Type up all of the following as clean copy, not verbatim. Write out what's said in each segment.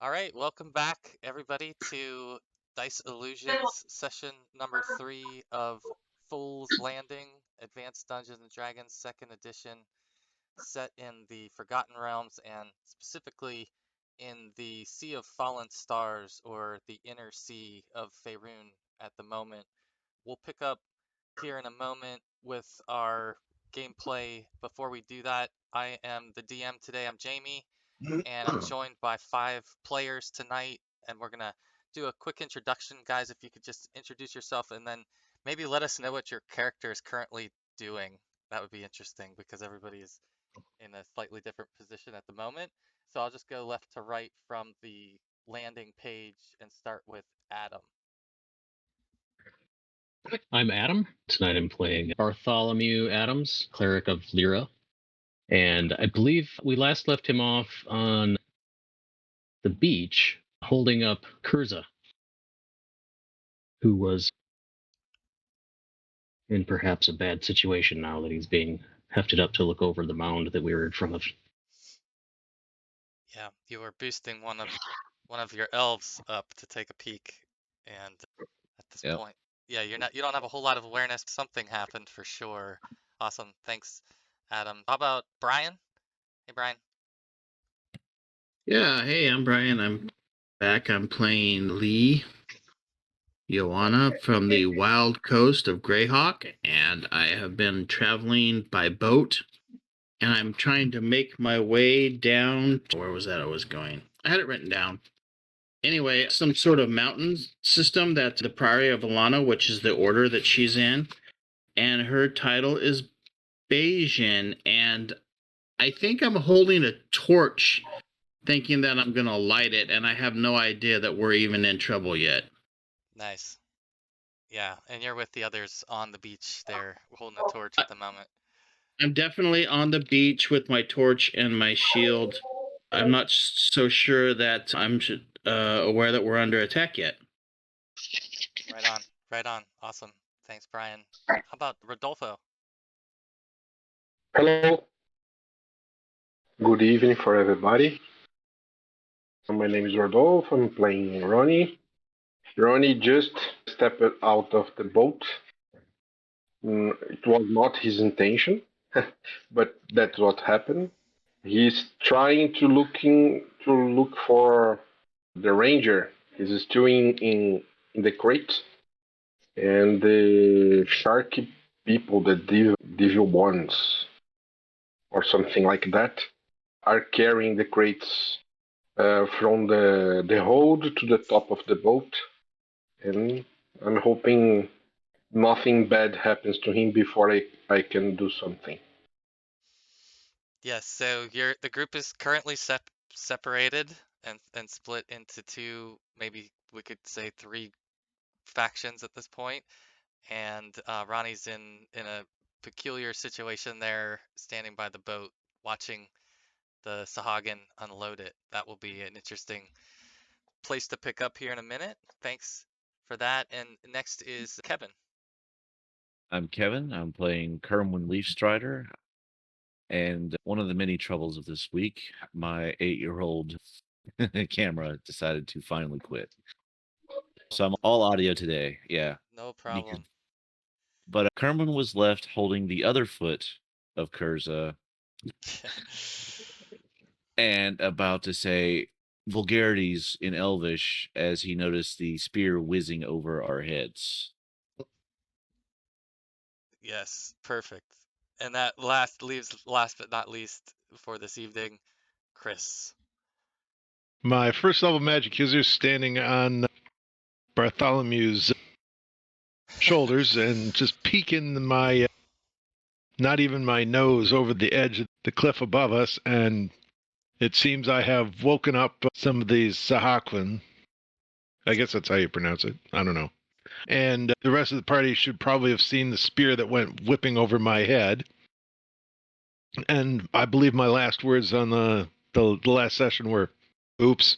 All right, welcome back, everybody, to Dice Illusions session number 3 of Fool's Landing, Advanced Dungeons and Dragons 2nd edition, set in the Forgotten Realms and specifically in the Sea of Fallen Stars, or the Inner Sea of Faerun at the moment. We'll pick up here in a moment with our gameplay. Before we do that, I am the DM today. I'm Jamie, and I'm joined by 5 players tonight, and we're gonna do a quick introduction. Guys, if you could just introduce yourself and then maybe let us know what your character is currently doing. That would be interesting because everybody is in a slightly different position at the moment. So I'll just go left to right from the landing page and start with Adam. I'm Adam. Tonight I'm playing Bartholomew Adams, cleric of Lyra. And I believe we last left him off on the beach holding up Kurza, who was in perhaps a bad situation now that he's being hefted up to look over the mound that we were in front of. Yeah, you were boosting one of your elves up to take a peek, and at this Yep. point, yeah, you don't have a whole lot of awareness. Something happened for sure. Awesome, thanks, Adam. How about Brian? Hey, Brian. Yeah, hey, I'm Brian. I'm back. I'm playing Lee Joanna from the wild coast of Greyhawk, and I have been traveling by boat, and I'm trying to make my way down. Where was that I was going? I had it written down. Anyway, some sort of mountain system that's the Priory of Alana, which is the order that she's in, and her title is Bayesian, and I think I'm holding a torch thinking that I'm going to light it, and I have no idea that we're even in trouble yet. Nice. Yeah, and you're with the others on the beach there, holding a torch at the moment. I'm definitely on the beach with my torch and my shield. I'm not so sure that I'm aware that we're under attack yet. Right on, right on. Awesome. Thanks, Brian. How about Rodolfo? Hello. Good evening for everybody. My name is Rodolfo. I'm playing Ronnie. Ronnie just stepped out of the boat. It was not his intention, but that's what happened. He's trying to look for the ranger. He's still in the crate, and the sharky people, the devil ones, or something like that, are carrying the crates from the hold to the top of the boat, and I'm hoping nothing bad happens to him before I can do something. Yes, so the group is currently separated and split into 2, maybe we could say 3 factions at this point. And Ronnie's in a peculiar situation there, standing by the boat, watching the Sahuagin unload it. That will be an interesting place to pick up here in a minute. Thanks for that. And next is Kevin. I'm Kevin. I'm playing Kerwin Leafstrider. And one of the many troubles of this week, my 8-year-old camera decided to finally quit. So I'm all audio today. Yeah. No problem. But Kerwin was left holding the other foot of Kurza and about to say vulgarities in Elvish as he noticed the spear whizzing over our heads. Yes, perfect. And that last but not least for this evening, Chris. My first level magic user standing on Bartholomew's shoulders and just peeking my, not even my nose, over the edge of the cliff above us, and it seems I have woken up some of these Sahuagin. I guess that's how you pronounce it. I don't know. And the rest of the party should probably have seen the spear that went whipping over my head. And I believe my last words on the last session were, "Oops."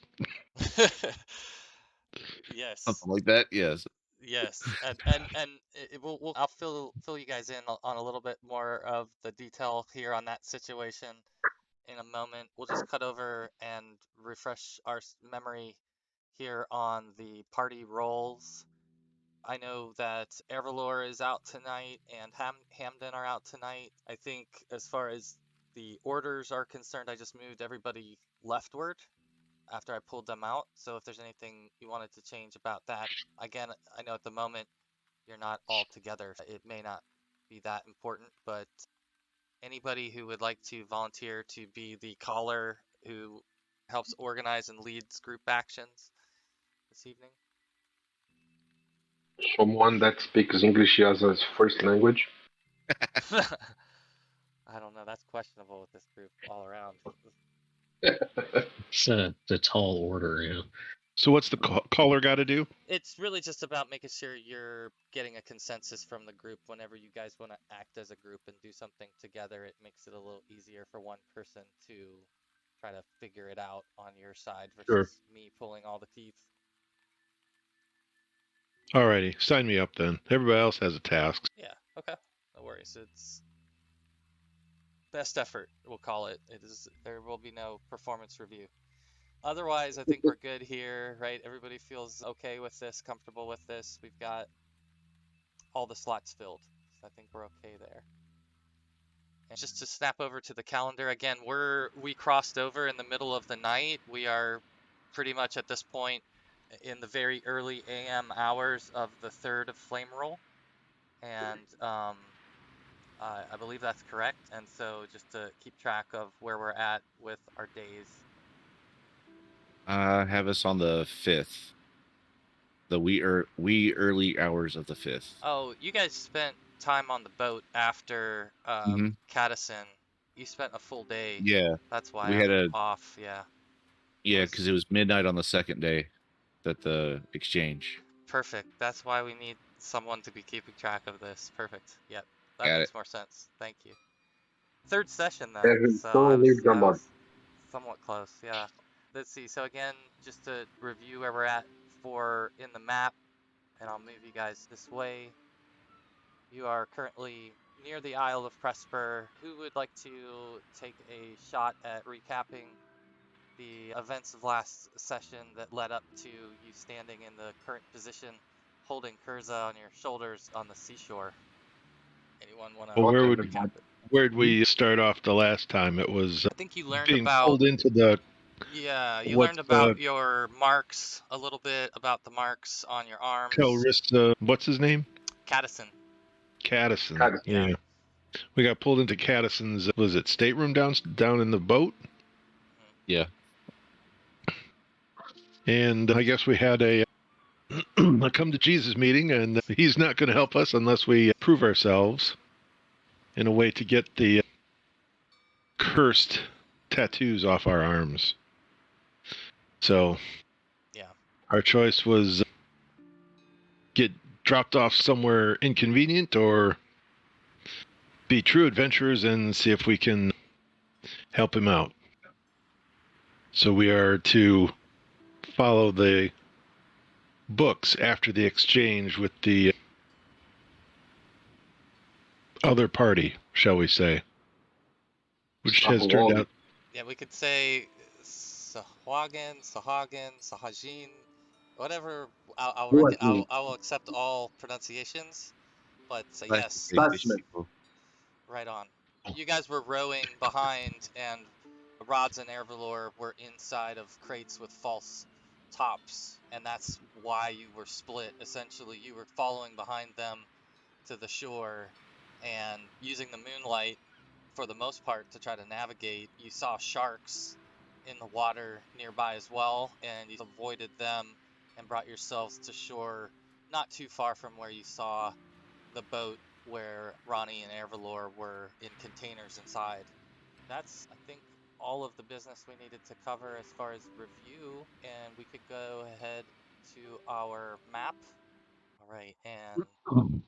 Yes. Something like that, yes. Yes, and I'll fill you guys in on a little bit more of the detail here on that situation in a moment. We'll just cut over and refresh our memory here on the party roles. I know that Everlore is out tonight and Hamden are out tonight. I think as far as the orders are concerned, I just moved everybody leftward after I pulled them out. So if there's anything you wanted to change about that, again, I know at the moment you're not all together. It may not be that important, but anybody who would like to volunteer to be the caller who helps organize and leads group actions this evening? Someone that speaks English as his first language. I don't know. That's questionable with this group all around. It's a tall order, you know. So what's the caller got to do? It's really just about making sure you're getting a consensus from the group whenever you guys want to act as a group and do something together. It makes it a little easier for one person to try to figure it out on your side versus me pulling all the teeth. Alrighty, sign me up then. Everybody else has a task. Yeah, okay. No worries. It's best effort, we'll call it. There will be no performance review. Otherwise, I think we're good here, right? Everybody feels okay with this, comfortable with this. We've got all the slots filled, so I think we're okay there. And just to snap over to the calendar again, we crossed over in the middle of the night. We are pretty much at this point in the very early AM hours of the third of Flame Roll, and I believe that's correct. And so just to keep track of where we're at with our days. Have us on the 5th. The wee early hours of the 5th. Oh, you guys spent time on the boat after Mhm. Kadison. You spent a full day. Yeah, That's why we had I'm a off. Yeah. yeah, because it was midnight on the second day that the exchange. Perfect. That's why we need someone to be keeping track of this. Perfect. Yep. That Got makes it. more sense. Thank you. Third session then. Kevin, So don't leave I them on. was somewhat close. Yeah. Let's see. So again, just to review where we're at in the map, and I'll move you guys this way. You are currently near the Isle of Presper. Who would like to take a shot at recapping the events of last session that led up to you standing in the current position, holding Kurza on your shoulders on the seashore? Anyone want to Well, recap it? where'd we start off the last time? It was I think you learned being about, pulled into the you what's learned about your marks, a little bit about the marks on your arms. Calrista. What's his name? Kadison. Kadison. Kadison. Yeah. We got pulled into Kadison's. Was it stateroom down in the boat? Yeah. And I guess we had a come to Jesus meeting, and he's not going to help us unless we prove ourselves in a way to get the cursed tattoos off our arms. So, yeah, our choice was get dropped off somewhere inconvenient or be true adventurers and see if we can help him out. So we are to follow the books after the exchange with the other party, shall we say, which has turned out. Yeah, we could say Sahuagin, Sahagin, whatever. I will accept all pronunciations, but yes, right on. You guys were rowing behind, and Rods and Ervalor were inside of crates with false tops, and that's why you were split. Essentially, you were following behind them to the shore and using the moonlight for the most part to try to navigate. You saw sharks in the water nearby as well, and you avoided them and brought yourselves to shore not too far from where you saw the boat where Ronnie and Everlore were in containers inside. That's, I think, all of the business we needed to cover as far as review, and we could go ahead to our map. All right, and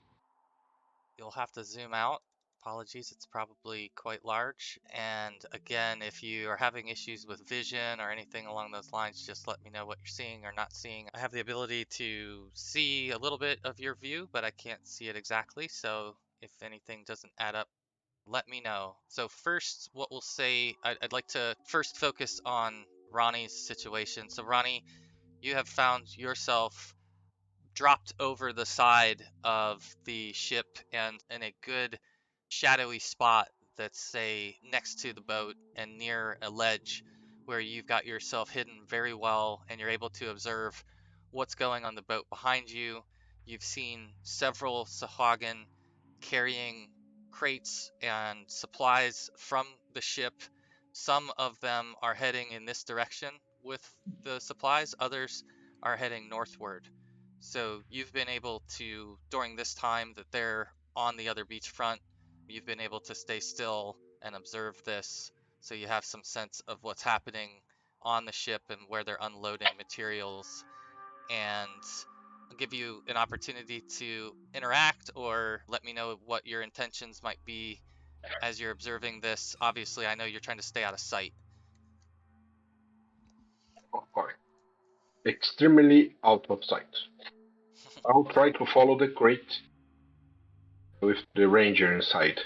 you'll have to zoom out. Apologies, it's probably quite large. And again, if you are having issues with vision or anything along those lines, just let me know what you're seeing or not seeing. I have the ability to see a little bit of your view, but I can't see it exactly. So if anything doesn't add up let me know. So first, what we'll say, I'd like to first focus on Ronnie's situation. So Ronnie, you have found yourself dropped over the side of the ship and in a good shadowy spot that's, say, next to the boat and near a ledge where you've got yourself hidden very well and you're able to observe what's going on the boat behind you. You've seen several Sahuagin carrying crates and supplies from the ship. Some of them are heading in this direction with the supplies, others are heading northward. So you've been able to, during this time that they're on the other beachfront, you've been able to stay still and observe this. So you have some sense of what's happening on the ship and where they're unloading materials. And I'll give you an opportunity to interact or let me know what your intentions might be as you're observing this. Obviously, I know you're trying to stay out of sight. Okay. Extremely out of sight. I'll try to follow the crate with the ranger inside.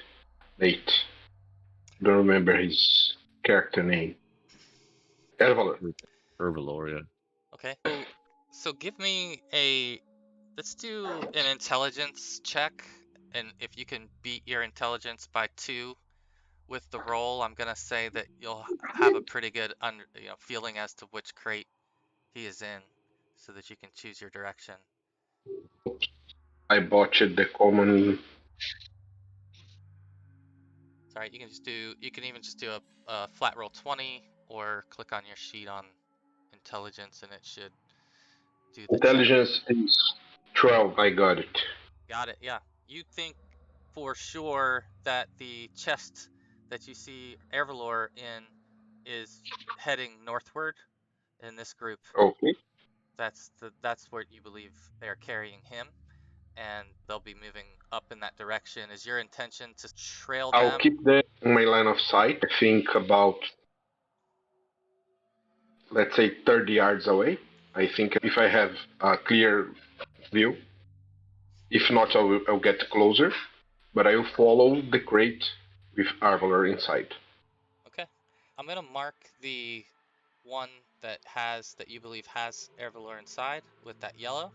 Nate. Don't remember his character name. Ervalor. Hervaloria. Okay. So give me a, let's do an intelligence check, and if you can beat your intelligence by 2 with the roll, I'm gonna say that you'll have a pretty good feeling as to which crate he is in, so that you can choose your direction. I botched the common. Sorry, you can even just do a flat roll 20 or click on your sheet on intelligence and it should do the check. Intelligence is 12. I got it. Got it, yeah. You think for sure that the chest that you see Ervalor in is heading northward in this group. Okay. That's where you believe they're carrying him, and they'll be moving up in that direction. Is your intention to trail I'll them? keep them in my line of sight. I think about, let's say, 30 yards away. I think if I have a clear view, if not, I'll get closer. But I'll follow the crate with Arvalor inside. Okay. I'm gonna mark the one that you believe has Ervalor inside with that yellow,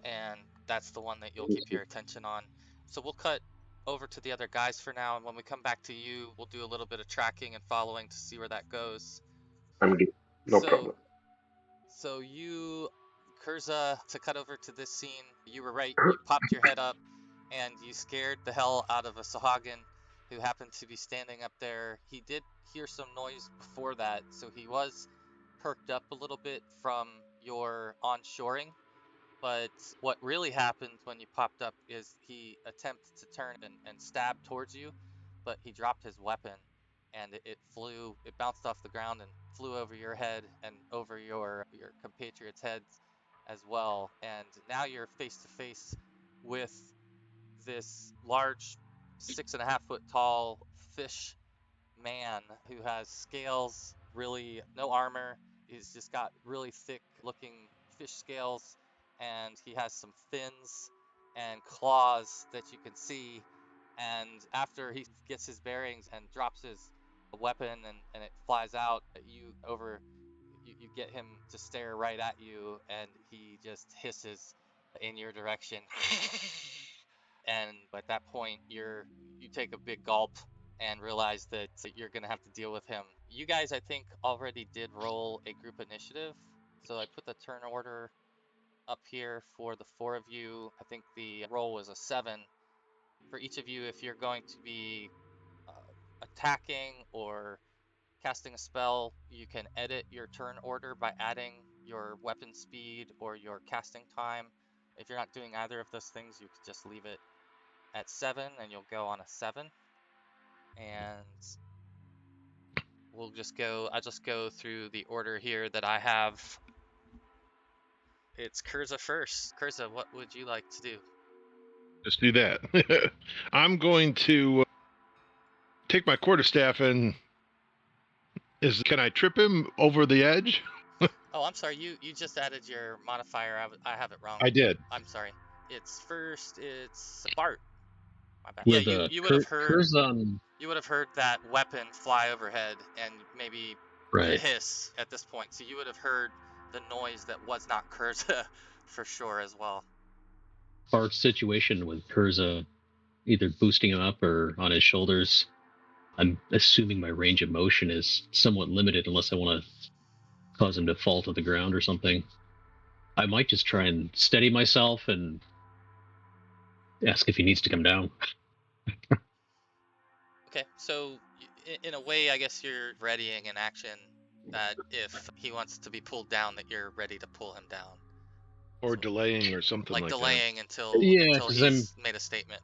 and that's the one that you'll keep your attention on. So we'll cut over to the other guys for now, and when we come back to you, we'll do a little bit of tracking and following to see where that goes. I'm good. No problem. So you, Kurza, to cut over to this scene, you were right. You popped your head up, and you scared the hell out of a Sahuagin who happened to be standing up there. He did hear some noise before that, so he was perked up a little bit from your onshoring. But what really happened when you popped up is he attempted to turn and stab towards you, but he dropped his weapon and it bounced off the ground and flew over your head and over your compatriots' heads as well. And now you're face to face with this large 6.5 foot tall fish man who has scales, really no armor. He's just got really thick looking fish scales, and he has some fins and claws that you can see. And after he gets his bearings and drops his weapon and it flies out, you get him to stare right at you, and he just hisses in your direction. And at that point, you take a big gulp and realize that you're going to have to deal with him. You guys, I think, already did roll a group initiative. So I put the turn order up here for the 4 of you. I think the roll was a 7. For each of you, if you're going to be attacking or casting a spell, you can edit your turn order by adding your weapon speed or your casting time. If you're not doing either of those things, you could just leave it at 7 and you'll go on a 7. And I'll just go through the order here that I have. It's Kurza first. Kurza, what would you like to do? Just do that. I'm going to take my quarterstaff and can I trip him over the edge? Oh, I'm sorry. You just added your modifier. I have it wrong. I did. I'm sorry. It's Bart. My bad. Yeah, With you would have heard Curzon, that weapon fly overhead and maybe right? hiss at this point. So you would have heard the noise that was not Curza for sure as well. Bart's situation with Curza either boosting him up or on his shoulders. I'm assuming my range of motion is somewhat limited unless I want to cause him to fall to the ground or something. I might just try and steady myself and ask if he needs to come down. Okay, so in a way, I guess you're readying an action that if he wants to be pulled down, that you're ready to pull him down. Or So, delaying or something like like delaying until Yeah, because he's made a statement,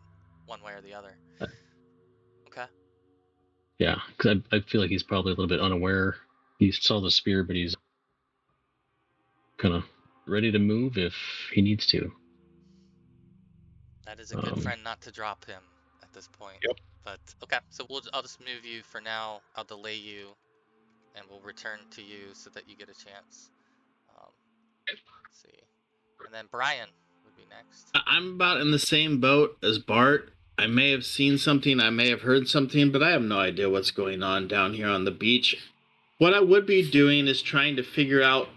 one way or the other. Okay. Yeah, because I feel like he's probably a little bit unaware. He saw the spear, but he's kind of ready to move if he needs to. That is a good friend not to drop him at this point. Yep. But okay, so I'll just move you for now. I'll delay you, and we'll return to you so that you get a chance. Let's see, and then Brian would be next. I'm about in the same boat as Bart. I may have seen something, I may have heard something, but I have no idea what's going on down here on the beach. What I would be doing is trying to figure out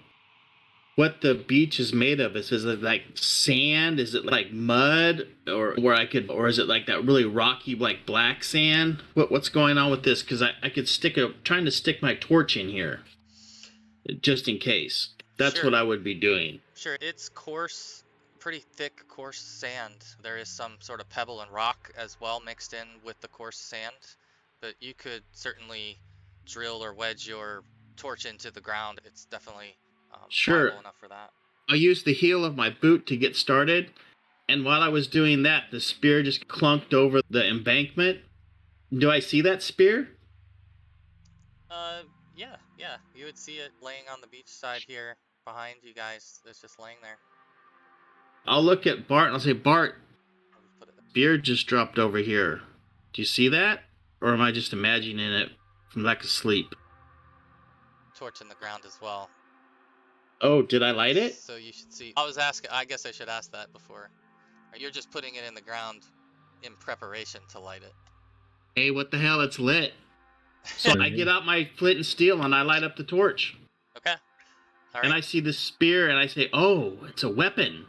what the beach is made of. Is it like sand? Is it like mud? Or is it like that really rocky, like black sand? What's going on with this? Because I could trying to stick my torch in here, just in case. That's Sure. what I would be doing. Sure, it's coarse, pretty thick, coarse sand. There is some sort of pebble and rock as well mixed in with the coarse sand, but you could certainly drill or wedge your torch into the ground. It's definitely Sure. pliable enough for that. I used the heel of my boot to get started, and while I was doing that, the spear just clunked over the embankment. Do I see that spear? Yeah, you would see it laying on the beach side here behind you guys. It's just laying there. I'll look at Bart and I'll say, Bart, I'll just put it there. spear just dropped over here. Do you see that? Or am I just imagining it from lack of sleep? Torch in the ground as well. Oh, did I light it? So you should see. I guess I should ask that before. Or you're just putting it in the ground in preparation to light it. Hey, what the hell? It's lit. So I get out my flint and steel and I light up the torch. Okay. All right. And I see the spear and I say, oh, it's a weapon.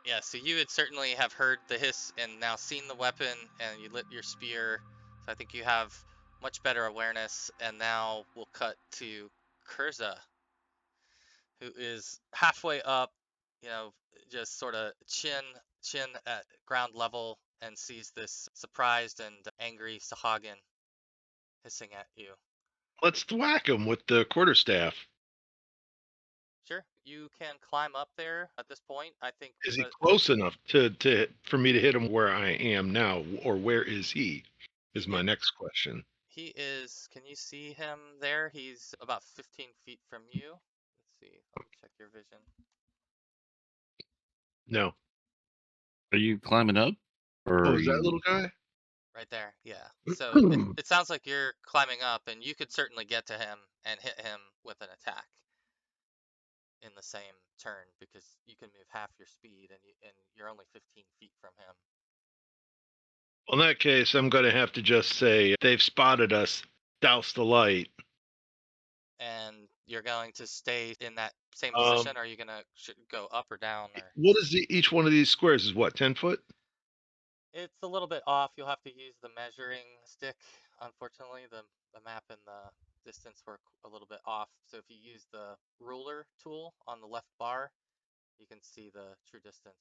Yeah, so you would certainly have heard the hiss and now seen the weapon, and you lit your spear. So I think you have much better awareness. And now we'll cut to Curza, who is halfway up, just sort of chin at ground level, and sees this surprised and angry Sahuagin hissing at you. Let's thwack him with the quarterstaff. Sure, you can climb up there at this point. I think. Is he close enough for me to hit him where I am now, or where is he? Is my next question. He is. Can you see him there? He's about 15 feet from you. Let's see. Let me check your vision. No. Are you climbing up? Or Oh, are is that you... little guy? Right there. Yeah. So it sounds like you're climbing up, and you could certainly get to him and hit him with an attack in the same turn, because you can move half your speed, and you're only 15 feet from him. Well, in that case, I'm going to have to just say they've spotted us. Douse the light. And you're going to stay in that same position, or are you going to go up or down? Or... What is each one of these squares? Is what, 10 foot? It's a little bit off. You'll have to use the measuring stick. Unfortunately, the map and the distance were a little bit off. So if you use the ruler tool on the left bar, you can see the true distance.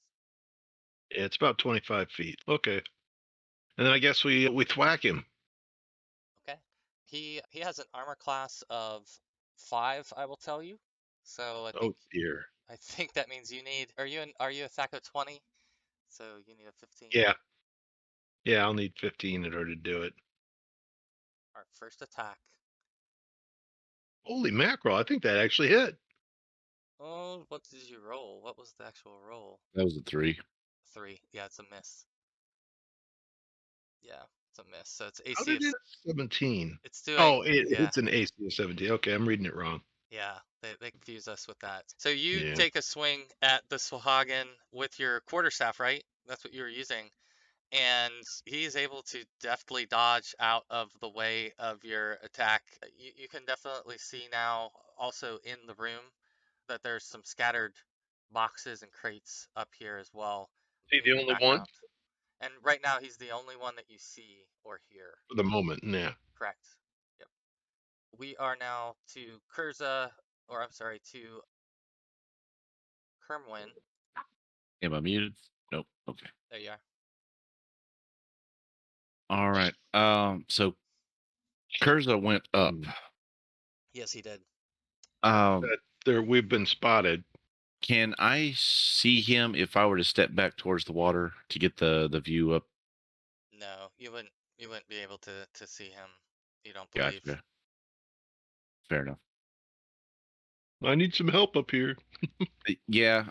Yeah, it's about 25 feet. Okay. And then I guess we thwack him. Okay. He has an armor class of 5, I will tell you. So I think, Oh dear. I think that means you need. Are you a Thaco 20? So you need a 15. Yeah. Yeah, I'll need 15 in order to do it. All right, first attack. Holy mackerel! I think that actually hit. Oh, what did you roll? What was the actual roll? That was a 3. 3. Yeah, it's a miss. Yeah, it's a miss. So it's How AC did of it 17? It's doing. Oh, Yeah. it's an AC of 17. Okay, I'm reading it wrong. Yeah, they confuse us with that. So you Yeah. take a swing at the Sahuagin with your quarterstaff, right? That's what you were using. and he's able to deftly dodge out of the way of your attack. You can definitely see now, also in the room, that there's some scattered boxes and crates up here as well Is he in the the only one? background. And right now, he's the only one that you see or hear. For the moment, yeah. Correct. Yep. We are now to Kurza, or I'm sorry, to Kermwin. Am I muted? Nope. Okay. There you are. All right. So Kurza went up. Yes, he did. Um, There, we've been spotted. can I see him if I were to step back towards the water to get the view up? No, you wouldn't be able to see him. You don't believe. Gotcha. Fair enough. I need some help up here. Yeah.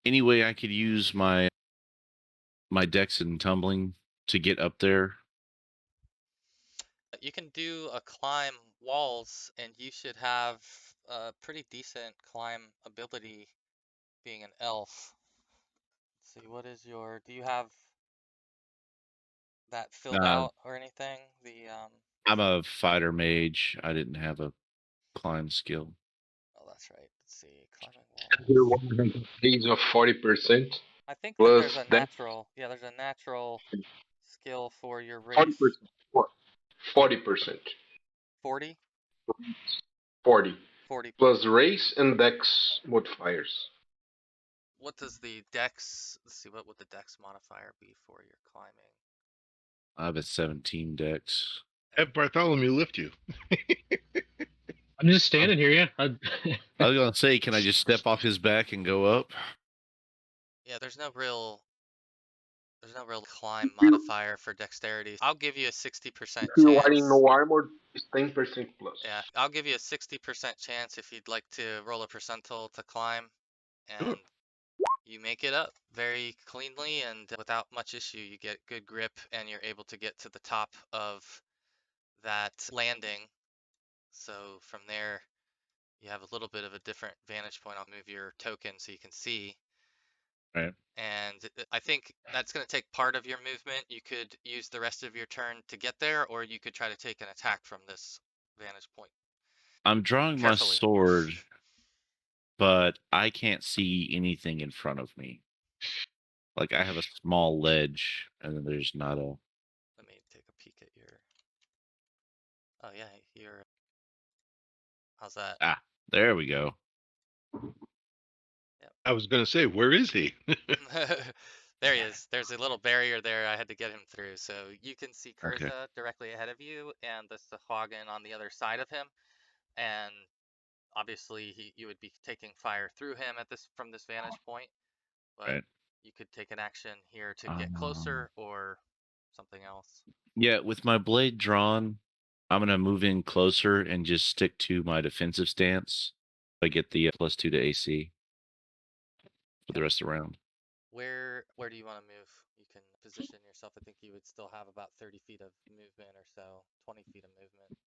Anyway, I could use my dex and tumbling to get up there. You can do a climb walls, and you should have a pretty decent climb ability, being an elf. Let's see, what is your? Do you have that filled Uh, out or anything? The I'm a fighter mage. I didn't have a climb skill. Oh, that's right. Let's see, climbing walls. These of 40%. I think that Plus there's a that natural. Yeah, there's a natural skill for your 40%. race. 40%. 40? 40. 40. Plus race and dex modifiers. What does the dex? Let's see, what would the dex modifier be for your climbing? I have a 17 dex. Have Bartholomew lift you. I'm just standing here, yeah. I was gonna say, can I just step off his back and go up? Yeah, there's no real climb modifier for dexterity. I'll give you a 60% If you are in chance. no armor, it's 10% plus. Yeah, I'll give you a 60% chance if you'd like to roll a percentile to climb, and you make it up very cleanly and without much issue. You get good grip, and you're able to get to the top of that landing. So from there, you have a little bit of a different vantage point. I'll move your token so you can see. Right. And I think that's going to take part of your movement. You could use the rest of your turn to get there, or you could try to take an attack from this vantage point. I'm drawing my Carefully. sword, but I can't see anything in front of me. Like I have a small ledge, and then there's not a. Let me take a peek at your. Oh yeah, your. How's that? Ah, there we go. I was going to say, where is he? There he is. There's a little barrier there I had to get him through. So you can see Okay. Kurza directly ahead of you and the Sahuagin on the other side of him. And obviously you would be taking fire through him from this vantage point. But Right. you could take an action here to get closer or something else. Yeah, with my blade drawn, I'm gonna move in closer and just stick to my defensive stance. I get the +2 to AC for the rest of the round. Where do you want to move? You can position yourself. I think you would still have about 30 feet of movement or so, 20 feet of movement.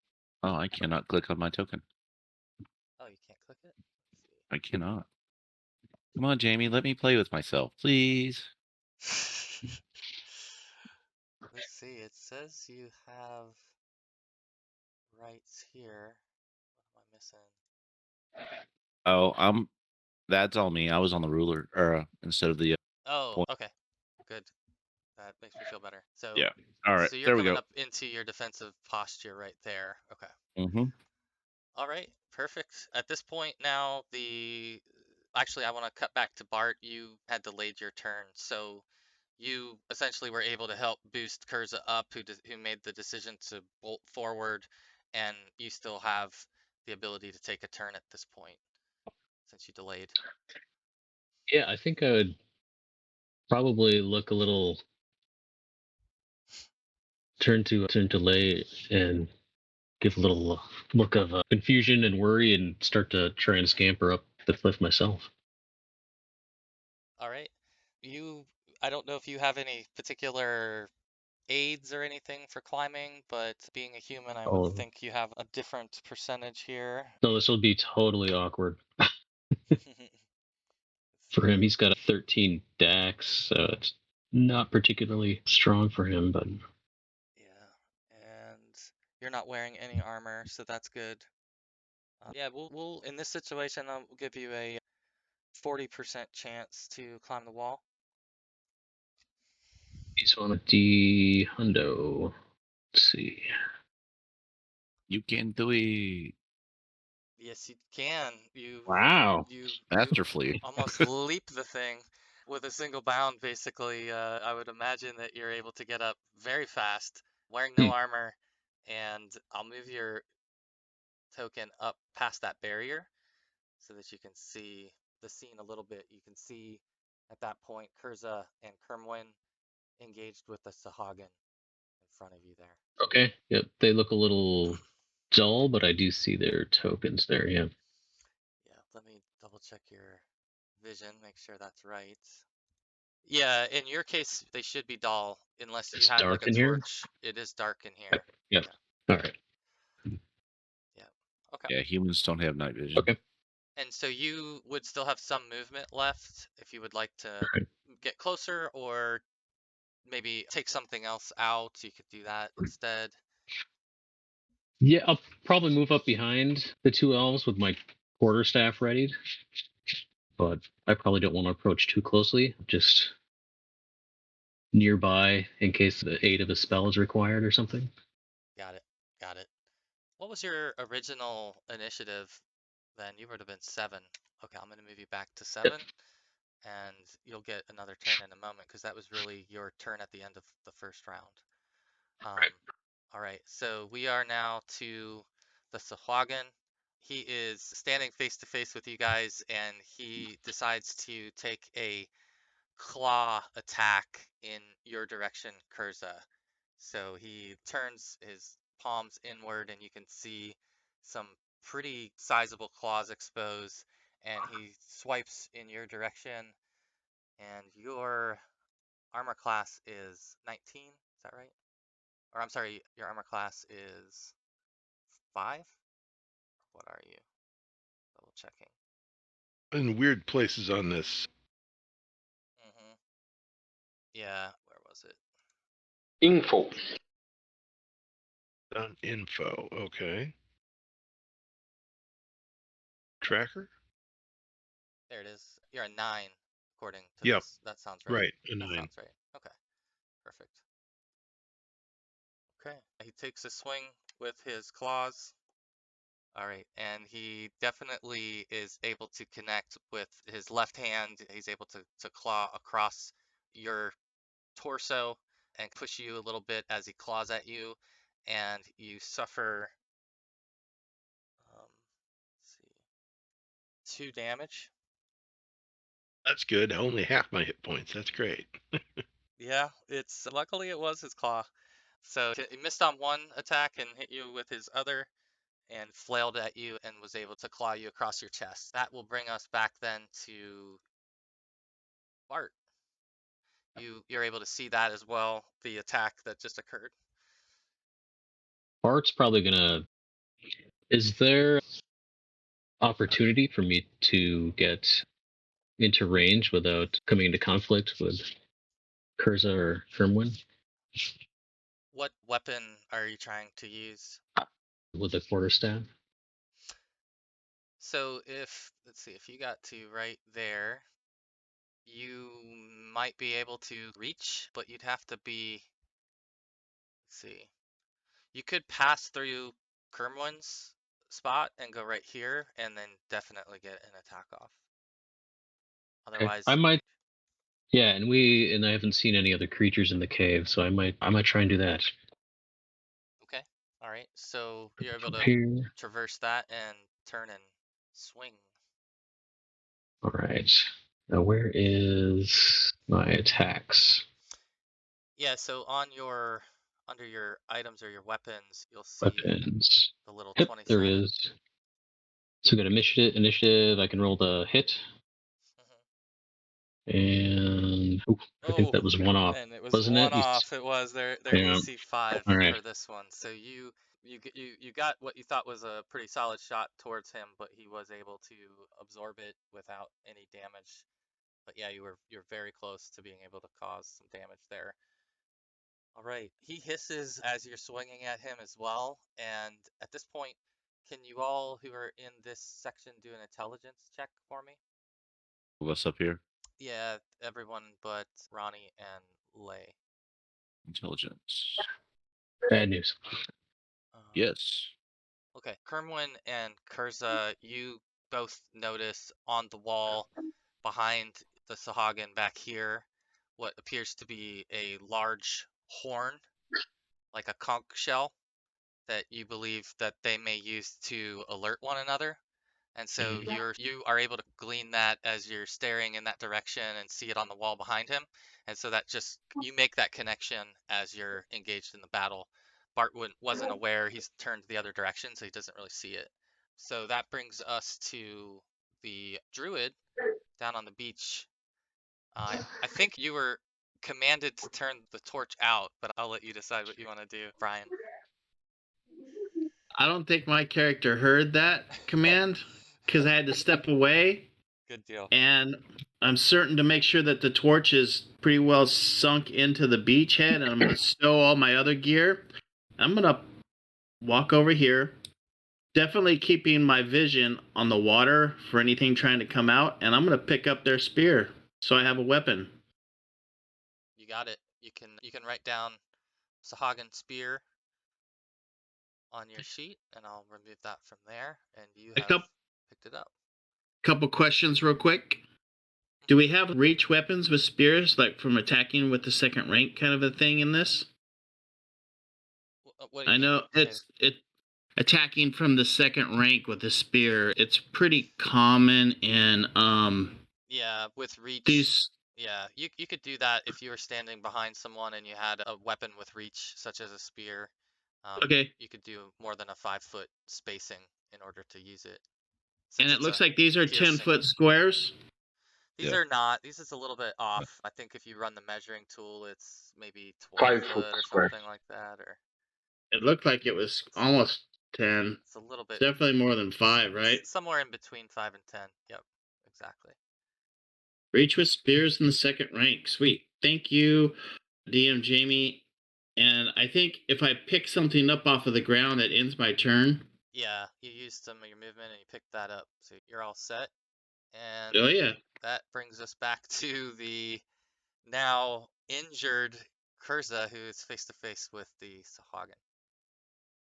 Oh, I cannot click on my token. Oh, you can't click it? Let's see. I cannot. Come on, Jamie, let me play with myself, please. Let's see. It says you have rights here. What am I missing? Oh, that's all me. I was on the ruler, or instead of the Oh, point. okay. Good. That makes me feel better. So Yeah. All right. So you're There we coming go. up into your defensive posture right there. Okay. Mm-hmm. All right. Perfect. At this point now, actually I want to cut back to Bart. You had delayed your turn, so you essentially were able to help boost Kurza up, who made the decision to bolt forward, and you still have the ability to take a turn at this point since you delayed. Yeah, I think I would probably look a little turn to lay and give a little look of confusion and worry and start to try and scamper up the cliff myself. All right. I don't know if you have any particular aids or anything for climbing, but being a human, I would Oh, think you have a different percentage here. no, this will be totally awkward Let's for him. see. He's got a 13 Dax, so it's not particularly strong for him, but Yeah, and you're not wearing any armor, so that's good. Yeah, we'll in this situation, I'll give you a 40% chance to climb the wall. he's on a D hundo. Let's see. You can do it Yes, you can. Wow. You masterfully. almost leap the thing with a single bound, basically. I would imagine that you're able to get up very fast, wearing no armor, and I'll move your token up past that barrier so that you can see the scene a little bit. You can see at that point Kurza and Kermwin engaged with the Sahuagin in front of you there. Okay. Yep. They look a little dull, but I do see their tokens there. Yeah. Yeah, let me double check your vision, make sure that's right. Yeah, in your case, they should be dull unless you It's had like dark a in here. torch. It is dark in Yep. here. Yep. Yeah, All right. yeah. Okay. Yeah, humans don't have night vision. Okay. And so you would still have some movement left if you would like to Right. get closer or maybe take something else out. You could do that instead. Yeah, I'll probably move up behind the two elves with my quarterstaff readied, but I probably don't want to approach too closely. Just nearby in case the aid of a spell is required or something. Got it. Got it. What was your original initiative then? You would have been 7. Okay, I'm going to move you back to 7. Yep. And you'll get another turn in a moment because that was really your turn at the end of the first round. All right, so we are now to the Sahuagin. He is standing face to face with you guys, and he decides to take a claw attack in your direction, Kurza. So he turns his palms inward, and you can see some pretty sizable claws exposed, and he swipes in your direction, and your armor class is 19, is that right? Or I'm sorry, your armor class is 5? What are you? Double checking. In weird places on this. Yeah, where was it? Info. On info. Okay. Tracker? There it is. You're a 9, according to Yep. this. That sounds right. Right. A That 9. sounds right. Okay, perfect. Okay, he takes a swing with his claws. All right, and he definitely is able to connect with his left hand. He's able to claw across your torso and push you a little bit as he claws at you, and you suffer, let's see, 2 damage. That's good. Only half my hit points. That's great. Yeah, it's luckily it was his claw. So he missed on one attack and hit you with his other and flailed at you and was able to claw you across your chest. That will bring us back then to Bart. You're able to see that as well, the attack that just occurred. Bart's probably gonna. Is there opportunity for me to get into range without coming into conflict with Kurza or Kermwin What weapon are you trying to use? with the quarterstaff? So let's see, if you got to right there, you might be able to reach, but you'd have to be, let's see, you could pass through Kermwin's spot and go right here and then definitely get an attack off. Okay. Otherwise, I might. Yeah, and I haven't seen any other creatures in the cave, so I might try and do that. okay. All right. So you're able From to here. traverse that and turn and swing. All right. Now where is my attacks? Yeah, so under your items or your weapons, you'll see Weapons. the little Yep, 20 there sided. is. So we got initiative. I can roll the hit, and I think that Oh, was one off, and it was wasn't one it? off. It was their Yeah. AC 5 All right. for this one. So you got what you thought was a pretty solid shot towards him, but he was able to absorb it without any damage. But yeah, you're very close to being able to cause some damage there. All right. He hisses as you're swinging at him as well. And at this point, can you all who are in this section do an intelligence check for me? What's up here? Yeah, everyone but Ronnie and Lay. Intelligence. Bad news. Yes. Okay, Kermwin and Kurza, you both notice on the wall behind the Sahuagin back here what appears to be a large horn, like a conch shell, that you believe that they may use to alert one another. And so you are able to glean that as you're staring in that direction and see it on the wall behind him. And so that just you make that connection as you're engaged in the battle. Bart wasn't aware, he's turned the other direction, so he doesn't really see it. So that brings us to the druid down on the beach. I think you were commanded to turn the torch out, but I'll let you decide what you want to do, Brian. I don't think my character heard that command because I had to step away, Good deal. and I'm certain to make sure that the torch is pretty well sunk into the beachhead, and I'm going to stow all my other gear. I'm going to walk over here, definitely keeping my vision on the water for anything trying to come out, and I'm going to pick up their spear so I have a weapon. You got it. You can write down Sahuagin spear on your sheet, and I'll remove that from there, and you A have picked it up. couple questions real quick. Do we have reach weapons with spears, like from attacking with the second rank kind of a thing in this? What do you I mean? know it attacking from the second rank with a spear. It's pretty common in Yeah, with reach. these. Yeah, you could do that if you were standing behind someone and you had a weapon with reach, such as a spear. Okay, You could do more than a 5-foot spacing in order to use it. and Since it it's looks a like these are piercing. 10-foot squares. These Yeah. are not. These is a little bit off. I think if you run the measuring tool, it's maybe 5 12 foot foot or squares. something like that, or It looked like it was almost 10. it's a little It's bit definitely more than 5, right? somewhere in between 5 and 10. Yep, exactly. Reach with spears in the second rank. Sweet. Thank you, DM Jamie. And I think if I pick something up off of the ground, it ends my turn. Yeah, you used some of your movement and you picked that up, so you're all set. And Oh, yeah. that brings us back to the now injured Kurza, who is face to face with the Sahuagin.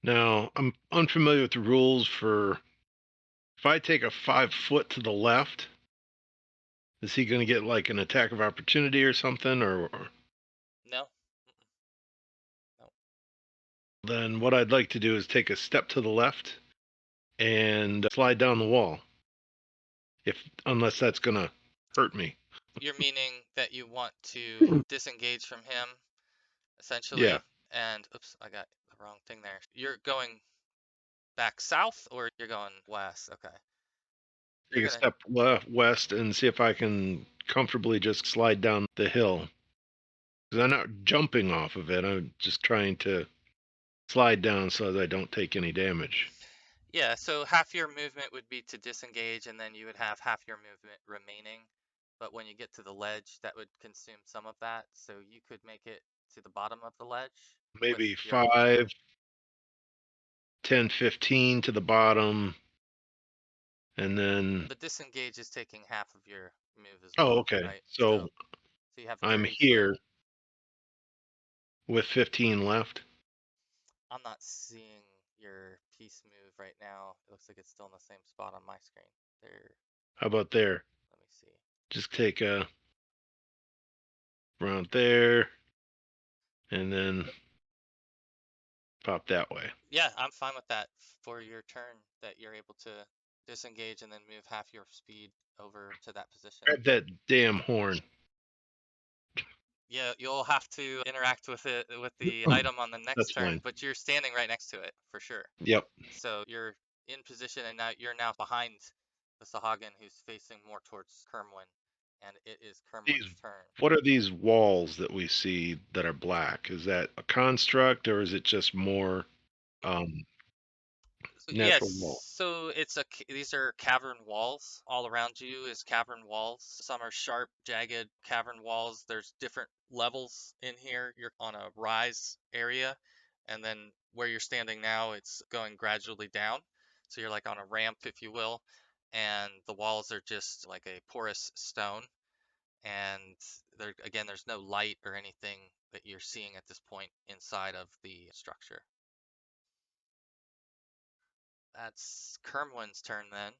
Now, I'm unfamiliar with the rules for if I take a 5 foot to the left, is he going to get like an attack of opportunity or something? Or No? No. then what I'd like to do is take a step to the left and slide down the wall. Unless that's going to hurt me. You're meaning that you want to disengage from him, essentially? Yeah. And, oops, I got the wrong thing there. You're going back south or you're going west? Okay. Take a step west and see if I can comfortably just slide down the hill. Because I'm not jumping off of it. I'm just trying to slide down so that I don't take any damage. Yeah, so half your movement would be to disengage, and then you would have half your movement remaining. But when you get to the ledge, that would consume some of that. So you could make it to the bottom of the ledge. Maybe with your 5, 10, 15 to the bottom. And then. The disengage is taking half of your move as well. Oh, okay. Right? So you have I'm 30 here with 15 left. I'm not seeing your piece move right now. It looks like it's still in the same spot on my screen. There. How about there? Let me see. Just take a round there and then pop that way. Yeah, I'm fine with that for your turn, that you're able to disengage and then move half your speed over to that position. Grab that damn horn. Yeah, you'll have to interact with it with the item on the next That's turn, fine. but you're standing right next to it for sure. Yep. So you're in position, and now you're behind the Sahuagin, who's facing more towards Kermwin, and it is Kermwin's turn. What are these walls that we see that are black? Is that a construct or is it just more? natural wall. So these are cavern walls. All around you is cavern walls. Some are sharp, jagged cavern walls. There's different levels in here. You're on a rise area, and then where you're standing now, it's going gradually down. So you're like on a ramp, if you will, and the walls are just like a porous stone. And there's no light or anything that you're seeing at this point inside of the structure. That's Kermwin's turn then.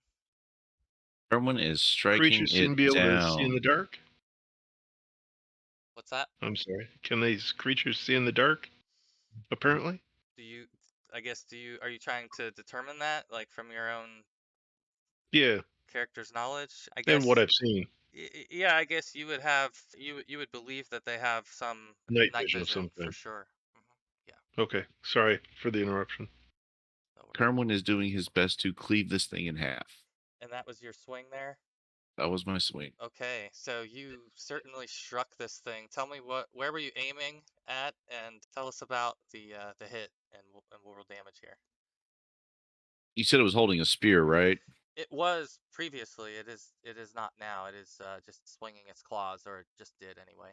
Kerwin is striking Creatures seem to be it able to see in down. the dark. What's that? I'm sorry. Can these creatures see in the dark? Apparently. Are you trying to determine that, like from your own Yeah, character's knowledge? and what I've seen. Yeah, I guess you would have, you would believe that they have some Night night vision of some for kind. sure. Yeah, Okay. Sorry for the interruption. no worries. Kerwin is doing his best to cleave this thing in half. And that was your swing there? That was my swing. Okay, so you certainly struck this thing. Tell me where were you aiming at, and tell us about the hit, and we'll roll damage here. You said it was holding a spear, right? It was previously. It is not now. It is just swinging its claws, or it just did anyway.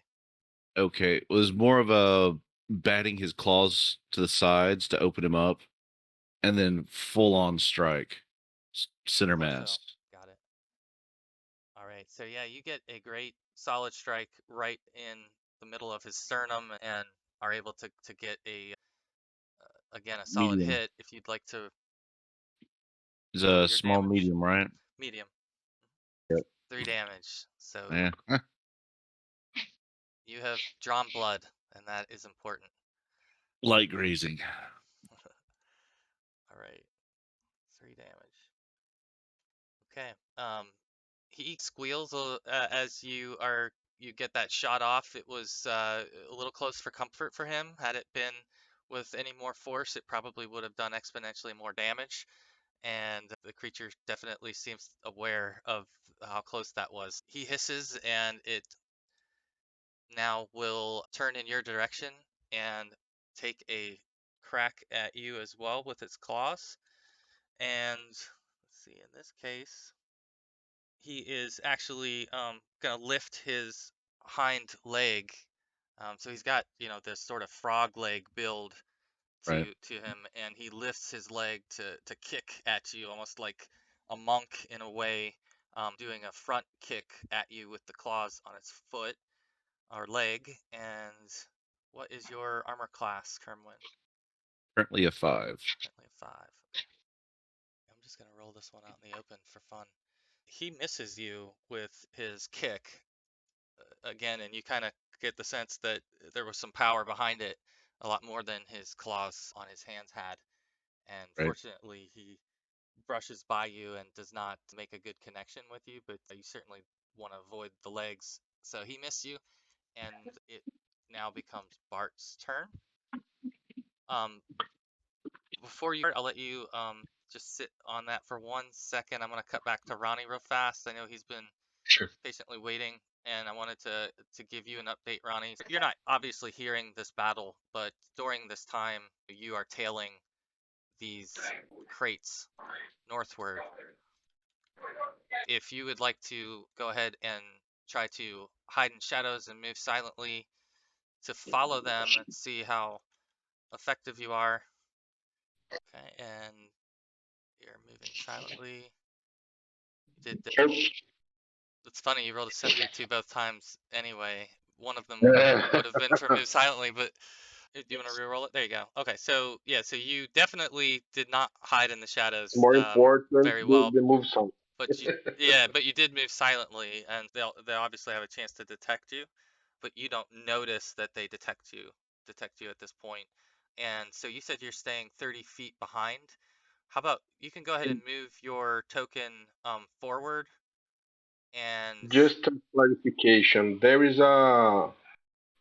Okay. It was more of a batting his claws to the sides to open him up, and then full on strike. Center Torso. mass. Got it. All right. So yeah, you get a great solid strike right in the middle of his sternum, and are able to get again a solid Medium. hit. If you'd like to It's roll a your small damage. medium, right? Medium. Yep. 3 damage. So Yeah. you have drawn blood, and that is important. Light grazing. All right. 3 damage. Okay. He squeals as you get that shot off. It was a little close for comfort for him. Had it been with any more force, it probably would have done exponentially more damage. And the creature definitely seems aware of how close that was. He hisses, and it now will turn in your direction and take a crack at you as well with its claws. And let's see, in this case, he is actually gonna lift his hind leg. So he's got, this sort of frog leg build Right. to him, and he lifts his leg to kick at you, almost like a monk in a way, doing a front kick at you with the claws on its foot or leg. And what is your armor class, Kermwin? Currently a 5. Currently a 5. Okay. I'm just gonna roll this one out in the open for fun. He misses you with his kick again, and you kind of get the sense that there was some power behind it, a lot more than his claws on his hands had. And Right. fortunately, he brushes by you and does not make a good connection with you, but you certainly want to avoid the legs. So he missed you, and it now becomes Bart's turn. Before you start, I'll let you just sit on that for 1 second. I'm going to cut back to Ronnie real fast. I know he's been Sure. patiently waiting, and I wanted to give you an update, Ronnie. You're not obviously hearing this battle, but during this time, you are tailing these crates northward. If you would like to go ahead and try to hide in shadows and move silently to follow them and see how effective you are. Okay, and you're moving silently. Sure. It's funny, you rolled a 72 both times anyway. One of them would have been for move silently, but do you want to re-roll it? There you go. Okay, so yeah, so you definitely did not hide in the shadows More important, very well, the move song. but you did move silently, and they obviously have a chance to detect you, but you don't notice that they detect you at this point. And so you said you're staying 30 feet behind. How about you can go ahead and move your token forward, and Just a clarification. There is a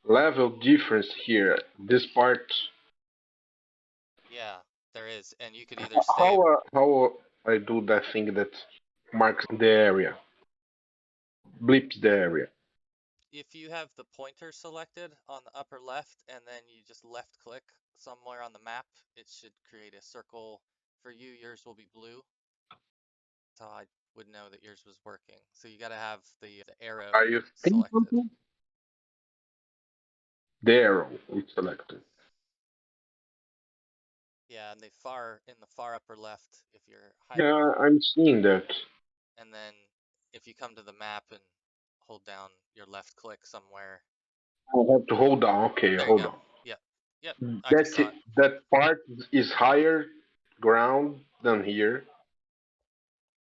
level difference here. This part. yeah, there is, and you could either stay. How I do that thing that marks the area, blips the area. If you have the pointer selected on the upper left, and then you just left click somewhere on the map, it should create a circle For you, yours will be blue. That's how I would know that yours was working. So you got to have the arrow Are you seeing selected. something? The arrow is selected. Yeah, in the far upper left, if you're hiding. Yeah, I'm seeing that. And then if you come to the map and hold down your left click somewhere. I have to hold on. Okay, There hold you go. on. Yep. I just saw it. That part is higher ground than here.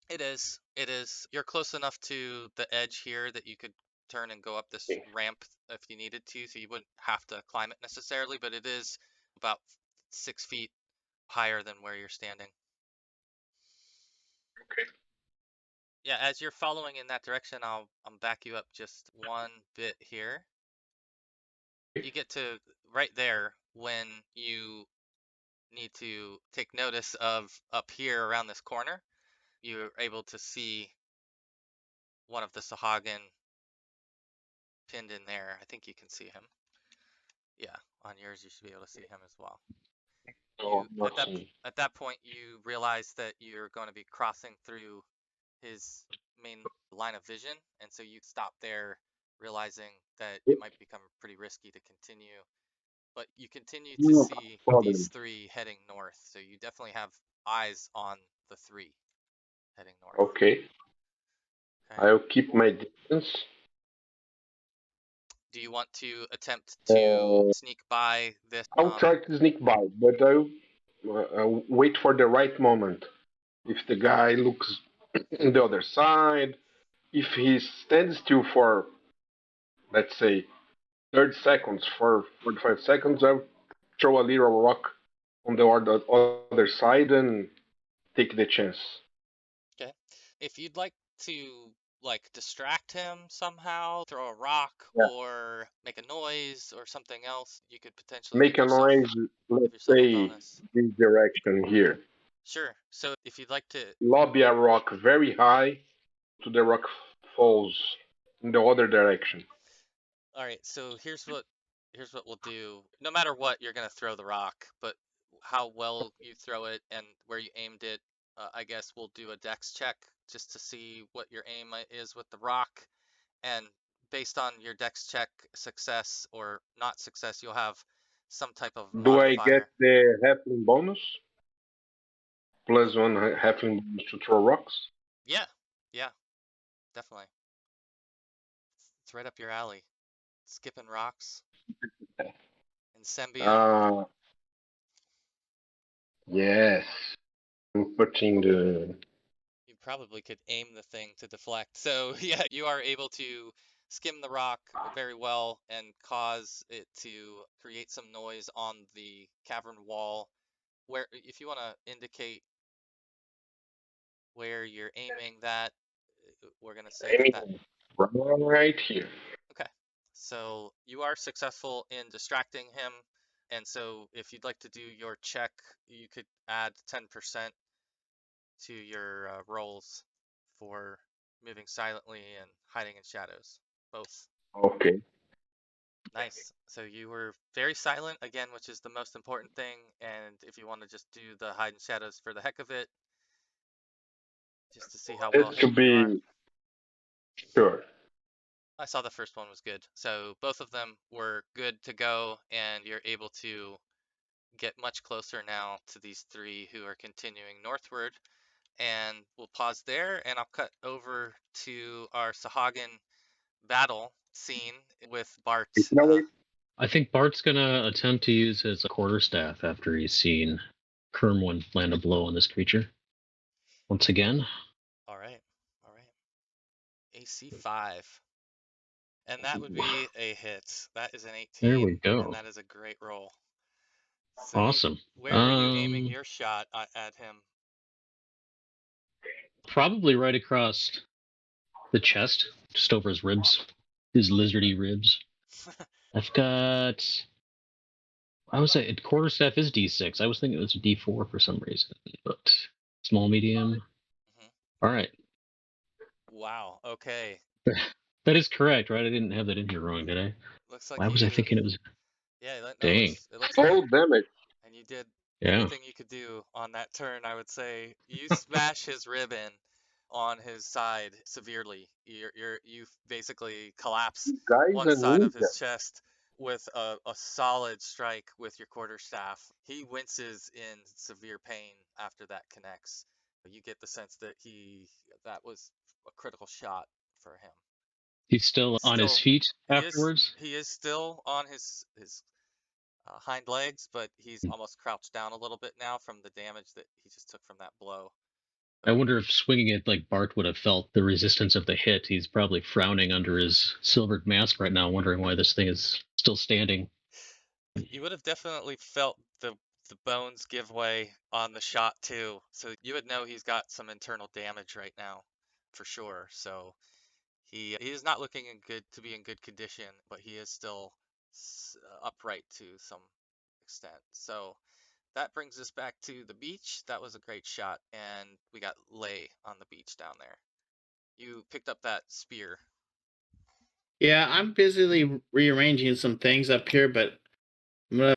It is. It is. You're close enough to the edge here that you could turn and go up this Okay. ramp if you needed to, so you wouldn't have to climb it necessarily, but it is about 6 feet higher than where you're standing. Okay. Yeah, as you're following in that direction, I'll back you up just one bit here. You get to right there when you need to take notice of up here around this corner. You're able to see one of the Sahuagin pinned in there. I think you can see him. Yeah, on yours you should be able to see him as well. No, not seeing. At that point you realize that you're going to be crossing through his main line of vision, and so you stop there, realizing that it might become pretty risky to continue. But you continue to No see problem. these three heading north, so you definitely have eyes on the three heading north. Okay. I'll keep my distance. Do you want to attempt to sneak by this? I'll try to sneak by, but I'll wait for the right moment. If the guy looks on the other side, if he stands still for, let's say, 30 seconds, for 45 seconds, I'll throw a little rock on the other side and take the chance. Okay. If you'd like to distract him somehow, throw a rock or make a noise or something else, you could potentially Make a noise, let's a say, bonus. this direction here. Sure. So if you'd like to Lobby a rock very high to the rock falls in the other direction. All right, so here's what we'll do. No matter what, you're gonna throw the rock, but how well you throw it and where you aimed it, I guess we'll do a dex check just to see what your aim is with the rock. And based on your dex check success or not success, you'll have some type of Do I modifier. get the halfling bonus? Plus one halfling bonus to throw rocks? Yeah, definitely. It's right up your alley. Skipping rocks and Sembia. Yes. I'm putting the... You probably could aim the thing to deflect. So yeah, you are able to skim the rock very well and cause it to create some noise on the cavern wall. Where, if you want to indicate where you're aiming that, we're gonna say that. Right here. Okay. So you are successful in distracting him, and so if you'd like to do your check, you could add 10% to your rolls for moving silently and hiding in shadows. Both. Okay. Nice. So you were very silent again, which is the most important thing. And if you want to just do the hide in shadows for the heck of it, just to see how well It's to hidden you are. be sure. I saw the first one was good. So both of them were good to go, and you're able to get much closer now to these three who are continuing northward. And we'll pause there, and I'll cut over to our Sahuagin battle scene with Bart. I think Bart's gonna attempt to use his quarterstaff after he's seen Kermwin land a blow on this creature. Once again. All right. AC 5. And that would be a hit. That is an 18. There we go. And that is a great roll. So awesome. Where were you aiming your shot at him? Probably right across the chest, just over his ribs, his lizardy ribs. I've got. I was say quarterstaff is D6. I was thinking it was D4 for some reason, but small, medium. All right. Wow. Okay. That is correct, right? I didn't have that in here wrong, did I? Looks like Why was I thinking it was? Yeah. Dang. It looks Full damage. And you did. Yeah. Everything you could do on that turn, I would say. You smash his rib in on his side severely. You basically collapse Guy's one a side of ninja. his chest with a solid strike with your quarterstaff. He winces in severe pain after that connects. You get the sense that that was a critical shot for him. He's still on his feet afterwards? He is still on his hind legs, but he's almost crouched down a little bit now from the damage that he just took from that blow. I wonder if swinging it like Bart would have felt the resistance of the hit. He's probably frowning under his silvered mask right now, wondering why this thing is still standing. You would have definitely felt the bones give way on the shot too, so you would know he's got some internal damage right now, for sure. So he is not looking to be in good condition, but he is still upright to some extent. So that brings us back to the beach. That was a great shot, and we got Lay on the beach down there. You picked up that spear. Yeah, I'm busily rearranging some things up here, but I'm gonna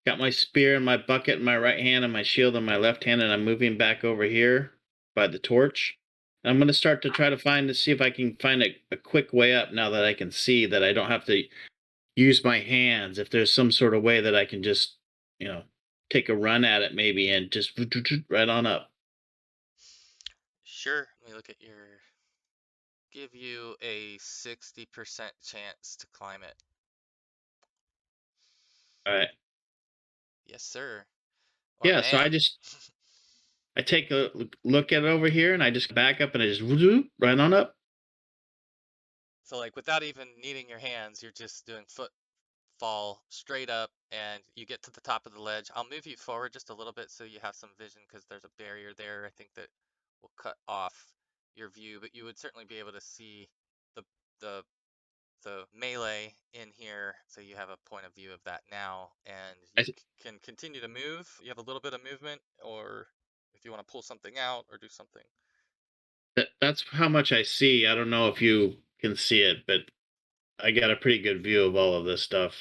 got my spear and my bucket in my right hand and my shield in my left hand, and I'm moving back over here by the torch. I'm gonna start to try to see if I can find a quick way up now that I can see that I don't have to use my hands. If there's some sort of way that I can just, take a run at it maybe and just right on up. Sure. Let me look at give you a 60% chance to climb it. All right. Yes, sir. My Yeah, so man. I take a look at it over here and I just back up and I just right on up. So like without even needing your hands, you're just doing footfall straight up and you get to the top of the ledge. I'll move you forward just a little bit so you have some vision because there's a barrier there. I think that will cut off your view, but you would certainly be able to see the the the melee in here, so you have a point of view of that now, and I, you can continue to move. You have a little bit of movement, or if you want to pull something out or do something. that's how much I see. I don't know if you can see it, but I got a pretty good view of all of this stuff.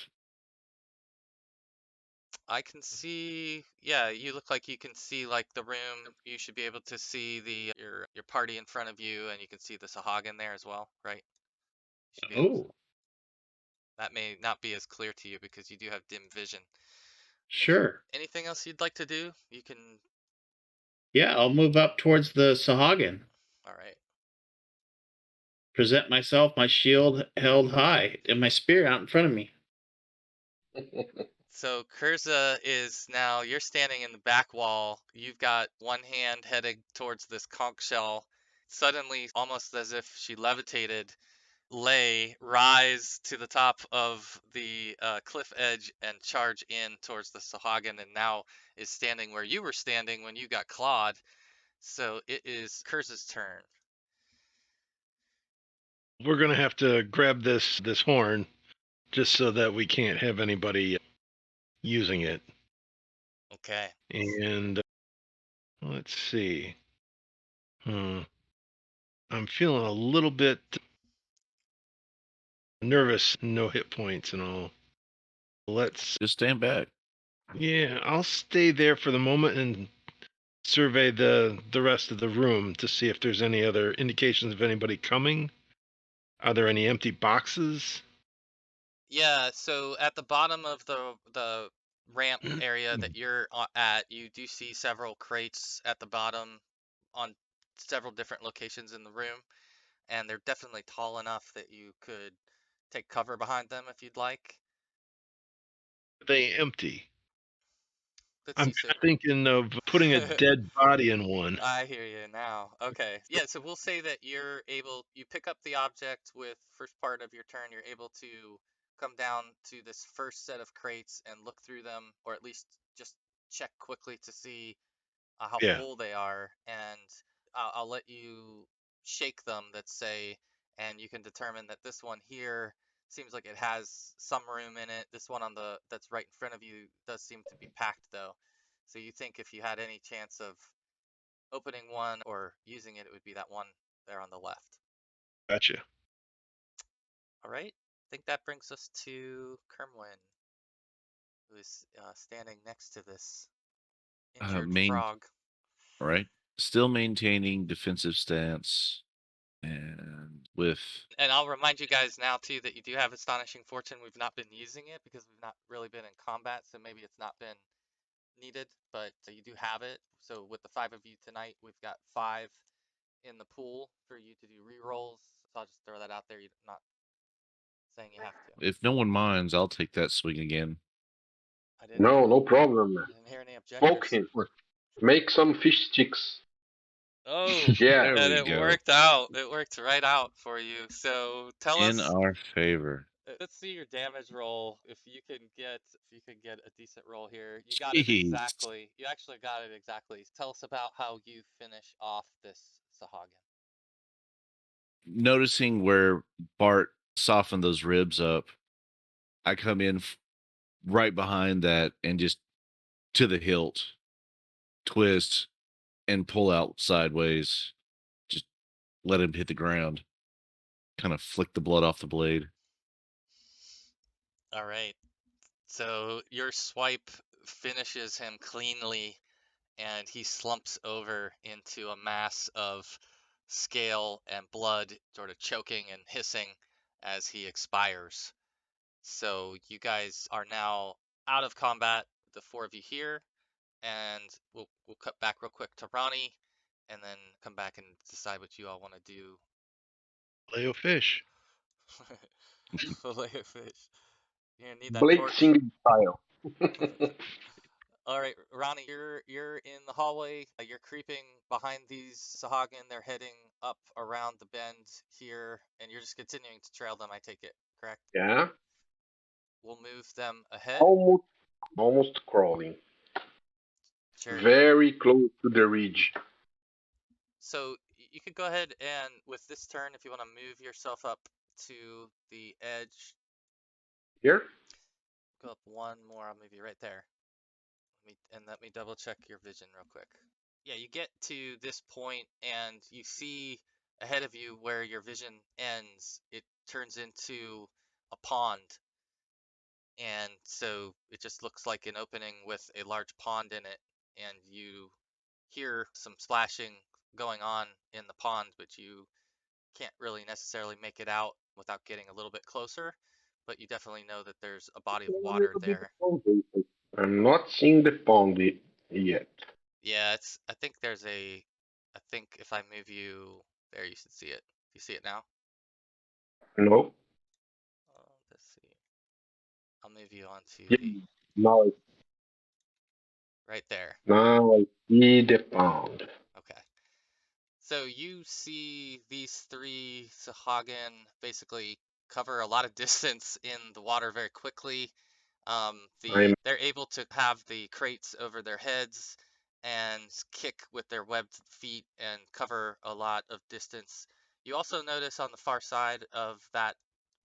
I can see, yeah, you look like you can see like the room. You should be able to see your party in front of you, and you can see the Sahuagin there as well, right? You should be able to. Oh, That may not be as clear to you because you do have dim vision. sure. Anything else you'd like to do? You can. Yeah, I'll move up towards the Sahuagin. All right. Present myself, my shield held high, and my spear out in front of me. So Kurza is now, you're standing in the back wall. You've got one hand headed towards this conch shell. Suddenly, almost as if she levitated, Lay rise to the top of the cliff edge and charge in towards the Sahuagin, and now is standing where you were standing when you got clawed. So it is Kurza's turn. We're gonna have to grab this horn just so that we can't have anybody using it. Okay. And let's see. I'm feeling a little bit nervous. No hit points and all. Let's. Just stand back. Yeah, I'll stay there for the moment and survey the rest of the room to see if there's any other indications of anybody coming. Are there any empty boxes? Yeah, so at the bottom of the ramp area that you're at, you do see several crates at the bottom on several different locations in the room, and they're definitely tall enough that you could take cover behind them if you'd like. Are they empty? Let's I'm see, so thinking of putting a dead body in one. I hear you now. Okay. Yeah, so we'll say that you pick up the object with first part of your turn, you're able to come down to this first set of crates and look through them, or at least just check quickly to see how Yeah, full they are, and I'll let you shake them, let's say, and you can determine that this one here seems like it has some room in it. This one that's right in front of you does seem to be packed though. So you think if you had any chance of opening one or using it, it would be that one there on the left. gotcha. All right. I think that brings us to Kermwin. who is standing next to this injured Main frog. right, still maintaining defensive stance, and with And I'll remind you guys now too that you do have Astonishing Fortune. We've not been using it because we've not really been in combat, so maybe it's not been needed, but you do have it. So with the 5 of you tonight, we've got 5 in the pool for you to do rerolls. So I'll just throw that out there. You're not saying you have to. if no one minds, I'll take that swing again. I didn't No, hear, no problem. I didn't hear any Poke objectors. him. Make some fish sticks. Oh, Yeah. There and we it go. worked out. It worked right out for you. So tell In us. our favor. Let's see your damage roll. If you can get a decent roll here. You got it Jeez. exactly. You actually got it exactly. Tell us about how you finish off this Sahuagin. Noticing where Bart softened those ribs up, I come in right behind that and just to the hilt, twist, and pull out sideways. Just let him hit the ground. Kind of flick the blood off the blade. All right. So your swipe finishes him cleanly, and he slumps over into a mass of scale and blood, sort of choking and hissing as he expires. So you guys are now out of combat, the 4 of you here, and we'll cut back real quick to Ronnie, and then come back and decide what you all want to do. Leo fish. Fillet of fish. You're gonna need that Blade torch. singing style. All right, Ronnie, you're in the hallway. You're creeping behind these Sahuagin. They're heading up around the bend here, and you're just continuing to trail them. I take it, correct? Yeah. We'll move them ahead. Almost crawling. Sure. Very close to the ridge. So you could go ahead and with this turn, if you want to move yourself up to the edge, Here? go up one more. I'll move you right there. Let me double check your vision real quick. Yeah, you get to this point and you see ahead of you where your vision ends. It turns into a pond, and so it just looks like an opening with a large pond in it, and you hear some splashing going on in the pond, but you can't really necessarily make it out without getting a little bit closer, but you definitely know that there's a body of water there. I'm not seeing the pond yet. Yeah, I think if I move you there, you should see it. Do you see it now? No. Let's see. I'll move you onto Yeah, the now right there. I see the pond. Okay. So you see these 3 Sahuagin basically cover a lot of distance in the water very quickly. They're able to have the crates over their heads and kick with their webbed feet and cover a lot of distance. You also notice on the far side of that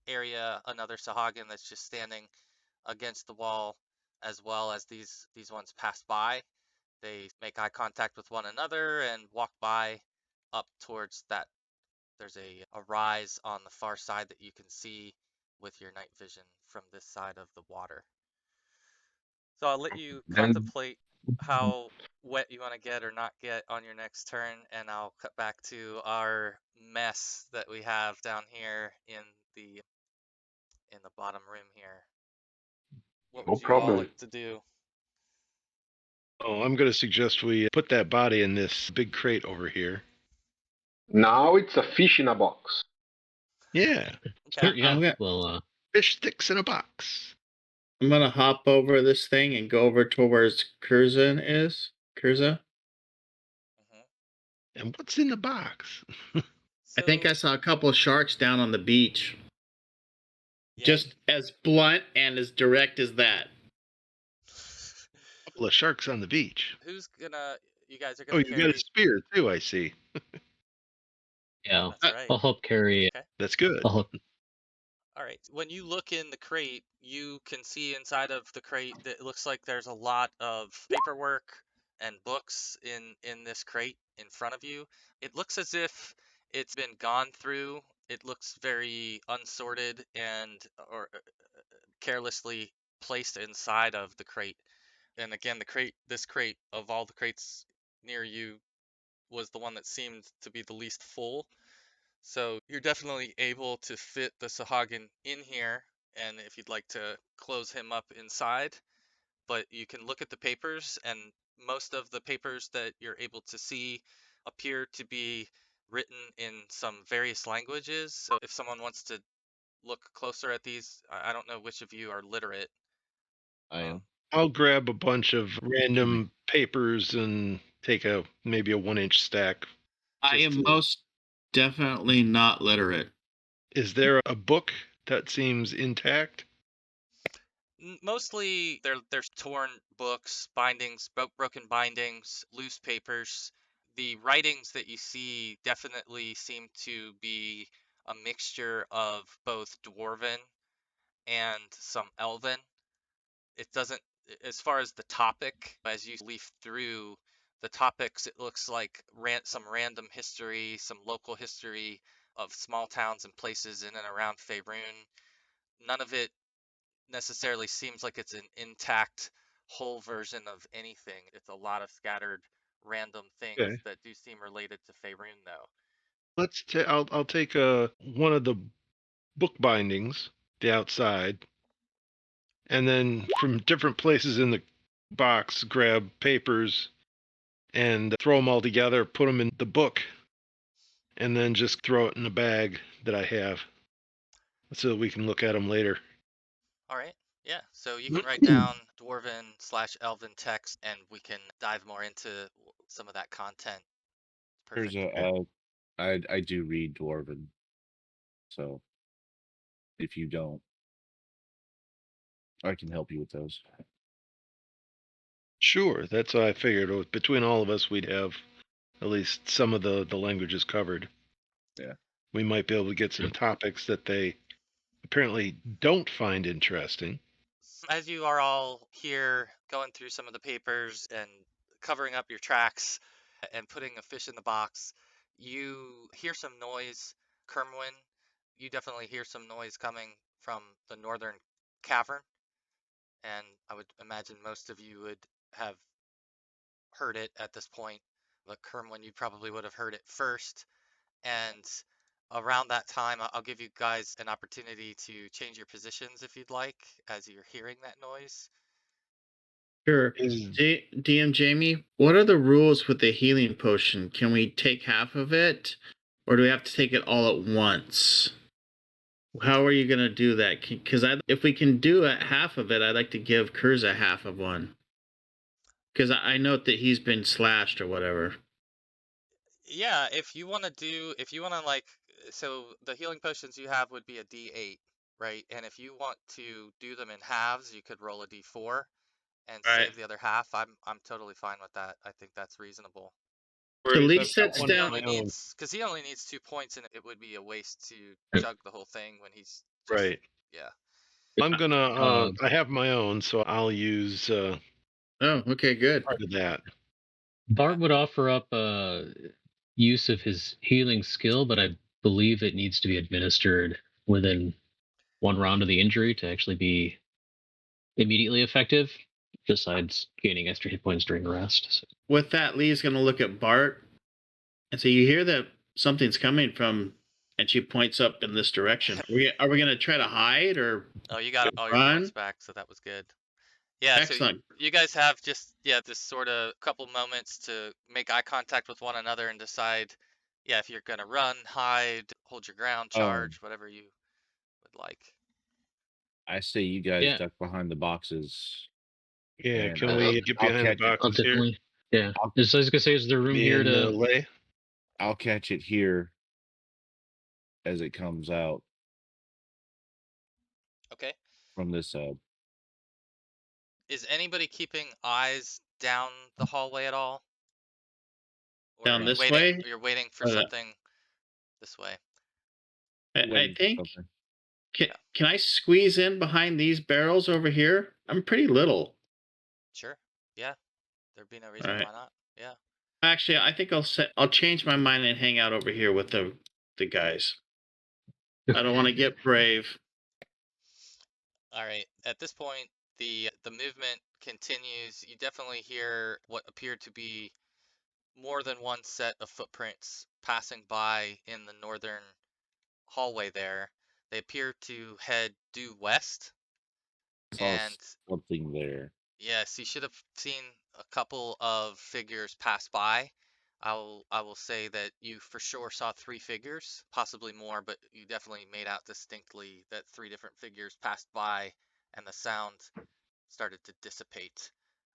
area another Sahuagin that's just standing against the wall, as well as these ones pass by. They make eye contact with one another and walk by up towards that. There's a rise on the far side that you can see with your night vision from this side of the water. So I'll let you contemplate how wet you want to get or not get on your next turn, and I'll cut back to our mess that we have down here in the bottom room here. What No would you all problem. like to do? Oh, I'm going to suggest we put that body in this big crate over here. Now it's a fish in a box. Yeah. Okay. Yeah. Well, Fish sticks in a box. I'm gonna hop over this thing and go over to where Kurza is. Kurza? And what's in the box? I think I saw a couple of sharks down on the beach. Yeah, Just as blunt and as direct as that. A couple of sharks on the beach. you guys are Oh, gonna you got a carry. spear too, I see. yeah. That's right. I'll help carry. Okay. That's good. I'll help. All right. When you look in the crate, you can see inside of the crate that it looks like there's a lot of paperwork and books in this crate in front of you. It looks as if it's been gone through. It looks very unsorted and or carelessly placed inside of the crate. And again, this crate of all the crates near you was the one that seemed to be the least full. So you're definitely able to fit the Sahuagin in here, and if you'd like to close him up inside, but you can look at the papers, and most of the papers that you're able to see appear to be written in some various languages. So if someone wants to look closer at these, I don't know which of you are literate. I am. I'll grab a bunch of random papers and take maybe a 1-inch stack. I just am most definitely not literate. Is there a book that seems intact? Mostly there's torn books, bindings, broken bindings, loose papers. The writings that you see definitely seem to be a mixture of both Dwarven and some Elven. It doesn't, as far as the topic, as you leaf through the topics, it looks like some random history, some local history of small towns and places in and around Faerun. None of it necessarily seems like it's an intact whole version of anything. It's a lot of scattered random things Okay. that do seem related to Faerun, though. I'll take one of the book bindings, the outside, and then from different places in the box, grab papers and throw them all together, put them in the book, and then just throw it in a bag that I have so that we can look at them later. All right. Yeah. So you can write down Dwarven/Elven text, and we can dive more into some of that content. Perfect. There's I do read Dwarven, so if you don't, I can help you with those. Sure, that's what I figured. Between all of us, we'd have at least some of the languages covered. Yeah. We might be able to get some topics that they apparently don't find interesting. As you are all here going through some of the papers and covering up your tracks and putting a fish in the box, you hear some noise. Kermwin, you definitely hear some noise coming from the northern cavern, and I would imagine most of you would have heard it at this point, but Kermwin, you probably would have heard it first. And around that time, I'll give you guys an opportunity to change your positions if you'd like, as you're hearing that noise. Sure. DM Jamie, what are the rules with the healing potion? Can we take half of it, or do we have to take it all at once? How are you going to do that? Because if we can do half of it, I'd like to give Kurza half of one. Because I note that he's been slashed or whatever. Yeah, if you want to like, so the healing potions you have would be a D8, right? And if you want to do them in halves, you could roll a D4 and Right. save the other half. I'm totally fine with that. I think that's reasonable. So Lee I've got sets one of down. my own. Because he only needs 2 points, and it would be a waste to chug the whole thing when he's just, Right. yeah. I'm gonna. I have my own, so I'll use Oh, okay, good. part of that. Bart would offer up use of his healing skill, but I believe it needs to be administered within one round of the injury to actually be immediately effective, besides gaining extra hit points during rest. So. With that, Lee's going to look at Bart and say, "You hear that something's coming from?" And she points up in this direction. Are we going to try to hide or? Oh, you got all your run? points back, so that was good. Yeah, Excellent. so you guys have just, this sort of couple moments to make eye contact with one another and decide, if you're gonna run, hide, hold your ground, charge, whatever you would like. I say you guys duck behind the boxes. Yeah, and can we get behind the I'll boxes here? definitely. Yeah. I was gonna say, is there room Me here and to lay? I'll catch it here as it comes out Okay. from this side. Is anybody keeping eyes down the hallway at all? Or Down are you this waiting, way? or you're waiting for Or that? something this way? I Waiting for think. something. Can I squeeze in behind these barrels over here? I'm pretty little. Sure. Yeah. There'd be no reason All right. why not. Yeah. Actually, I think I'll change my mind and hang out over here with the guys. I don't want to get brave. All right. At this point, The movement continues. You definitely hear what appear to be more than one set of footprints passing by in the northern hallway there. They appear to head due west, Saw and something there. yes, you should have seen a couple of figures pass by. I will say that you for sure saw three figures, possibly more, but you definitely made out distinctly that three different figures passed by, and the sound started to dissipate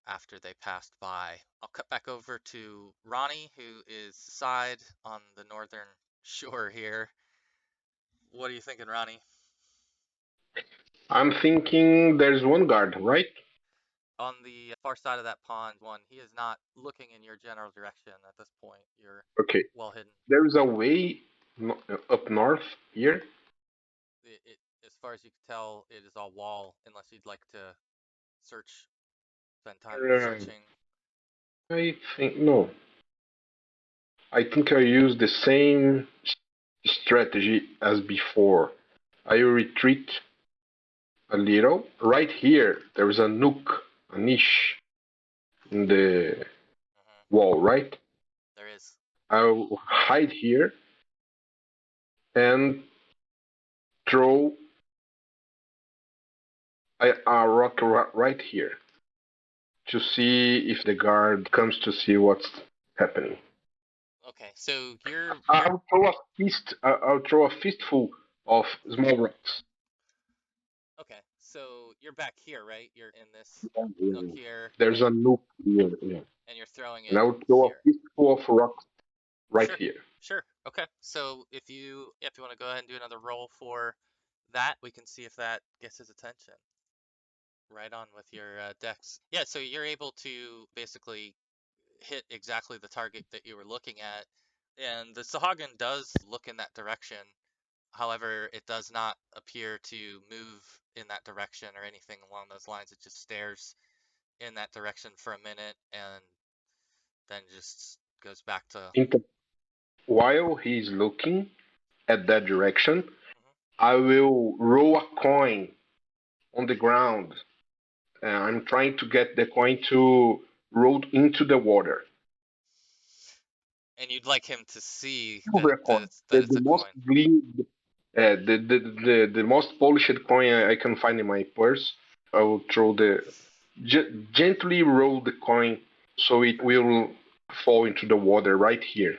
after they passed by. I'll cut back over to Ronnie, who is side on the northern shore here. What are you thinking, Ronnie? I'm thinking there's one guard, right? On the far side of that pond, one, he is not looking in your general direction at this point. You're Okay. well hidden. There's a way up north here. As far as you can tell, it is all wall, unless you'd like to spend time searching. I think no. I think I use the same strategy as before. I retreat a little. Right here, there is a nook, a niche in the wall, right? There is. I'll hide here and throw a rock right here to see if the guard comes to see what's happening. Okay, so you're I'll throw a fist. I'll throw a fistful of small rocks. okay. So you're back here, right? You're in this nook here. There's a nook here, yeah. And you're throwing it And I'll throw here. a fistful of rocks right Sure. here. Sure. Okay. So if you want to go ahead and do another roll for that, we can see if that gets his attention. Right on with your dex. Yeah. So you're able to basically hit exactly the target that you were looking at, and the Sahuagin does look in that direction. However, it does not appear to move in that direction or anything along those lines. It just stares in that direction for a minute and then just goes back to. While he's looking at that direction, I will roll a coin on the ground. I'm trying to get the coin to roll into the water. And you'd like him to see Silver coin. that it's a coin. The most polished coin I can find in my purse. I will throw gently roll the coin so it will fall into the water right here.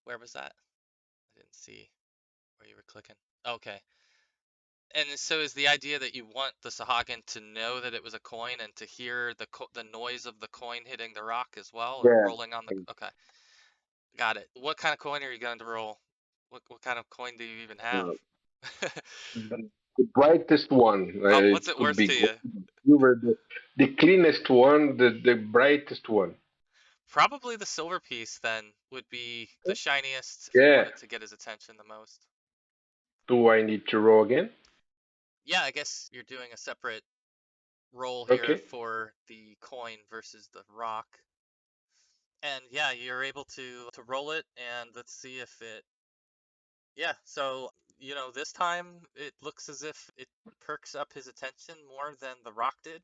Where was that? I didn't see where you were clicking. Okay. And so is the idea that you want the Sahuagin to know that it was a coin and to hear the noise of the coin hitting the rock as well, or rolling on the? Okay, got it. What kind of coin are you going to roll? What kind of coin do you even have? The brightest one. What's it worth to you? Silver, the cleanest one, the brightest one. Probably the silver piece then would be the shiniest if you wanted to get his attention the most. Do I need to roll again? Yeah, I guess you're doing a separate roll here for the coin versus the rock. And yeah, you're able to roll it, and let's see if it. Yeah, so this time it looks as if it perks up his attention more than the rock did.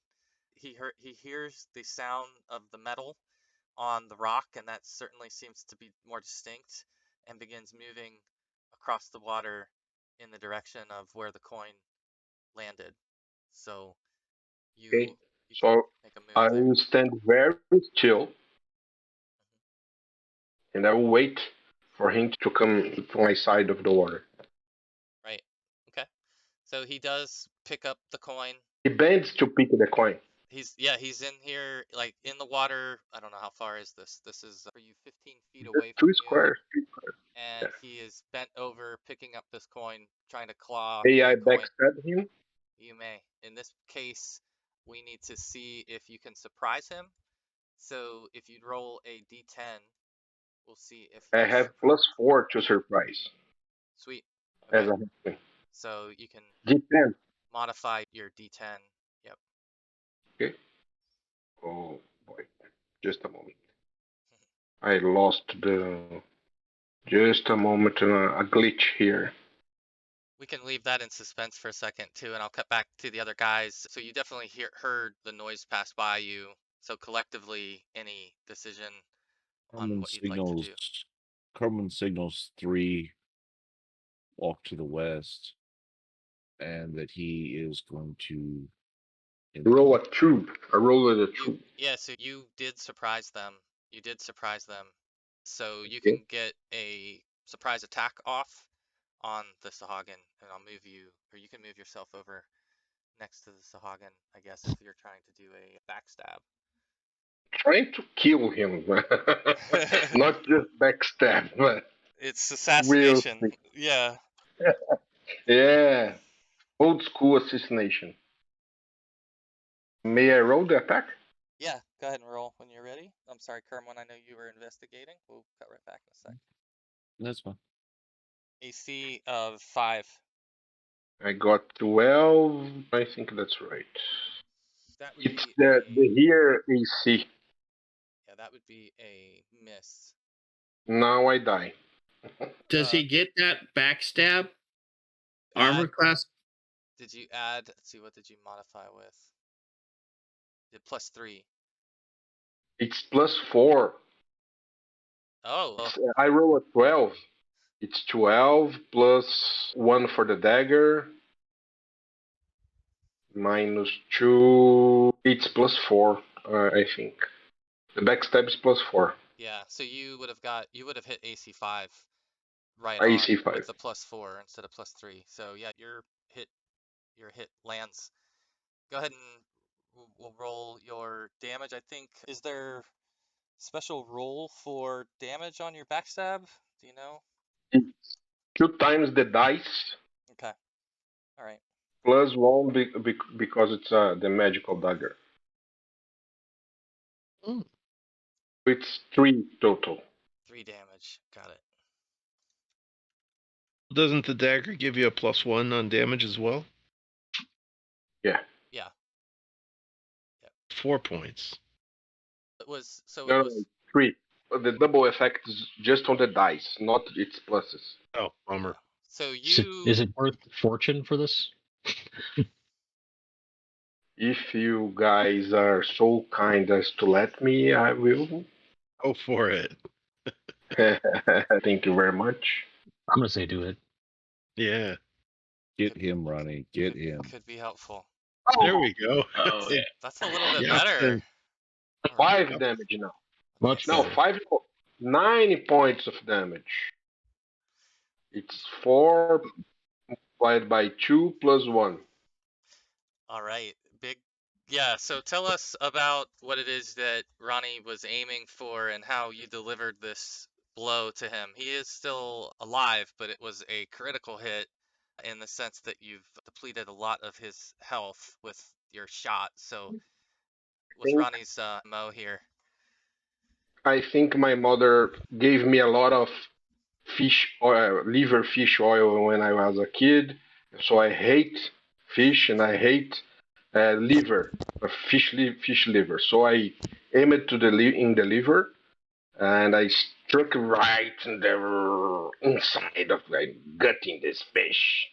He hears the sound of the metal on the rock, and that certainly seems to be more distinct, and begins moving across the water in the direction of where the coin landed. So you can make a move I there. will stand very still, and I will wait for him to come to my side of the water. Right. Okay. So he does pick up the coin. He bends to pick the coin. He's in here, like in the water. I don't know how far is this. This is for you 15 feet away from you. 3 squares. And he is bent over, picking up this coin, trying to claw. Hey, I backstab him. You may. In this case, we need to see if you can surprise him. So if you'd roll a d10, we'll see if I have +4 to surprise. Sweet. Okay. So you can D10. Modify your d10. Yep. Okay. Oh boy. Just a moment. I lost just a moment, a glitch here. We can leave that in suspense for a second too, and I'll cut back to the other guys. So you definitely heard the noise pass by you. So collectively, any decision on Carmen what you'd like to signals. do? Carmen signals 3 walk to the west, and that he is going to. Roll a troop. I rolled a troop. Yeah, so you did surprise them. You did surprise them. So you Okay. can get a surprise attack off on the Sahuagin, and I'll move you, or you can move yourself over next to the Sahuagin, I guess, if you're trying to do a backstab. Trying to kill him. Not just backstab, but It's real. assassination. Yeah. Yeah. Old school assassination. May I roll the attack? Yeah, go ahead and roll when you're ready. I'm sorry, Kermit, I know you were investigating. We'll cut right back in a sec. That's fine. AC of 5. I got 12. I think that's right. That would It's be the here AC. yeah, that would be a miss. Now I die. Does he get that backstab armor Add, class? did you add, let's see, what did you modify with? Did +3. It's +4. Oh, I roll a 12. It's 12 plus 1 for the dagger. -2. It's +4, I think. The backstab is +4. yeah, so you would have hit AC 5 right on AC with 5. the +4 instead of +3. So yeah, your hit lands. Go ahead and we'll roll your damage. I think, is there special roll for damage on your backstab? Do you know? It's 2 times the dice Okay. All right. +1 because it's the magical dagger. Oh. It's 3 total. 3 damage. Got it. Doesn't the dagger give you a +1 on damage as well? Yeah. Yeah. 4 points. It was so No, it no, was 3. The double effect is just on the dice, not its pluses. Oh, bummer. yeah. So Is it worth fortune for this? If you guys are so kind as to let me, I will. Go for it. Thank you very much. I'm gonna say do it. Yeah. Get him, Ronnie. Get could, him. could be helpful. There we go. Oh, yeah. That's a little bit Yeah. better. All 5 right. damage now. Much No, better. 5. 9 points of damage. It's 4 multiplied by 2 plus 1. All right. Big. Yeah. So tell us about what it is that Ronnie was aiming for and how you delivered this blow to him. He is still alive, but it was a critical hit in the sense that you've depleted a lot of his health with your shot. So what's Ronnie's mo here? I think my mother gave me a lot of fish oil, liver fish oil when I was a kid. So I hate fish and I hate liver, fish liver. So I aimed to in the liver and I struck right in the inside of the gut in this fish.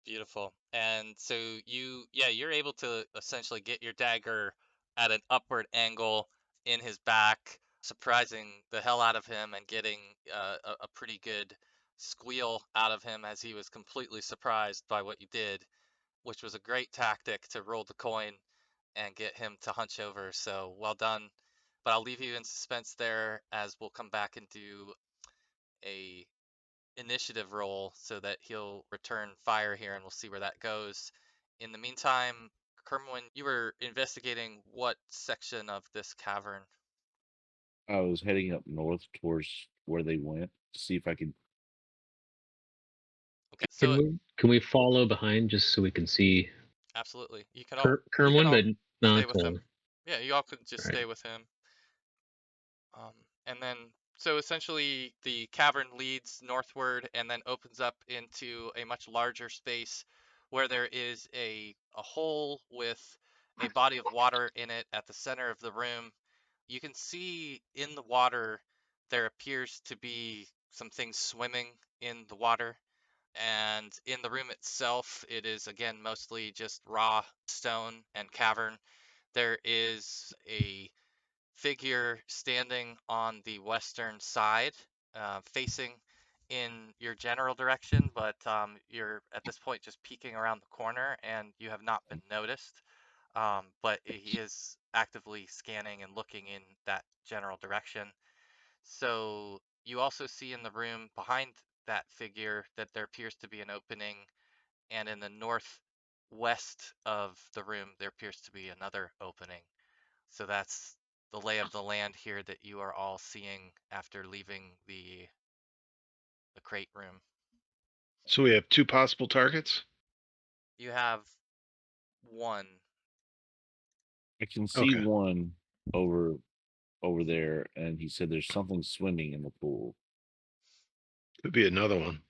Beautiful. And so you're able to essentially get your dagger at an upward angle in his back, surprising the hell out of him and getting a pretty good squeal out of him as he was completely surprised by what you did, which was a great tactic to roll the coin and get him to hunch over. So well done. But I'll leave you in suspense there as we'll come back and do a initiative roll so that he'll return fire here and we'll see where that goes. In the meantime, Kermwin, you were investigating what section of this cavern? I was heading up north towards where they went to see if I could. Okay, so Can we follow behind just so we can see absolutely. You can all Kerwin, but stay not with him. Yeah, you all could just all right. stay with him. And then, so essentially the cavern leads northward and then opens up into a much larger space where there is a hole with a body of water in it at the center of the room. You can see in the water there appears to be some things swimming in the water. And in the room itself, it is again mostly just raw stone and cavern. There is a figure standing on the western side, facing in your general direction, but you're at this point just peeking around the corner and you have not been noticed. But he is actively scanning and looking in that general direction. So you also see in the room behind that figure that there appears to be an opening, and in the northwest of the room there appears to be another opening. So that's the lay of the land here that you are all seeing after leaving the crate room. So we have two possible targets? You have one. I can see Okay. one over there, and he said there's something swimming in the pool. Could be another one.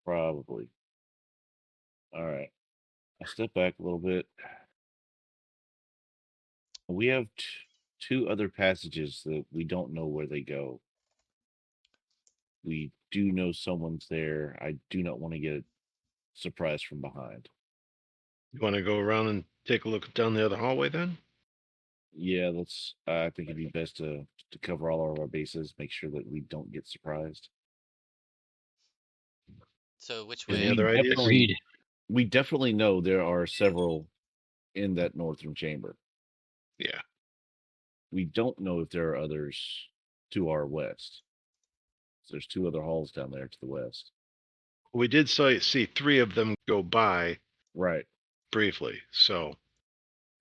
Probably. All right. I step back a little bit. We have two other passages that we don't know where they go. We do know someone's there. I do not want to get surprised from behind. You want to go around and take a look down the other hallway then? Yeah, let's. I think it'd be best to cover all of our bases, make sure that we don't get surprised. So which Any way? other ideas? Agreed. We definitely know there are several in that northern chamber. Yeah. We don't know if there are others to our west. So there's two other halls down there to the west. We did see three of them go by Right. briefly, so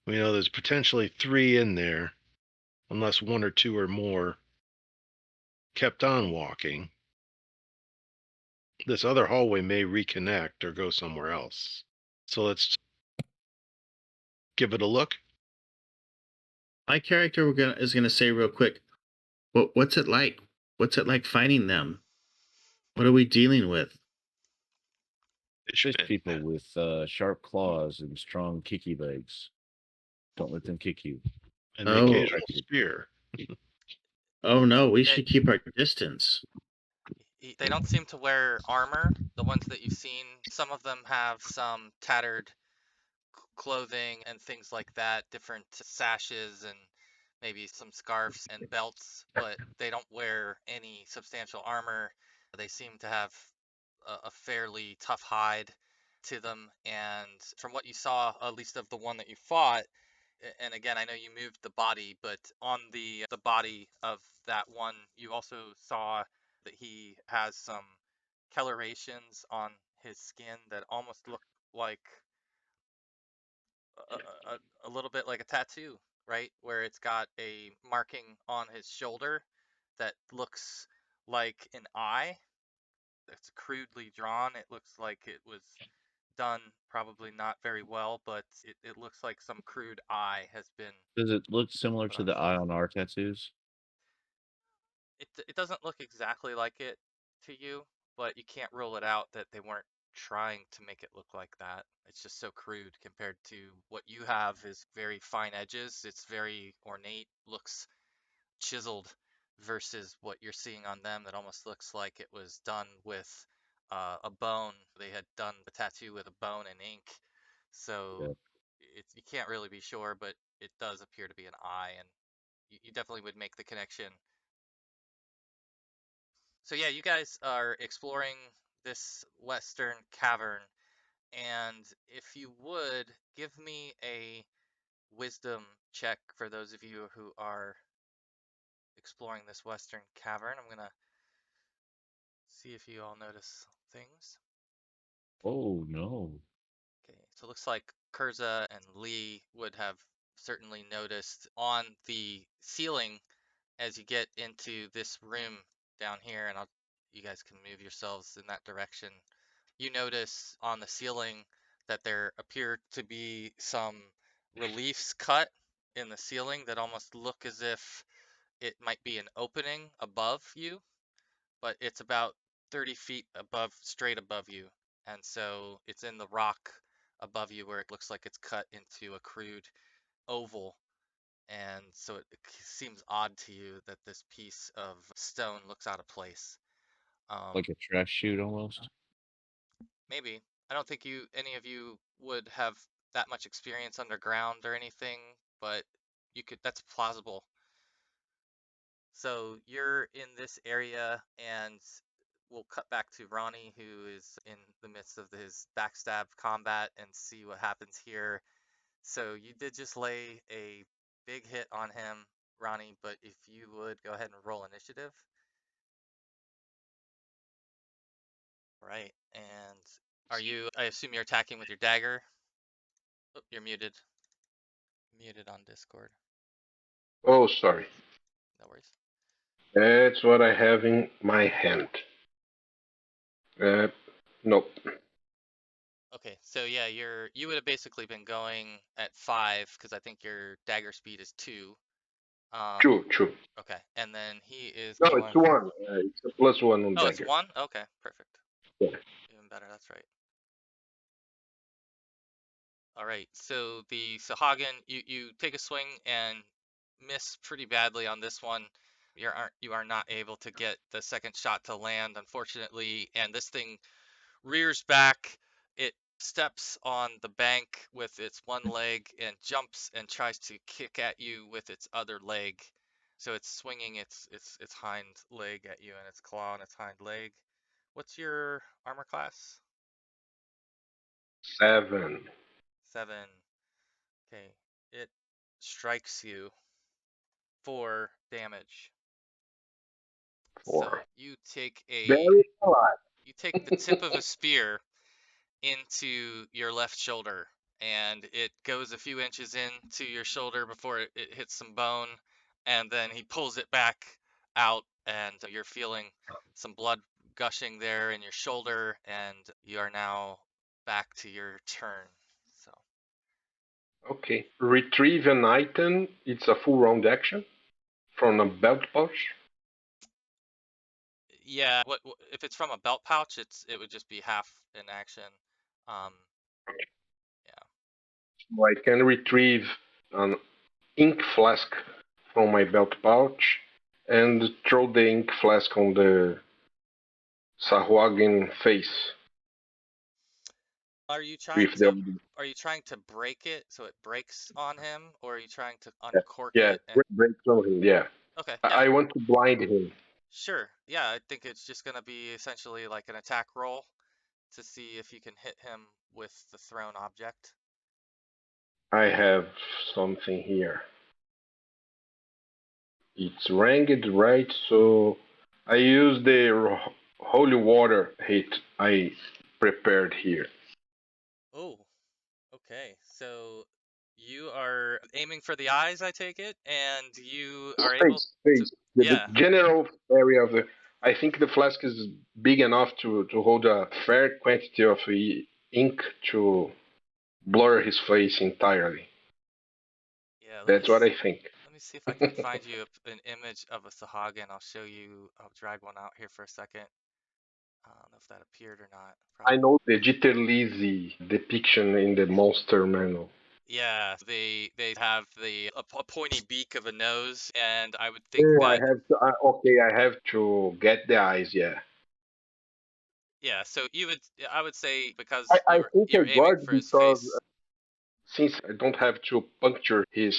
we know there's potentially three in there, unless one or two or more kept on walking. This other hallway may reconnect or go somewhere else. So let's give it a look. My character is gonna say real quick, what's it like? What's it like finding them? What are we dealing with? Fish people with sharp claws and strong kicky legs. Don't let them kick you. And the Oh. occasional spear. Oh no, we should keep our distance. They don't seem to wear armor. The ones that you've seen, some of them have some tattered clothing and things like that, different sashes and maybe some scarves and belts, but they don't wear any substantial armor. They seem to have a fairly tough hide to them, and from what you saw, at least of the one that you fought, and again, I know you moved the body, but on the body of that one, you also saw that he has some colorations on his skin that almost look like a little bit like a tattoo, right? Where it's got a marking on his shoulder that looks like an eye. It's crudely drawn. It looks like it was done probably not very well, but it looks like some crude eye has been Does it look similar put to on the his eye face. on our tattoos? It doesn't look exactly like it to you, but you can't rule it out that they weren't trying to make it look like that. It's just so crude compared to what you have is very fine edges. It's very ornate, looks chiseled versus what you're seeing on them that almost looks like it was done with a bone. They had done the tattoo with a bone and ink. So Yeah. you can't really be sure, but it does appear to be an eye, and you definitely would make the connection. So yeah, you guys are exploring this western cavern, and if you would give me a wisdom check for those of you who are exploring this western cavern. I'm gonna see if you all notice things. Oh no. Okay, so it looks like Kurza and Lee would have certainly noticed on the ceiling as you get into this room down here, and you guys can move yourselves in that direction. You notice on the ceiling that there appear to be some reliefs cut in the ceiling that almost look as if it might be an opening above you, but it's about 30 feet straight above you. And so it's in the rock above you where it looks like it's cut into a crude oval. And so it seems odd to you that this piece of stone looks out of place. Like a trash chute almost? Maybe. I don't think any of you would have that much experience underground or anything, but that's plausible. So you're in this area, and we'll cut back to Ronnie, who is in the midst of his backstab combat, and see what happens here. So you did just lay a big hit on him, Ronnie, but if you would go ahead and roll initiative. Right, and I assume you're attacking with your dagger? Oh, you're muted. Muted on Discord. Oh, sorry. No worries. That's what I have in my hand. Nope. Okay, so yeah, you would have basically been going at 5 because I think your dagger speed is 2. True. Okay, and then he is No, going. it's 1. It's a +1 on Oh, it's dagger. 1? Okay, perfect. Yeah. Even better, that's right. All right, so the Sahuagin, you take a swing and miss pretty badly on this one. You are not able to get the second shot to land, unfortunately, and this thing rears back. It steps on the bank with its one leg and jumps and tries to kick at you with its other leg. So it's swinging its hind leg at you and its claw on its hind leg. What's your armor class? 7. 7. Okay. It strikes you 4 damage. 4. So you take Very alive. the tip of a spear into your left shoulder, and it goes a few inches into your shoulder before it hits some bone, and then he pulls it back out, and you're feeling some blood gushing there in your shoulder, and you are now back to your turn. So Okay. Retrieve an item. It's a full round action from a belt pouch. yeah, what if it's from a belt pouch? It would just be half an action. Um, yeah. So I can retrieve an ink flask from my belt pouch and throw the ink flask on the Sahuagin face. Are you trying With to the break it so it breaks on him, or are you trying to yeah, uncork yeah, it and break something. Yeah, okay, yeah, I want to blind him. sure. Yeah, I think it's just gonna be essentially like an attack roll to see if you can hit him with the thrown object. I have something here. It's ranged, right? So I use the holy water hit I prepared here. Oh, okay. So you are aiming for the eyes, I take it, and you are able to, Face. The yeah, general area of the. I think the flask is big enough to hold a fair quantity of ink to blur his face entirely. yeah. That's what I think. Let me see if I can find you an image of a Sahuagin. I'll show you. I'll drag one out here for a second. I don't know if that appeared or not. I Probably. know the Jitterlizzy depiction in the monster manual. Yeah, they have a pointy beak of a nose, and I would think Oh, I that have to. Okay, I have to get the eyes. Yeah. yeah. So I would say I, because I think I you're aiming got it for his because face. since I don't have to puncture his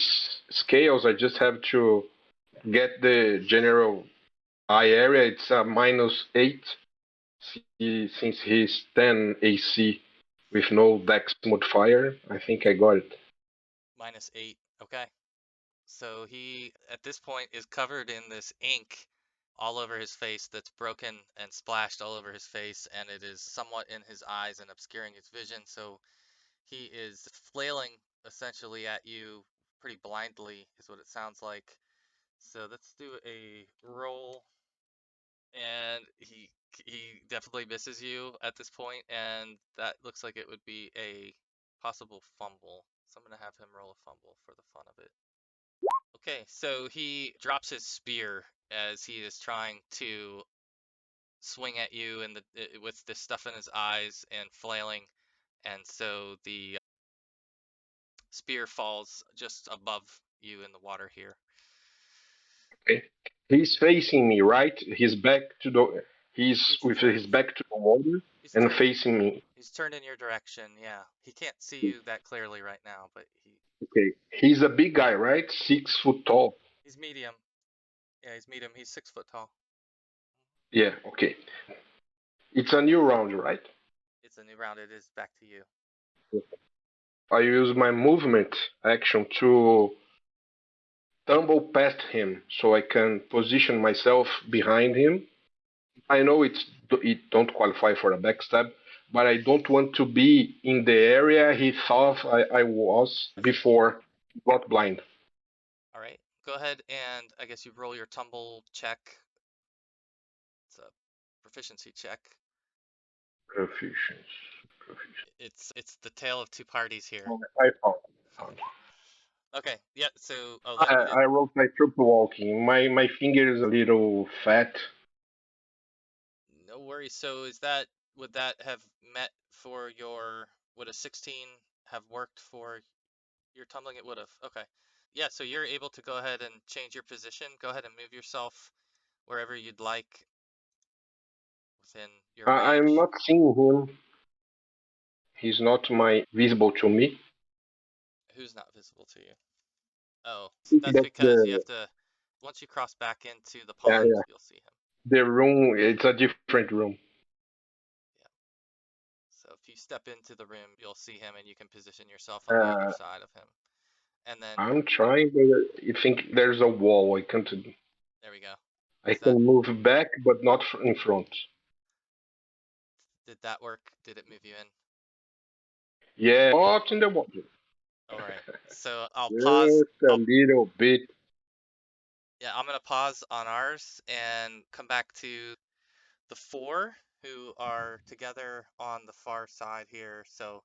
scales, I just have to get the general eye area. It's a -8 since he's 10 AC with no dex modifier. I think I got it. -8. Okay. So he at this point is covered in this ink all over his face that's broken and splashed all over his face, and it is somewhat in his eyes and obscuring his vision. So he is flailing essentially at you pretty blindly, is what it sounds like. So let's do a roll, and he definitely misses you at this point, and that looks like it would be a possible fumble. So I'm gonna have him roll a fumble for the fun of it. Okay, so he drops his spear as he is trying to swing at you and with this stuff in his eyes and flailing, and so the spear falls just above you in the water here. Okay. He's facing me, right? His back to the. He's with his back to the water He's and turned. facing me. He's turned in your direction. Yeah, he can't see you that clearly right now, but Okay. He's a big guy, right? 6 foot tall. he's medium. Yeah, he's medium. He's 6 foot tall. Yeah, okay. It's a new round, right? It's a new round. It is back to you. I use my movement action to tumble past him so I can position myself behind him. I know it don't qualify for a backstab, but I don't want to be in the area he thought I was before he got blind. All right. Go ahead and I guess you roll your tumble check. It's a proficiency check. Proficiency. It's the tale of two parties here. I found. Okay. Yeah. So you did. I rolled my triple walking. My finger is a little fat. No worries. So would that have met for your, would a 16 have worked for your tumbling? It would have. Okay. Yeah, so you're able to go ahead and change your position. Go ahead and move yourself wherever you'd like within your I'm range. not seeing him. He's not visible to me. Who's not visible to you? Oh, that's That's because you have to, once you cross back into the yeah, pond, yeah. you'll see him. The room. It's a different room. Yeah. So if you step into the room, you'll see him and you can position yourself on the other side of him. And then I'm trying, but I think there's a wall. I can't. there we go. I can move back, but not in front. Did that work? Did it move you in? Yeah, not in the water. All right. So I'll pause. Just a little bit. Yeah, I'm gonna pause on ours and come back to the four who are together on the far side here. So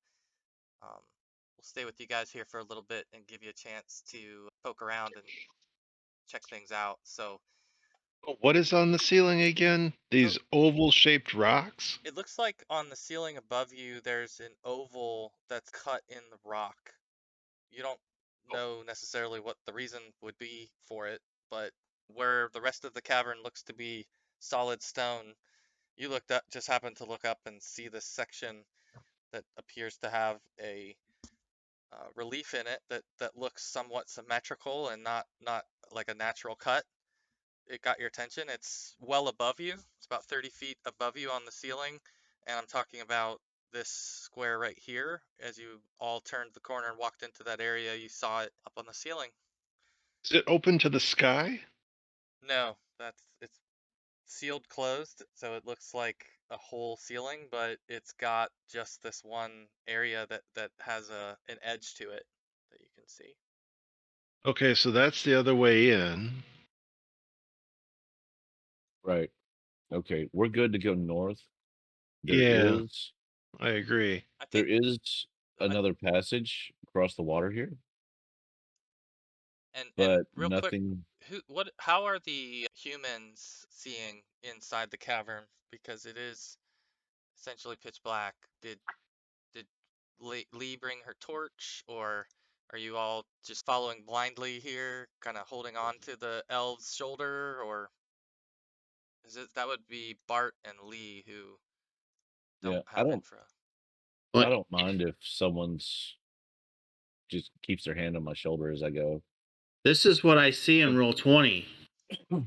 we'll stay with you guys here for a little bit and give you a chance to poke around and check things out. So What is on the ceiling again? These oval-shaped rocks? it looks like on the ceiling above you, there's an oval that's cut in the rock. You don't know necessarily what the reason would be for it, but where the rest of the cavern looks to be solid stone, you just happen to look up and see this section that appears to have a relief in it that looks somewhat symmetrical and not like a natural cut. It got your attention. It's well above you. It's about 30 feet above you on the ceiling, and I'm talking about this square right here. As you all turned the corner and walked into that area, you saw it up on the ceiling. Is it open to the sky? No, it's sealed closed, so it looks like a whole ceiling, but it's got just this one area that has an edge to it that you can see. Okay, so that's the other way in. Right. Okay, we're good to go north. There Yeah, is I agree. I there think is another passage across the water here, and but real quick, nothing. how are the humans seeing inside the cavern? Because it is essentially pitch black. Did Lee bring her torch, or are you all just following blindly here, kind of holding on to the elves' shoulder, or that would be Bart and Lee who Yeah, don't have infra. I don't mind if someone's just keeps their hand on my shoulder as I go. This is what I see in Roll20. Yeah,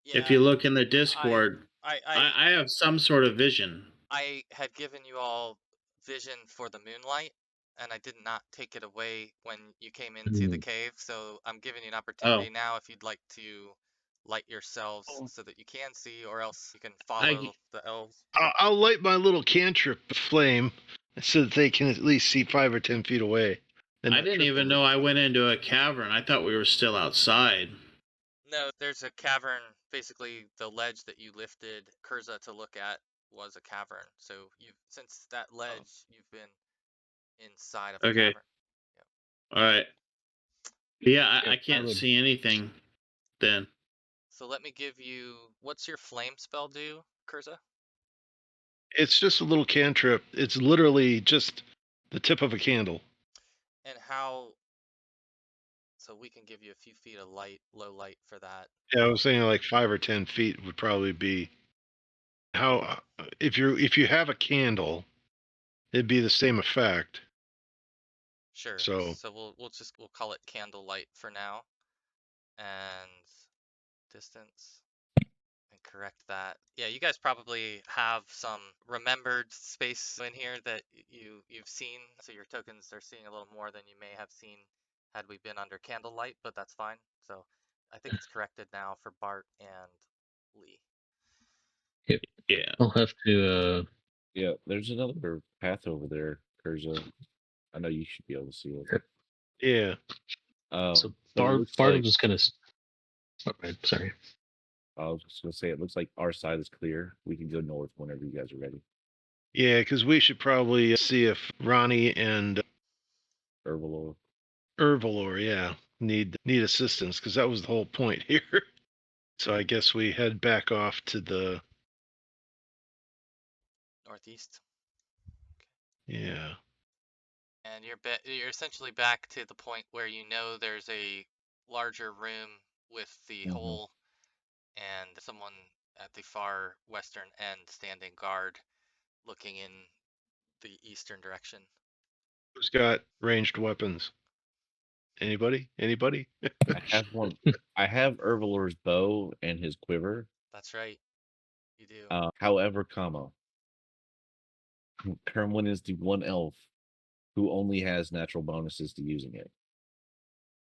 If you look in the Discord, I have some sort of vision. I had given you all vision for the moonlight, and I did not take it away when you came into the cave, so I'm giving you an opportunity now if you'd like to light yourselves so that you can see, or else you can follow the elves. I'll light my little cantrip flame so that they can at least see 5 or 10 feet away. I didn't even know I went into a cavern. I thought we were still outside. No, there's a cavern. Basically, the ledge that you lifted Kurza to look at was a cavern. So since that ledge, you've been inside of the cavern. Yep. All right. Yeah, I can't see anything then. So let me give you, what's your flame spell do, Kurza? It's just a little cantrip. It's literally just the tip of a candle. And so we can give you a few feet of light, low light for that. Yeah, I was saying like 5 or 10 feet would probably be How if you have a candle, it'd be the same effect. Sure. So We'll call it candlelight for now, and distance, and correct that. Yeah, you guys probably have some remembered space in here that you've seen, so your tokens are seeing a little more than you may have seen had we been under candlelight, but that's fine. So I think it's corrected now for Bart and Lee. Yep. yeah. I'll have to. Yeah, there's another path over there, Kurza. I know you should be able to see it. Yeah. So it Bart looks like, was gonna. Oh, sorry. I was just gonna say, it looks like our side is clear. We can go north whenever you guys are ready. Yeah, because we should probably see if Ronnie and Herbalore. Ervalor, yeah, need assistance, because that was the whole point here. So I guess we head back off to the Northeast. yeah. And you're essentially back to the point where you know there's a larger room with the hole and someone at the far western end standing guard looking in the eastern direction. Who's got ranged weapons? Anybody? Anybody? I have one. I have Herbalore's bow and his quiver. That's right. You do. However, Kermwin is the one elf who only has natural bonuses to using it.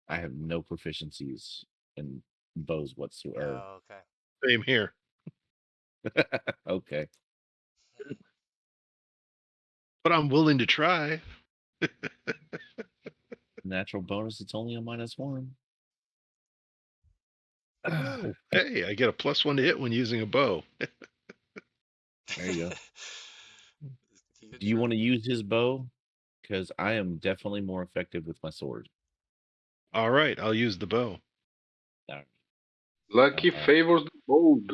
I have no proficiencies in bows whatsoever. Oh, okay. Same here. Okay. But I'm willing to try. Natural bonus, it's only a -1. Oh, hey, I get a +1 to hit when using a bow. There you go. Do you want to use his bow? Because I am definitely more effective with my sword. All right, I'll use the bow. All right. Lucky favors the bold.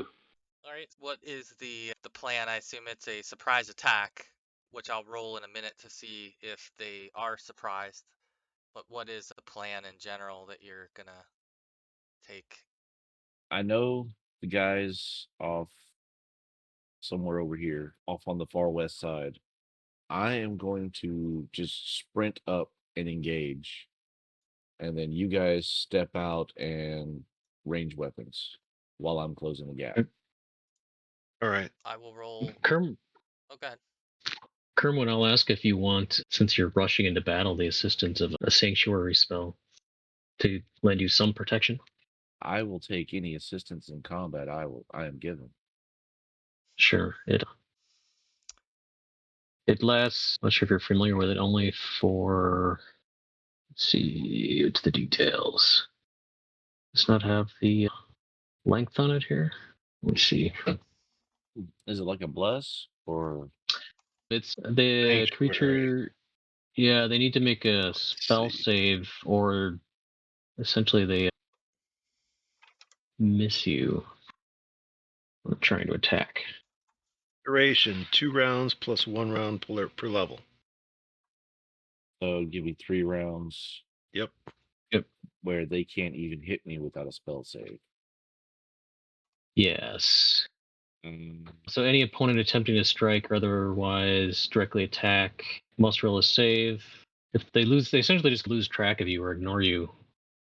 All right. What is the plan? I assume it's a surprise attack, which I'll roll in a minute to see if they are surprised. But what is the plan in general that you're gonna take? I know the guys off somewhere over here, off on the far west side. I am going to just sprint up and engage. And then you guys step out and range weapons while I'm closing the gap. All right. I will roll. Kerm, Oh, go ahead. Kermwood, I'll ask if you want, since you're rushing into battle, the assistance of a sanctuary spell to lend you some protection. I will take any assistance in combat I am given. Sure. It lasts, not sure if you're familiar with it, only for, let's see, it's the details. Does not have the length on it here. Let me see. Is it like a bless or? It's the creature. Yeah, they need to make a spell save, or essentially they miss you. I'm trying to attack. Duration 2 rounds plus 1 round per level. So give me 3 rounds. Yep. Where they can't even hit me without a spell save. Yes. So any opponent attempting to strike or otherwise directly attack must roll a save. If they lose, they essentially just lose track of you or ignore you.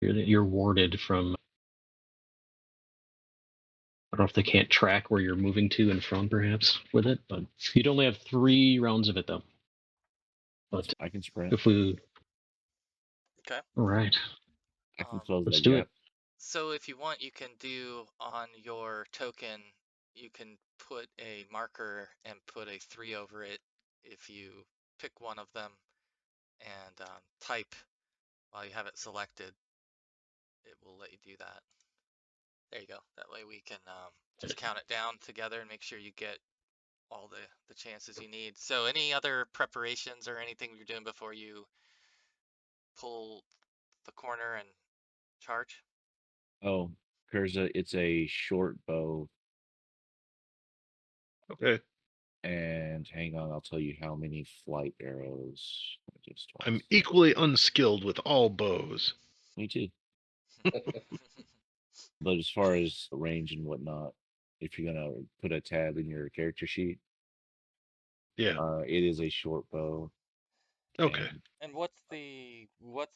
You're warded from. I don't know if they can't track where you're moving to and from, perhaps, with it, but you'd only have 3 rounds of it, though. But I can sprint. if we. Okay. All right. I can close Let's that do gap. it. So if you want, you can do on your token, you can put a marker and put a 3 over it if you pick one of them and type while you have it selected. It will let you do that. There you go. That way we can just count it down together and make sure you get all the chances you need. So any other preparations or anything you're doing before you pull the corner and charge? Oh, Kurza, it's a short bow. Okay. And hang on, I'll tell you how many flight arrows. I'm equally unskilled with all bows. Me too. But as far as range and whatnot, if you're gonna put a tab in your character sheet. Yeah. It is a short bow. Okay. And what's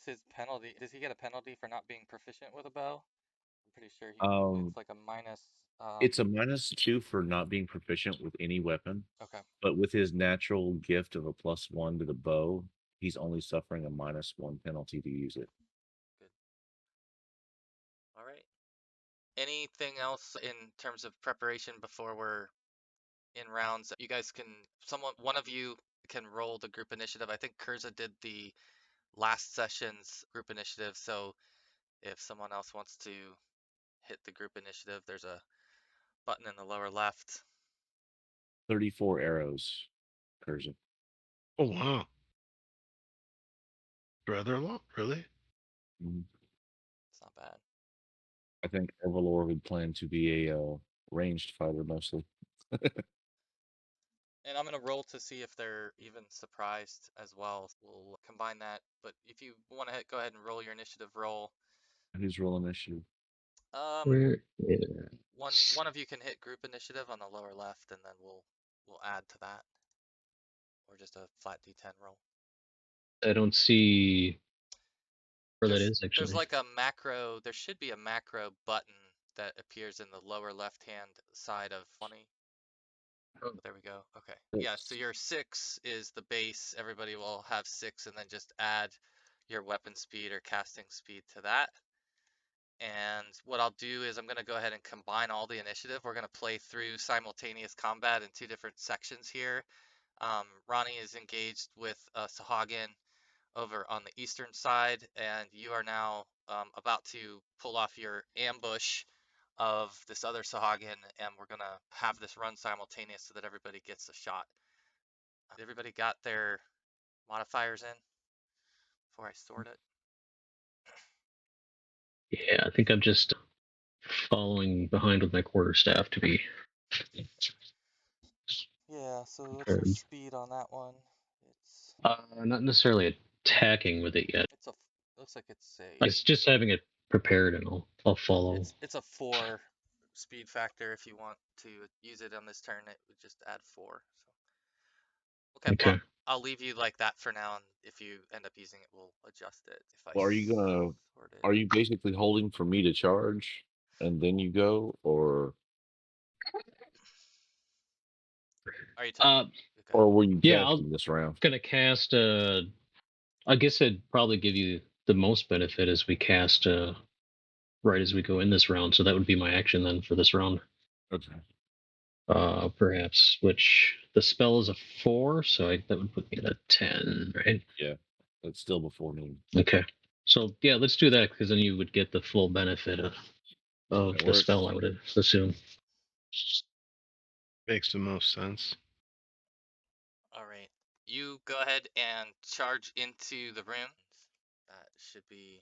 his penalty? Does he get a penalty for not being proficient with a bow? I'm pretty sure it's like a minus. It's a -2 for not being proficient with any weapon, Okay. but with his natural gift of a +1 to the bow, he's only suffering a -1 penalty to use it. Good. All right. Anything else in terms of preparation before we're in rounds? You guys can, one of you can roll the group initiative. I think Kurza did the last session's group initiative, so if someone else wants to hit the group initiative, there's a button in the lower left. 34 arrows, Curzon. Oh wow. Rather long, really? Mhm. It's not bad. I think Everlore would plan to be a ranged fighter mostly. And I'm going to roll to see if they're even surprised as well. We'll combine that. But if you want to go ahead and roll your initiative roll. Who's rolling issue? Where? Yeah. One of you can hit group initiative on the lower left, and then we'll add to that. Or just a flat D10 roll. I don't see where that is There's actually. like a macro, there should be a macro button that appears in the lower left-hand side of 20. Oh, there we go. Okay. Yeah, so your 6 is the base. Everybody will have 6, and then just add your weapon speed or casting speed to that. And what I'll do is I'm going to go ahead and combine all the initiative. We're going to play through simultaneous combat in 2 different sections here. Ronnie is engaged with Sahuagin over on the eastern side, and you are now about to pull off your ambush of this other Sahuagin, and we're going to have this run simultaneous so that everybody gets a shot. Everybody got their modifiers in before I sort it? Yeah, I think I'm just following behind with my quarterstaff to be. Yeah, so what's your speed on that one? It's Not necessarily attacking with it yet. looks like it's a It's just having it prepared, and I'll follow. it's a 4 speed factor. If you want to use it on this turn, it would just add 4. So okay. Well, I'll leave you like that for now, and if you end up using it, we'll adjust it. If I Well, are you basically holding for me to charge and then you go, or are you talking? or were you Yeah, casting this round? Gonna cast. I guess I'd probably give you the most benefit as we cast right as we go in this round. So that would be my action then for this round. Okay. Perhaps, which the spell is a 4, so that would put me at a 10, right? Yeah, that's still before me. Okay. So yeah, let's do that, because then you would get the full benefit of the spell, I would assume. Makes the most sense. All right. You go ahead and charge into the room. That should be.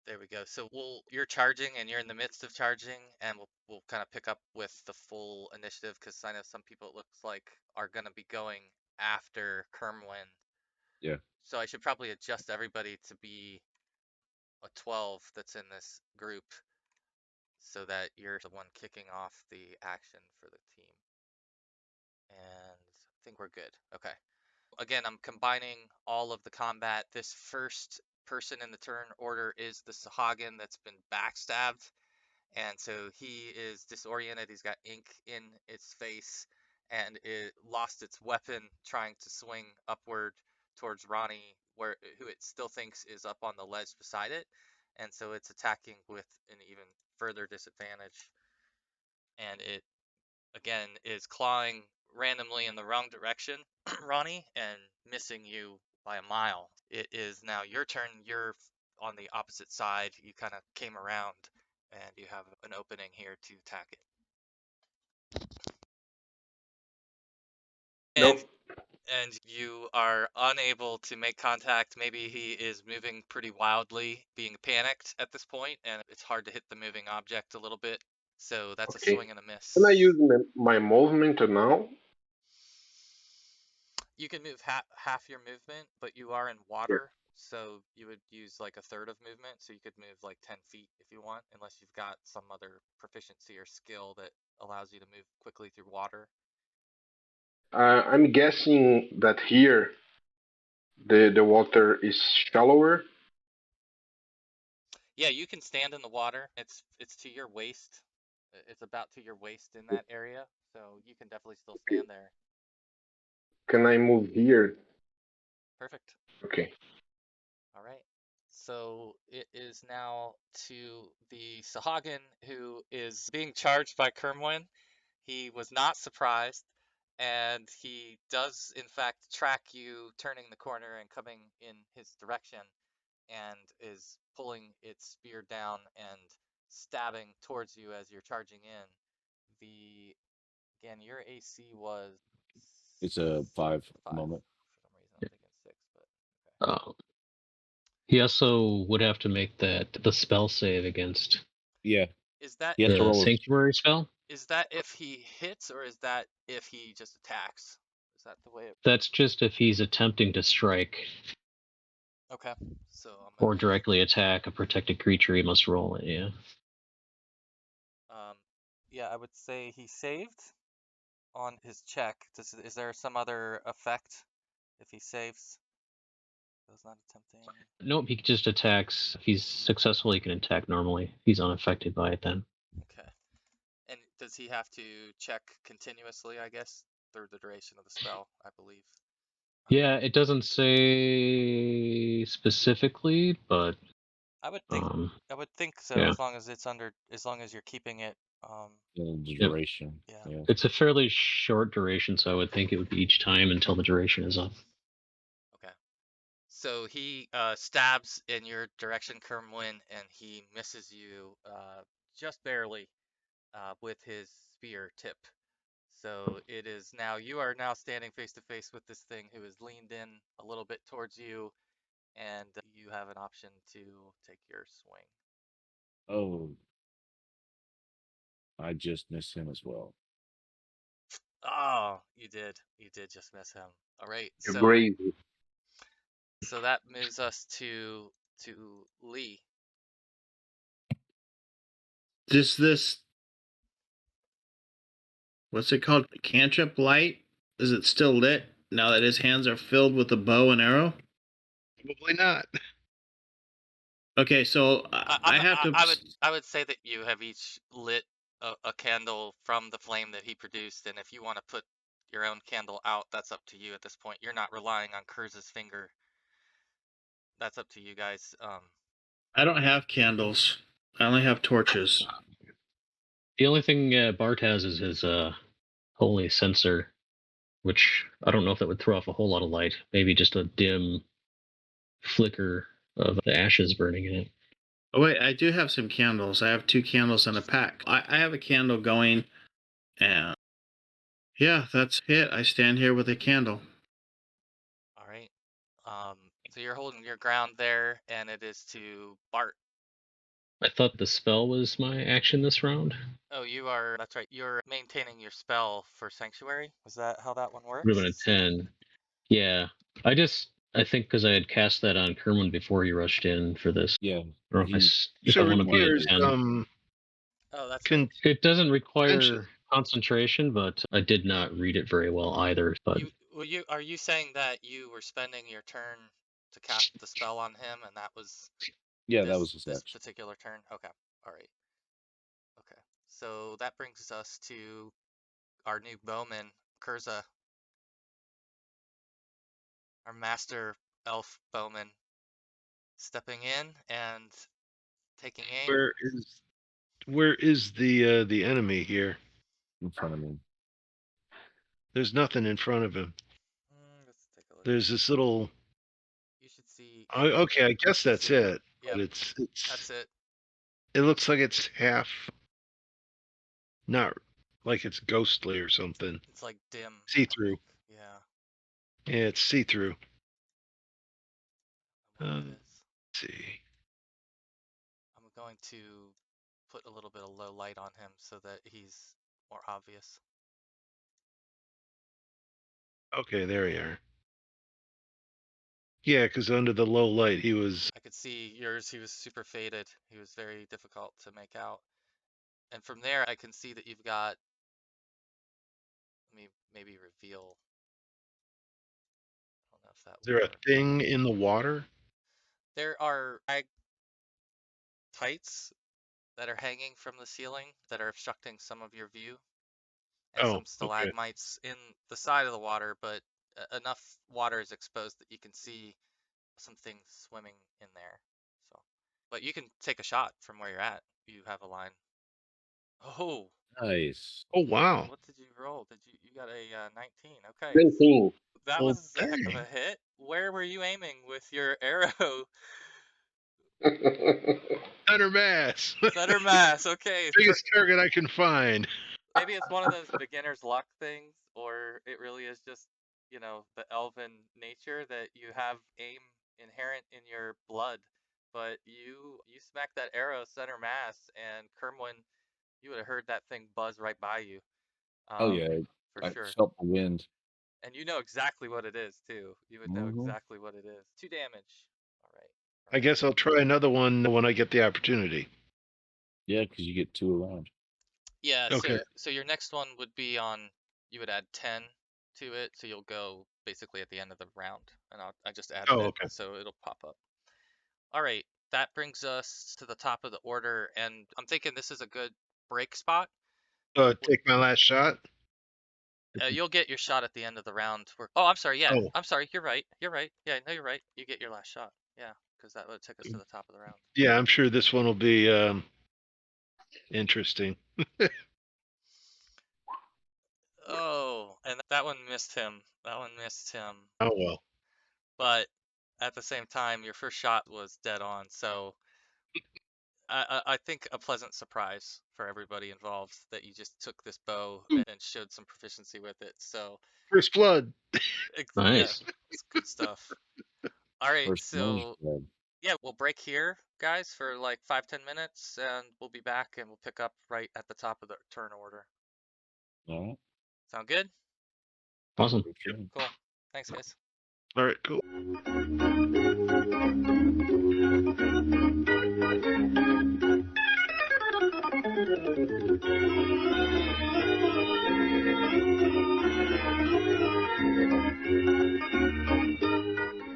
There we go. So you're charging, and you're in the midst of charging, and we'll kind of pick up with the full initiative, because I know some people, it looks like, are going to be going after Kermwin. Yeah. So I should probably adjust everybody to be a 12 that's in this group, so that you're the one kicking off the action for the team. And I think we're good. Okay. Again, I'm combining all of the combat. This first person in the turn order is the Sahuagin that's been backstabbed. And so he is disoriented. He's got ink in its face, and it lost its weapon trying to swing upward towards Ronnie, who it still thinks is up on the ledge beside it. And so it's attacking with an even further disadvantage. And it, again, is clawing randomly in the wrong direction, Ronnie, and missing you by a mile. It is now your turn. You're on the opposite side. You kind of came around, and you have an opening here to attack it. Nope. And you are unable to make contact. Maybe he is moving pretty wildly, being panicked at this point, and it's hard to hit the moving object a little bit. So that's a swing and a miss. Can I use my movement now? You can move half your movement, but you are in water, so you would use like a third of movement. So you could move like 10 feet if you want, unless you've got some other proficiency or skill that allows you to move quickly through water. I'm guessing that here the water is shallower. Yeah, you can stand in the water. It's to your waist. It's about to your waist in that area, so you can definitely still stand there. Can I move here? Perfect. Okay. All right. So it is now to the Sahuagin, who is being charged by Kermwin. He was not surprised, and he does, in fact, track you turning the corner and coming in his direction, and is pulling its spear down and stabbing towards you as you're charging in. Again, your AC was It's a 5 5. moment. For some reason, I'm thinking 6, but okay. He also would have to make the spell save against Yeah, Is that he has to the roll. sanctuary spell. Is that if he hits, or is that if he just attacks? Is that the way it... That's just if he's attempting to strike Okay, so I'm or gonna... directly attack a protected creature. He must roll it. Yeah. Yeah, I would say he saved on his check. Is there some other effect if he saves? He was not attempting. Nope. He just attacks. If he's successful, he can attack normally. He's unaffected by it then. Okay. And does he have to check continuously, I guess, through the duration of the spell, I believe? Yeah, it doesn't say specifically, but I would think so, yeah. as long as you're keeping it The Yep. duration. Yeah. It's a fairly short duration, so I would think it would be each time until the duration is up. Okay. So he stabs in your direction, Kermwin, and he misses you just barely with his spear tip. So you are now standing face to face with this thing who has leaned in a little bit towards you, and you have an option to take your swing. Oh, I just missed him as well. Oh, you did. You did just miss him. All right. You're brave. So that moves us to Lee. This what's it called? Cantrip light? Is it still lit now that his hands are filled with the bow and arrow? Probably not. Okay, so I have to. I would say that you have each lit a candle from the flame that he produced, and if you want to put your own candle out, that's up to you at this point. You're not relying on Kurz's finger. That's up to you guys. I don't have candles. I only have torches. The only thing Bart has is his holy censer, which I don't know if that would throw off a whole lot of light. Maybe just a dim flicker of the ashes burning in it. Oh wait, I do have some candles. I have 2 candles in a pack. I have a candle going, and yeah, that's it. I stand here with a candle. All right. So you're holding your ground there, and it is to Bart. I thought the spell was my action this round. Oh, you are. That's right. You're maintaining your spell for Sanctuary. Is that how that one works? Would have been a 10. Yeah. I think because I had cast that on Kerwin before he rushed in for this. Yeah. I don't know if So I it want to be requires at 10. Oh, that's right. It doesn't require concentration, but I did not read it very well either. But Are you saying that you were spending your turn to cast the spell on him, and that was that was his this action. particular turn? Okay. All right. Okay. So that brings us to our new bowman, Kurza, our master elf bowman, stepping in and taking aim. Where is the enemy here? In front of me. There's nothing in front of him. Let's take a look. There's this little. You should see. Okay, I guess that's it. Yeah, but it's that's it. It looks like it's half. Not like it's ghostly or something. It's like dim. See-through. Yeah. Yeah, it's see-through. Let's see. I'm going to put a little bit of low light on him so that he's more obvious. Okay, there you are. Yeah, because under the low light, he was. I could see yours. He was super faded. He was very difficult to make out. And from there, I can see that you've got maybe reveal. I don't know if that Is there will a work. thing in the water? There are tights that are hanging from the ceiling that are obstructing some of your view, and Oh, some okay. stalagmites in the side of the water, but enough water is exposed that you can see some things swimming in there. So, but you can take a shot from where you're at. You have a line. Oh, Nice. Oh, wow. what did you roll? You got a 19? Okay, 19. that was a heck of Okay. a hit. Where were you aiming with your arrow? Center mass. Center mass. Okay, Biggest target I can find. maybe it's one of those beginner's luck things, or it really is just, the elven nature that you have aim inherent in your blood. But you smack that arrow center mass, and Kermwin, you would have heard that thing buzz right by you, Oh um, yeah, for I sure. felt the wind. And you know exactly what it is too. You would know Mhm. exactly what it is. 2 damage. All right. All I right. guess I'll try another one when I get the opportunity. Yeah, because you get 2 around. Yeah, Okay. so your next one would be on, you would add 10 to it, so you'll go basically at the end of the round, and I just added Oh, it, okay. so it'll pop up. All right, that brings us to the top of the order, and I'm thinking this is a good break spot. Take my last shot. You'll get your shot at the end of the round. Oh, I'm sorry. Yeah, Oh, I'm sorry. You're right. You're right. Yeah, no, you're right. You get your last shot. Yeah, because that would take us to the top of the round. yeah. I'm sure this one will be interesting. Oh, and that one missed him. That one missed him. Oh well. But at the same time, your first shot was dead on. So I think a pleasant surprise for everybody involved that you just took this bow and showed some proficiency with it. So First blood. yeah, Nice. it's good stuff. All right, First orange so blood. yeah, we'll break here, guys, for like 5-10 minutes, and we'll be back and we'll pick up right at the top of the turn order. All right. Sound good? Awesome. Okay. Cool. Thanks, guys. All right. Cool.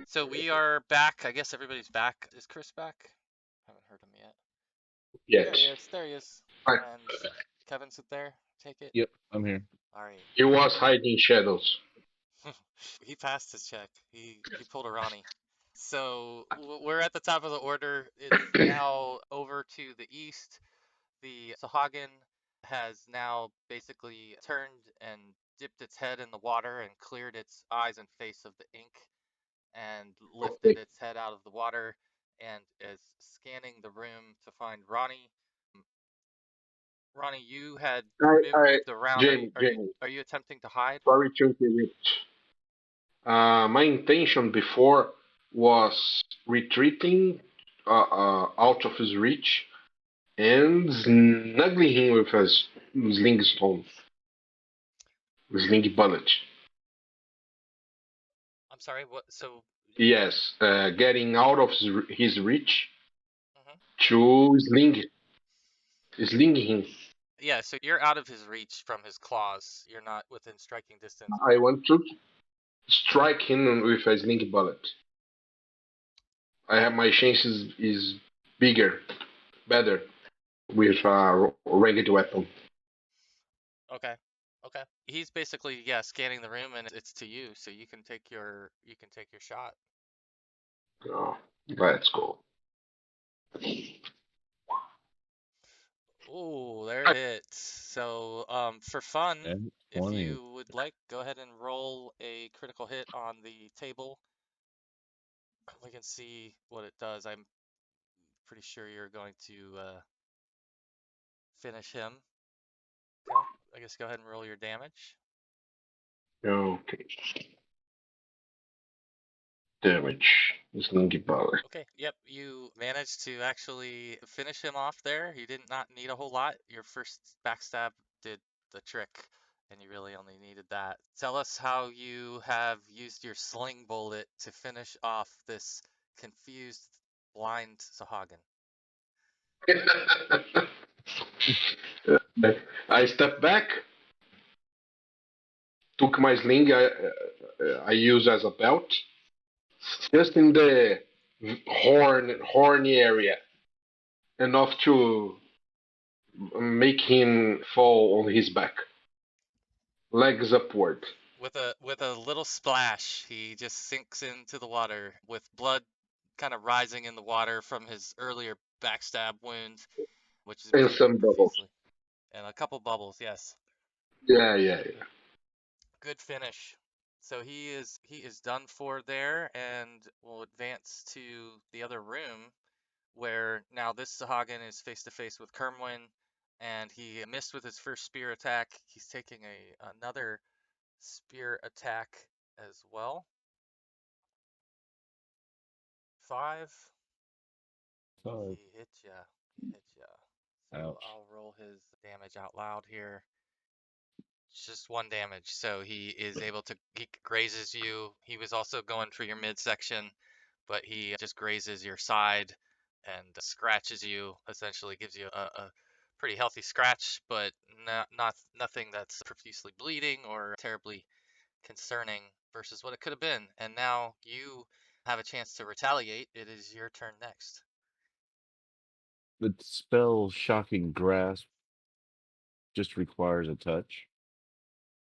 So we are back. I guess everybody's back. Is Chris back? Haven't heard him yet. There he Yes. is. There he is. Hi. And Kevin's it there? Take it. Yep, I'm here. All right. He was hiding shadows. He passed his check. He pulled a Ronnie. So we're at the top of the order. It's now over to the east. The Sahuagin has now basically turned and dipped its head in the water and cleared its eyes and face of the ink and lifted its head out of the water and is scanning the room to find Ronnie. Ronnie, you had moved around. Are you attempting to hide? Sorry to interrupt. My intention before was retreating out of his reach and snuggling him with a sling stone, sling bullet. I'm sorry. What? So. Yes, getting out of his reach Mhm. to sling him. Yeah. So you're out of his reach from his claws. You're not within striking distance. I want to strike him with a sling bullet. I have my chances is better with a ranged weapon. Okay. Okay. He's basically scanning the room and it's to you, so you can take your shot. Oh, let's go. Oh, there it is. So for fun, And if 20. you would like, go ahead and roll a critical hit on the table. We can see what it does. I'm pretty sure you're going to finish him. Okay. I guess go ahead and roll your damage. Okay. Damage. Sling bullet. Okay, yep, you managed to actually finish him off there. You did not need a whole lot. Your first backstab did the trick, and you really only needed that. Tell us how you have used your sling bullet to finish off this confused, blind Sahuagin. I step back took my sling I use as a belt, just in the horny area, enough to make him fall on his back, legs upward. With a little splash, he just sinks into the water with blood kind of rising in the water from his earlier backstab wound, which is And bleeding some bubbles. profusely. And a couple bubbles, yes. Yeah. Good finish. So he is done for there, and we'll advance to the other room where now this Sahuagin is face to face with Kermwin, and he missed with his first spear attack. He's taking another spear attack as well. 5. Sorry. He hit ya. He hit ya. So Ouch. I'll roll his damage out loud here. It's just 1 damage. So he grazes you. He was also going for your midsection, but he just grazes your side and scratches you. Essentially gives you a pretty healthy scratch, but nothing that's profusely bleeding or terribly concerning versus what it could have been. And now you have a chance to retaliate. It is your turn next. The spell Shocking Grasp just requires a touch.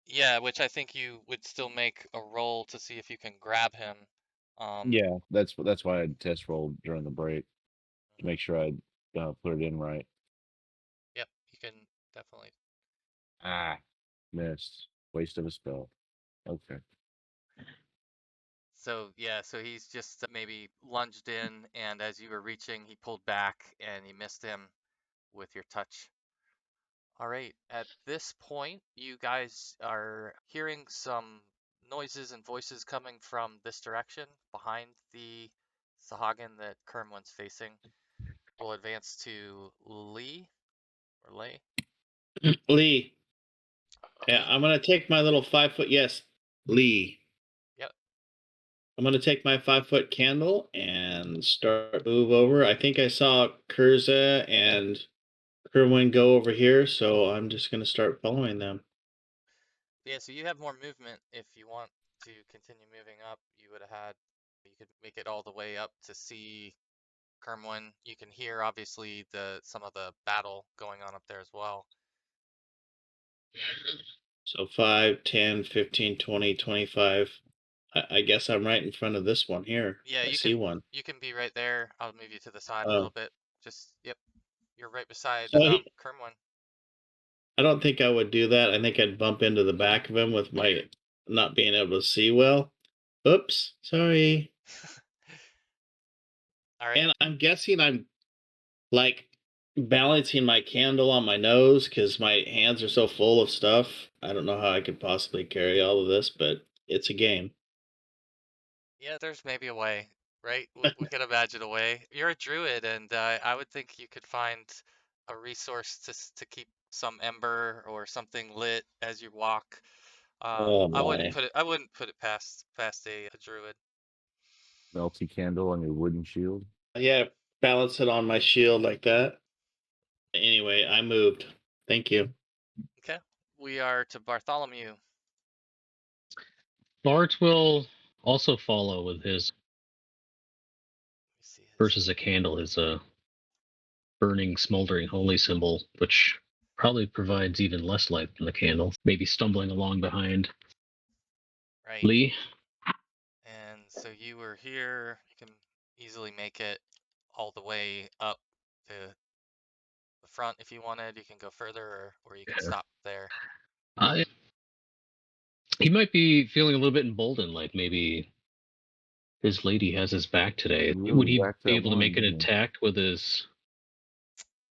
Yeah, which I think you would still make a roll to see if you can grab him. Yeah, that's why I test rolled during the break to make sure I put it in right. Yep, you can definitely. Ah, missed. Waste of a spell. Okay. So yeah, so he's just maybe lunged in, and as you were reaching, he pulled back and you missed him with your touch. All right, at this point, you guys are hearing some noises and voices coming from this direction behind the Sahuagin that Kermwin's facing. We'll advance to Lee or Lay. Lee. Yeah, Lee. I'm gonna take my little 5-foot. Yes, Lee. Yep. I'm gonna take my 5-foot candle and start move over. I think I saw Kurza and Kerwin go over here, so I'm just gonna start following them. Yeah, so you have more movement if you want to continue moving up. You could make it all the way up to see Kermwin. You can hear obviously some of the battle going on up there as well. So 5, 10, 15, 20, 25. I guess I'm right in front of this one here. Yeah, I see one. you can be right there. I'll move you to the side a Oh. little bit. Yep. You're right beside So Kermwin. I don't think I would do that. I think I'd bump into the back of him with my not being able to see well. Oops, sorry. All right. And I'm guessing I'm like balancing my candle on my nose because my hands are so full of stuff. I don't know how I could possibly carry all of this, but it's a game. Yeah, there's maybe a way, right? We can imagine a way. You're a druid, and I would think you could find a resource to keep some ember or something lit as you walk. Oh I wouldn't my. put it past a druid. Melty candle on your wooden shield. Yeah, balance it on my shield like that. Anyway, I moved. Thank you. Okay, we are to Bartholomew. Bart will also follow with his Let me see his. versus a candle, his burning, smoldering holy symbol, which probably provides even less light than the candle. Maybe stumbling along behind Right. Lee. And so you were here. You can easily make it all the way up to the front if you wanted. You can go further, or you can stop there. He might be feeling a little bit emboldened, like maybe his lady has his back today. Really Would he whacked be that able to one, make an didn't he? attack with his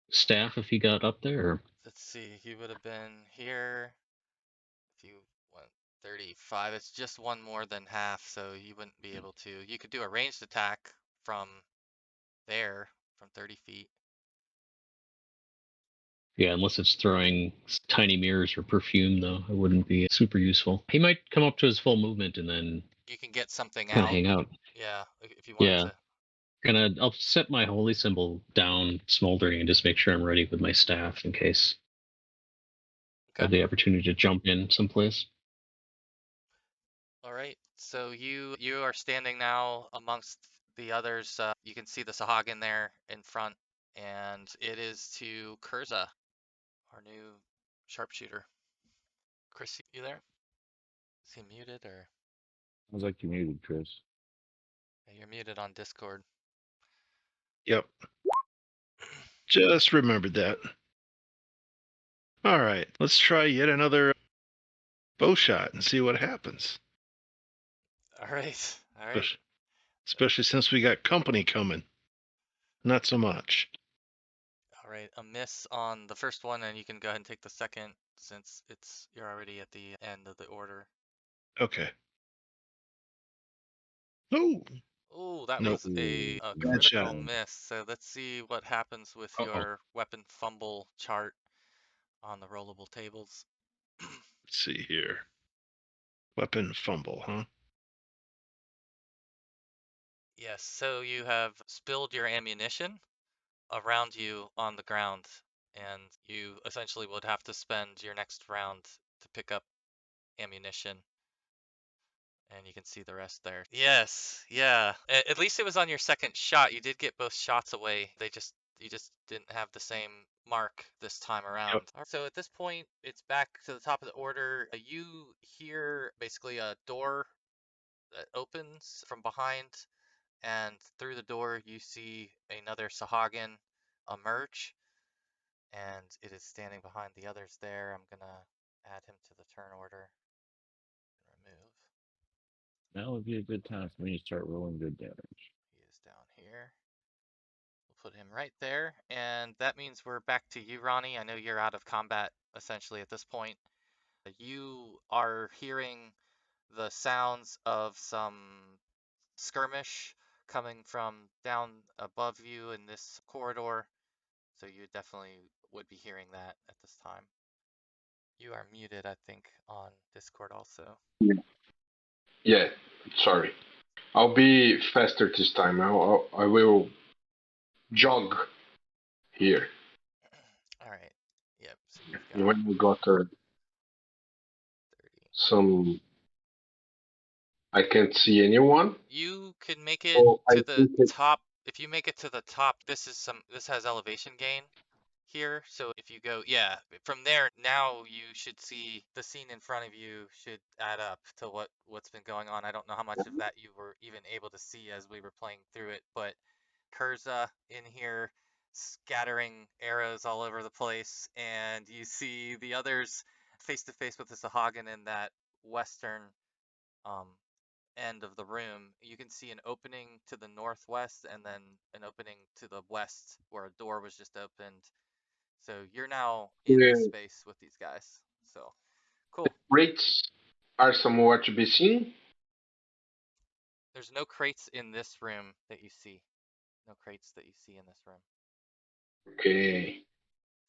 staff if he got up there? Or? Let's see. He would have been here if you went 35. It's just one more than half, so you wouldn't be able to. You could do a ranged attack from there, from 30 feet. Yeah, unless it's throwing tiny mirrors or perfume, though, it wouldn't be super useful. He might come up to his full movement and then You can get something kind of out. hang out. Yeah, if you wanted to. I'll set my holy symbol down, smoldering, and just make sure I'm ready with my staff in case I have Okay. the opportunity to jump in someplace. All right. So you are standing now amongst the others. You can see the Sahuagin there in front, and it is to Kurza, our new sharpshooter. Chris, you there? Is he muted or? Sounds like you muted, Chris. Yeah, you're muted on Discord. Yep. Just remembered that. All right, let's try yet another bow shot and see what happens. All right. All right. Especially since we got company coming. Not so much. All right. A miss on the first one, and you can go ahead and take the second since you're already at the end of the order. Okay. Oh, Oh, that nope. was a Bad critical shot. miss. So let's see what happens with Uh-oh. your weapon fumble chart on the rollable tables. Let's see here. Weapon fumble, huh? Yes, so you have spilled your ammunition around you on the ground, and you essentially would have to spend your next round to pick up ammunition. And you can see the rest there. Yes, yeah. At least it was on your second shot. You did get both shots away. You just didn't have the same mark this time around. Yep. So at this point, it's back to the top of the order. You hear basically a door that opens from behind, and through the door you see another Sahuagin emerge, and it is standing behind the others there. I'm gonna add him to the turn order. Remove. Now would be a good time for me to start rolling good damage. He is down here. We'll put him right there, and that means we're back to you, Ronnie. I know you're out of combat essentially at this point. You are hearing the sounds of some skirmish coming from down above you in this corridor, so you definitely would be hearing that at this time. You are muted, I think, on Discord also. Yeah, sorry. I'll be faster this time. I will jog here. All right. Yep. So you've got When we got 30. some, I can't see anyone. You can make it Oh, I to the think it's top. If you make it to the top, this has elevation gain here. So if you go, yeah, from there, now you should see the scene in front of you should add up to what's been going on. I don't know how much of that you were even able to see as we were playing through it, but Kurza in here scattering arrows all over the place, and you see the others face to face with the Sahuagin in that western um, end of the room. You can see an opening to the northwest and then an opening to the west where a door was just opened. So you're now in this space with these guys. So cool. rates are somewhat to be seen. There's no crates in this room that you see. No crates that you see in this room. Okay.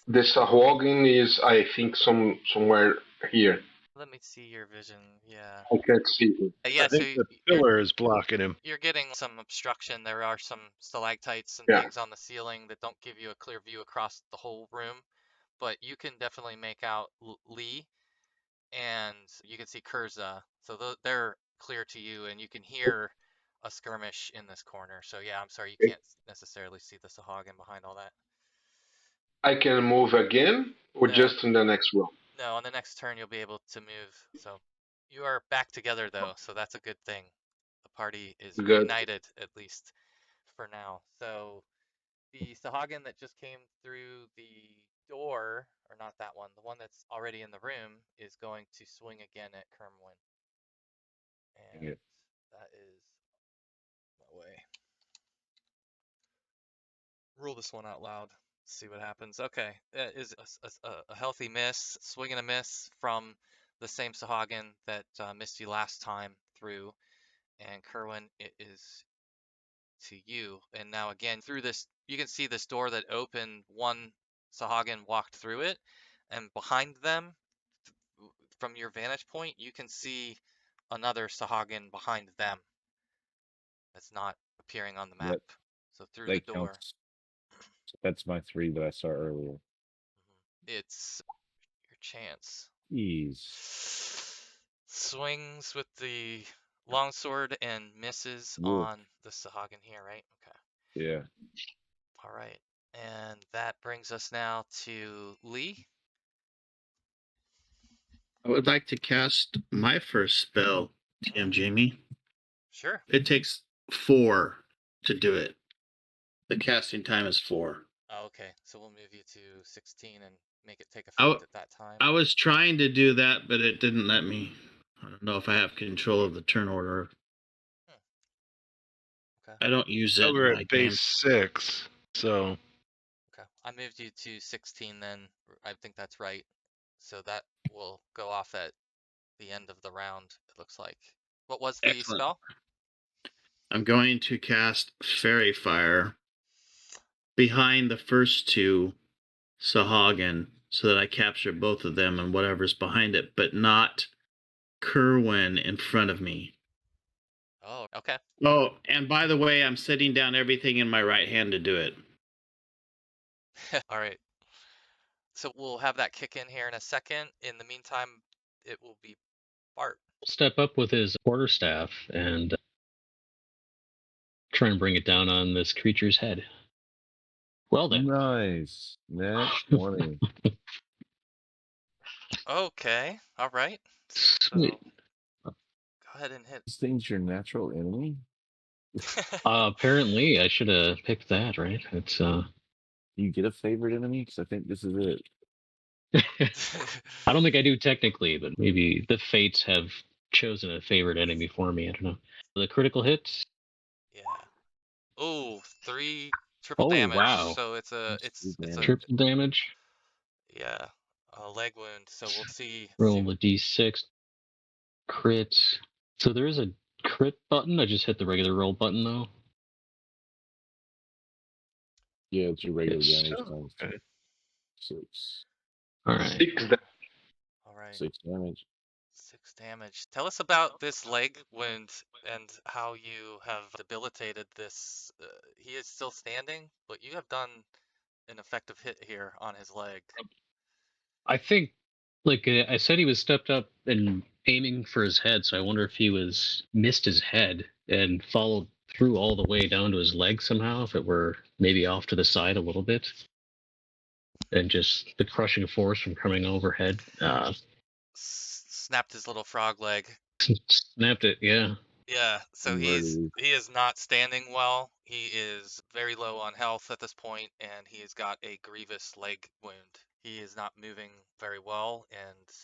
The Sahuagin is, I think, somewhere here. Let me see your vision. Yeah. I can't see him. Yeah, I think the pillar is blocking him. you're getting some obstruction. There are some stalactites and Yeah. things on the ceiling that don't give you a clear view across the whole room, but you can definitely make out Lee, and you can see Kurza. So they're clear to you, and you can hear a skirmish in this corner. So yeah, I'm sorry, you can't necessarily see the Sahuagin behind all that. I can move again, or No. just in the next round? No, on the next turn you'll be able to move. So you are back together though, so that's a good thing. The party is Good. reunited at least for now. So the Sahuagin that just came through the door, or not that one, the one that's already in the room, is going to swing again at Kermwin. And that is my way. Rule this one out loud. See what happens. Okay, that is a healthy miss, swing and a miss from the same Sahuagin that missed you last time through. And Kerwin, it is to you. And now again, through this, you can see this door that opened. One Sahuagin walked through it, and behind them, from your vantage point, you can see another Sahuagin behind them. That's not appearing on the map. So through the door. Counts. So that's my 3 that I saw earlier. It's your chance. Jeez. swings with the longsword and misses Woof. on the Sahuagin here, right? Okay. Yeah. All right. And that brings us now to Lee. I would like to cast my first spell, TM Jamie. Sure. It takes 4 to do it. The casting time is 4. Oh, okay. So we'll move you to 16 and make it take I, effect at that time. I was trying to do that, but it didn't let me. I don't know if I have control of the turn order. Okay. I don't use it So in we're my at base game. 6. So Okay. I moved you to 16 then. I think that's right. So that will go off at the end of the round, it looks like. What was the Excellent. spell? I'm going to cast Fairy Fire behind the first 2 Sahuagin so that I capture both of them and whatever's behind it, but not Kerwin in front of me. Oh, okay. Oh, and by the way, I'm setting down everything in my right hand to do it. All right. So we'll have that kick in here in a second. In the meantime, it will be Bart. Step up with his quarterstaff and try and bring it down on this creature's head. Well then. Nice. Nat 20. Okay. All right. Sweet. So go ahead and hit. This thing's your natural enemy? Apparently, I should have picked that, right? It's You get a favorite enemy? Because I think this is it. I don't think I do technically, but maybe the fates have chosen a favorite enemy for me. I don't know. The critical hits. Yeah. Oh, 3 triple Oh damage. wow! So it's a Triple damage. yeah, a leg wound. So we'll see. Roll the d6. Crit. So there is a crit button. I just hit the regular roll button though. Yeah, it's your regular Yes. damage. Oh, okay. 6. All right. 6 damage. All right. 6 damage. 6 damage. Tell us about this leg wound and how you have debilitated this. He is still standing, but you have done an effective hit here on his leg. I think, like I said, he was stepped up and aiming for his head. So I wonder if he was missed his head and followed through all the way down to his leg somehow. If it were maybe off to the side a little bit, and just the crushing force from coming overhead Snapped his little frog leg. snapped it. Yeah. Yeah, so he is not standing well. He is very low on health at this point, and he has got a grievous leg wound. He is not moving very well, and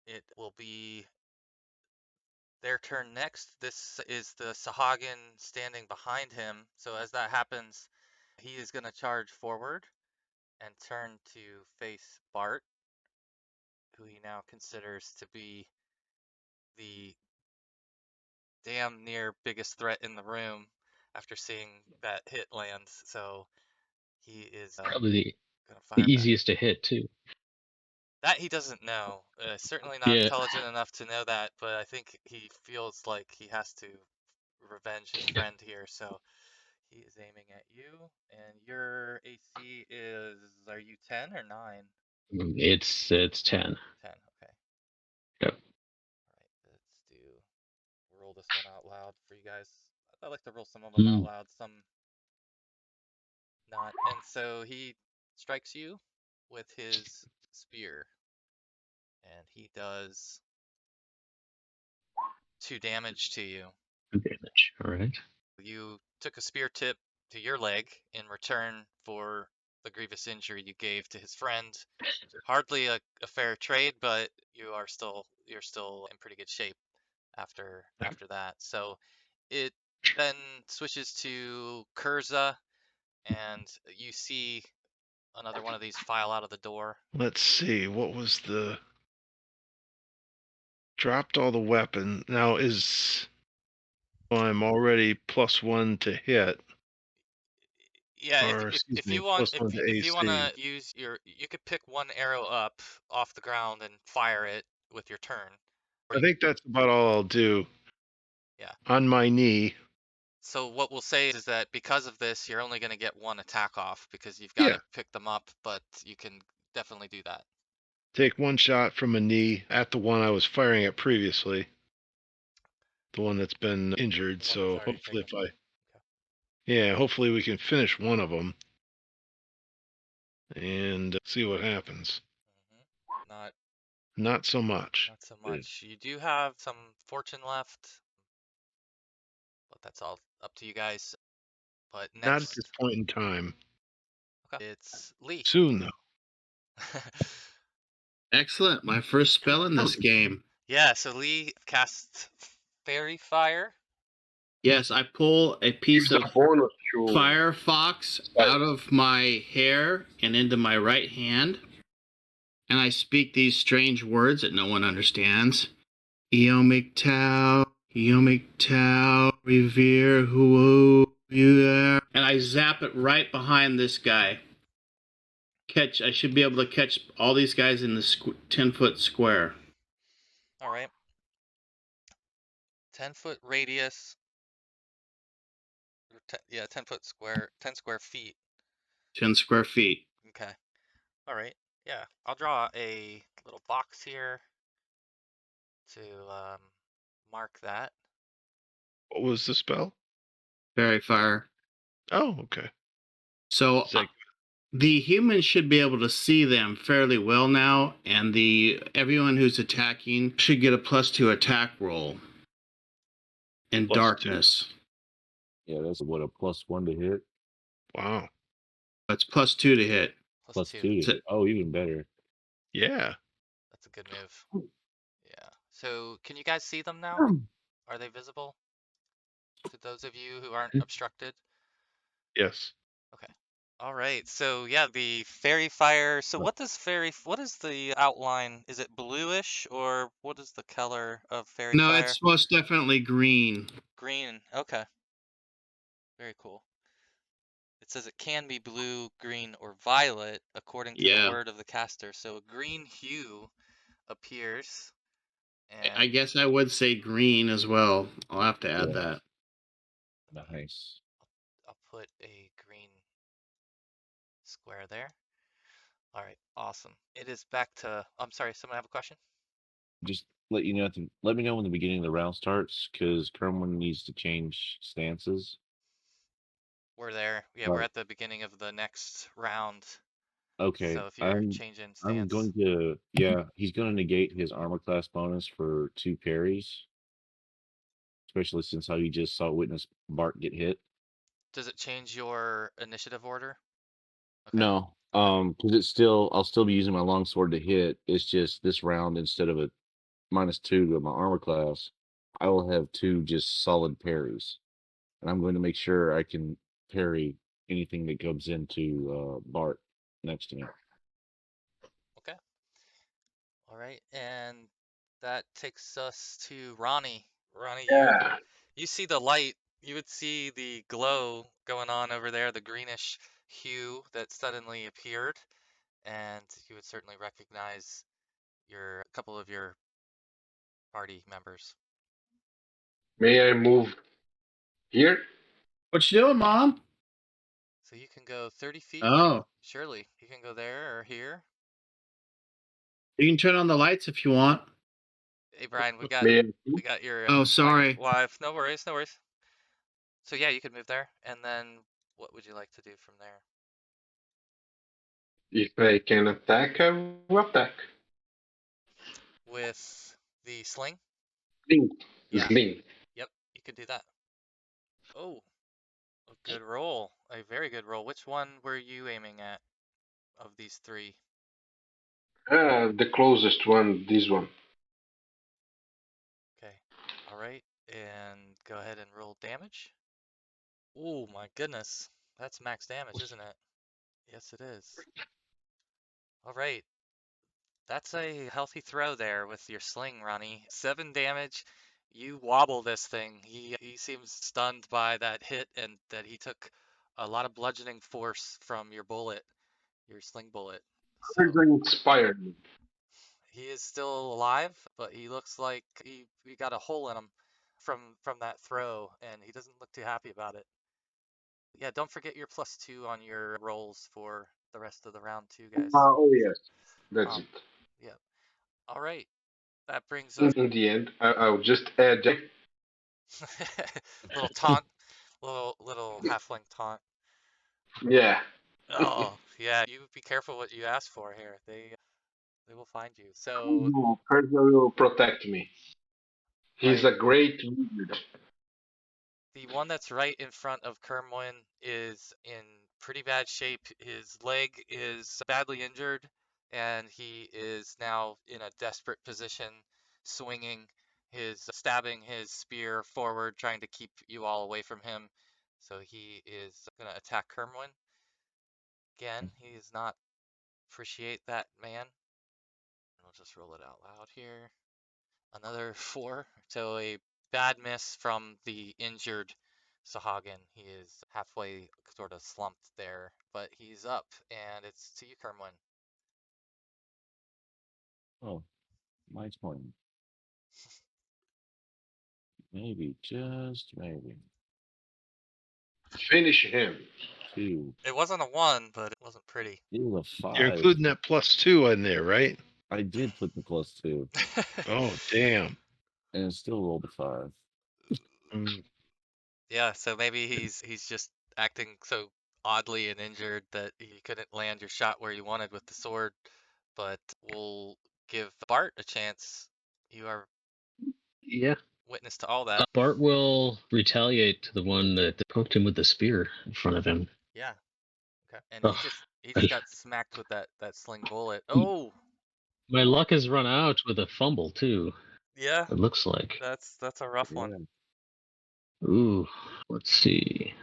it will be their turn next. This is the Sahuagin standing behind him. So as that happens, he is going to charge forward and turn to face Bart, who he now considers to be the damn near biggest threat in the room after seeing that hit land. So he is Probably gonna the fire back. easiest to hit too. That he doesn't know. Certainly not Yeah. intelligent enough to know that, but I think he feels like he has to revenge his friend here. So he is aiming at you, and your AC is, are you 10 or 9? It's 10. 10, okay. Yep. All right, let's roll this one out loud for you guys. I like to roll some of them out loud, some not. And so he strikes you with his spear, and he does 2 damage to you. 2 damage. All right. You took a spear tip to your leg in return for the grievous injury you gave to his friend. Hardly a fair trade, but you're still in pretty good shape after that. So it then switches to Kurza, and you see another one of these file out of the door. Let's see. What was the dropped all the weapon? Now is I'm already +1 to hit. Yeah, Or excuse if me, you want +1 to if you want AC. to use you could pick one arrow up off the ground and fire it with your turn. I think that's about all I'll do. Yeah. On my knee. So what we'll say is that because of this, you're only going to get one attack off because you've got to pick them up, but you can definitely do that. Take one shot from a knee at the one I was firing at previously. The one that's been injured. The one So that's already hopefully, taken. if yeah, hopefully we can finish one of them and see what happens. Not so much. Not so much. You do have some fortune left, but that's all up to you guys. But Not at next, this point in time. it's Lee. Soon, though. Excellent. My first spell in this game. Yeah, so Lee casts Fairy Fire. Yes, I pull a piece Use of a bonus to Firefox out of my hair and into my right hand, and I speak these strange words that no one understands. Eomic Tau, revere who you there. And I zap it right behind this guy. I should be able to catch all these guys in the 10-foot square. All right. 10-foot radius. 10 foot square, 10 square feet. 10 square feet. Okay. All right. Yeah, I'll draw a little box here to mark that. What was the spell? Fairy Fire. Oh, okay. So the humans should be able to see them fairly well now, and everyone who's attacking should get a +2 attack roll in darkness. Yeah, that's what, a +1 to hit? Wow. That's +2 to hit. Plus two. +2 to hit. Oh, even better. Yeah. That's a good move. Yeah. So can you guys see them now? Are they visible to those of you who aren't obstructed? Yes. Okay. All right. So yeah, the fairy fire. So what is the outline? Is it bluish or what is the color of fairy No, fire? it's most definitely green. Green. Okay. Very cool. It says it can be blue, green, or violet according to the word of the caster. So a green hue appears. And I guess I would say green as well. I'll have to add that. Nice. I'll put a green square there. All right, awesome. It is back to, I'm sorry, someone have a question? Just let me know when the beginning of the round starts, because Kerwin needs to change stances. We're there. Yeah, we're at the beginning of the next round. Okay. So if you're changing stance. I'm going to, he's going to negate his armor class bonus for 2 parries. Especially since how you just witness Bart get hit. Does it change your initiative order? Okay. No, because I'll still be using my longsword to hit. It's just this round, instead of a -2 to my armor class, I will have 2 just solid parries, and I'm going to make sure I can parry anything that comes into Bart next to me. Okay. All right, and that takes us to Ronnie. Ronnie, you see the light. You would see the glow going on over there, the greenish hue that suddenly appeared, and you would certainly recognize a couple of your party members. May I move here? What you doing, Mom? So you can go 30 feet. Oh. Surely you can go there or here. You can turn on the lights if you want. Hey Brian, we got your sorry. wife. No worries, no worries. So yeah, you could move there, and then what would you like to do from there? If I can attack, I will attack. With the sling? Sling. Yeah. Sling. Yep, you could do that. Oh, a good roll. A very good roll. Which one were you aiming at of these 3? The closest one, this one. Okay. All right, and go ahead and roll damage. Oh my goodness. That's max damage, isn't it? Yes, it is. All right. That's a healthy throw there with your sling, Ronnie. 7 damage. You wobble this thing. He seems stunned by that hit and that he took a lot of bludgeoning force from your bullet, your sling bullet. So Inspired me. he is still alive, but he looks like he got a hole in him from that throw, and he doesn't look too happy about it. Yeah, don't forget your +2 on your rolls for the rest of the round too, guys. Oh yes, that's it. Yep. All right. That brings us In the end, I'll just add. little taunt, little halfling taunt. Yeah. Oh, yeah. You be careful what you ask for here. They will find you. So No, Persia will protect me. He's right, a great wizard. the one that's right in front of Kermwin is in pretty bad shape. His leg is badly injured, and he is now in a desperate position, stabbing his spear forward, trying to keep you all away from him. So he is going to attack Kermwin. Again, he does not appreciate that man. I'll just roll it out loud here. Another 4. So a bad miss from the injured Sahuagin. He is halfway sort of slumped there, but he's up, and it's to you, Kermwin. Oh, my turn. Maybe, just maybe. Finish him. 2. It wasn't a 1, but it wasn't pretty. It was a You're 5. including that +2 in there, right? I did put the +2, Oh, damn. and it still rolled a 5. Mm, Yeah, so maybe he's just acting so oddly and injured that he couldn't land your shot where you wanted with the sword, but we'll give Bart a chance. You are Yeah. witness to all that. Bart will retaliate to the one that poked him with the spear in front of him. Yeah. Okay. And Ugh, he just got smacked with that sling bullet. He- Oh, my luck has run out with a fumble too. yeah. It looks like. That's a rough one. Yeah. Ooh, let's see.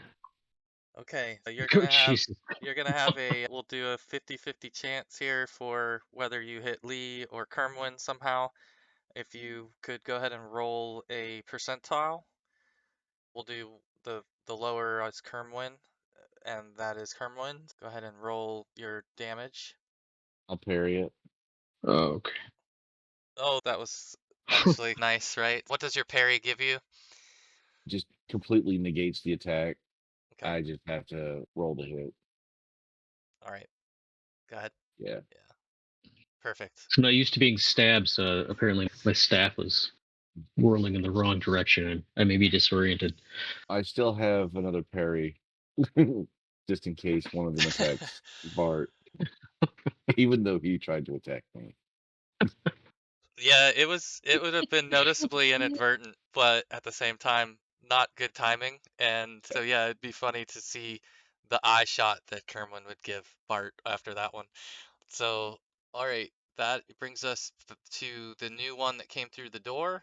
Okay, so Oh, Jesus. you're gonna have we'll do a 50-50 chance here for whether you hit Lee or Kermwin somehow. If you could go ahead and roll a percentile, we'll do the lower as Kermwin, and that is Kermwin. Go ahead and roll your damage. I'll parry it. Oh, okay. Oh, that was actually nice, right? What does your parry give you? Just completely negates the attack. Okay, I just have to roll the hit. all right, go ahead. Yeah. Yeah, perfect. So I'm not used to being stabbed, so apparently my staff was whirling in the wrong direction and I may be disoriented. I still have another parry, just in case one of them attacks Bart, even though he tried to attack me. Yeah, it would have been noticeably inadvertent, but at the same time, not good timing. And so yeah, it'd be funny to see the eye shot that Kerwin would give Bart after that one. So, all right, that brings us to the new one that came through the door.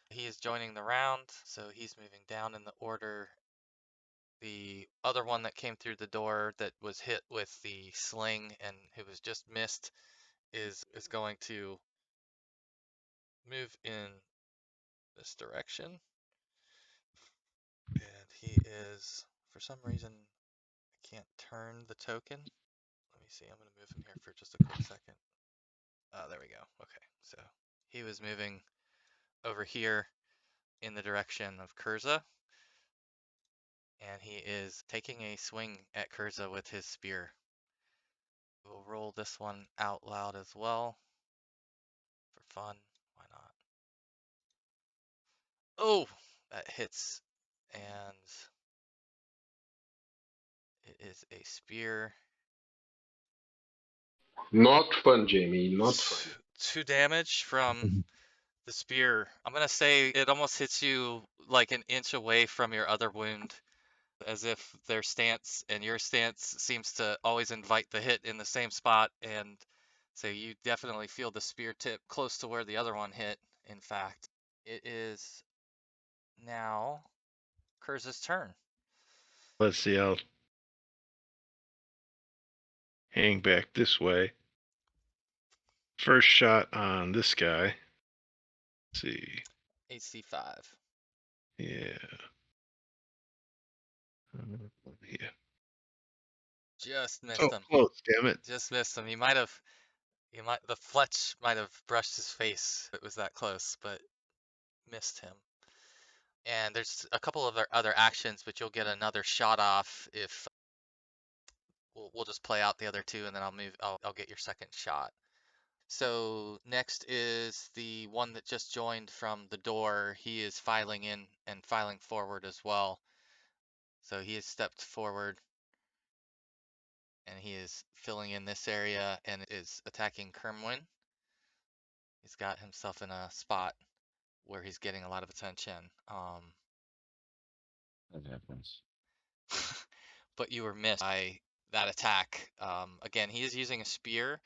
He is joining the round, so he's moving down in the order. The other one that came through the door that was hit with the sling and who was just missed is going to move in this direction. And he is, for some reason, I can't turn the token. Let me see, I'm going to move him here for just a quick second. There we go. Okay, so he was moving over here in the direction of Kurza, and he is taking a swing at Kurza with his spear. We'll roll this one out loud as well for fun. Why not? Oh, that hits, and it is a spear. Not fun, Jamie. Not fun. 2 damage from the spear. I'm gonna say it almost hits you like an inch away from your other wound, as if their stance and your stance seems to always invite the hit in the same spot, and so you definitely feel the spear tip close to where the other one hit. In fact, it is now Kurza's turn. let's see. I'll hang back this way. First shot on this guy. Let's see. AC 5. Yeah. Yeah. Just missed So him. close, damn it. Just missed him. The fletch might have brushed his face. It was that close, but missed him. And there's a couple of other actions, but you'll get another shot off if we'll just play out the other two, and then I'll get your second shot. So next is the one that just joined from the door. He is filing in and filing forward as well. So he has stepped forward and he is filling in this area and is attacking Kermwin. He's got himself in a spot where he's getting a lot of attention. That happens. But you were missed by that attack. Again, he is using a spear,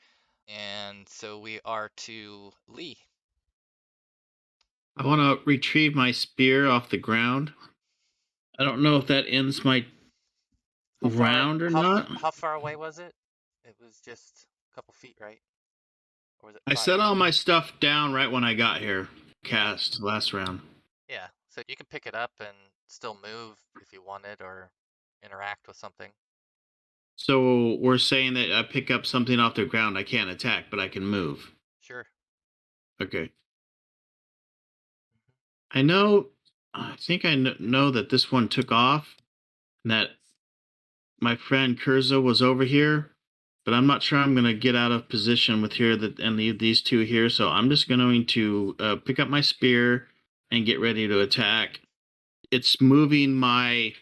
and so we are to Lee. I want to retrieve my spear off the ground. I don't know if that ends my round or not. How far away was it? It was just a couple feet, right? Or was it I 5 set all feet? my stuff down right when I got here. Cast last round. Yeah, so you can pick it up and still move if you wanted or interact with something. So we're saying that I pick up something off the ground, I can't attack, but I can move. Sure. Okay. I know. I think I know that this one took off, and that my friend Kurza was over here, but I'm not sure I'm going to get out of position with here and leave these two here. So I'm just going to pick up my spear and get ready to attack. It's moving my,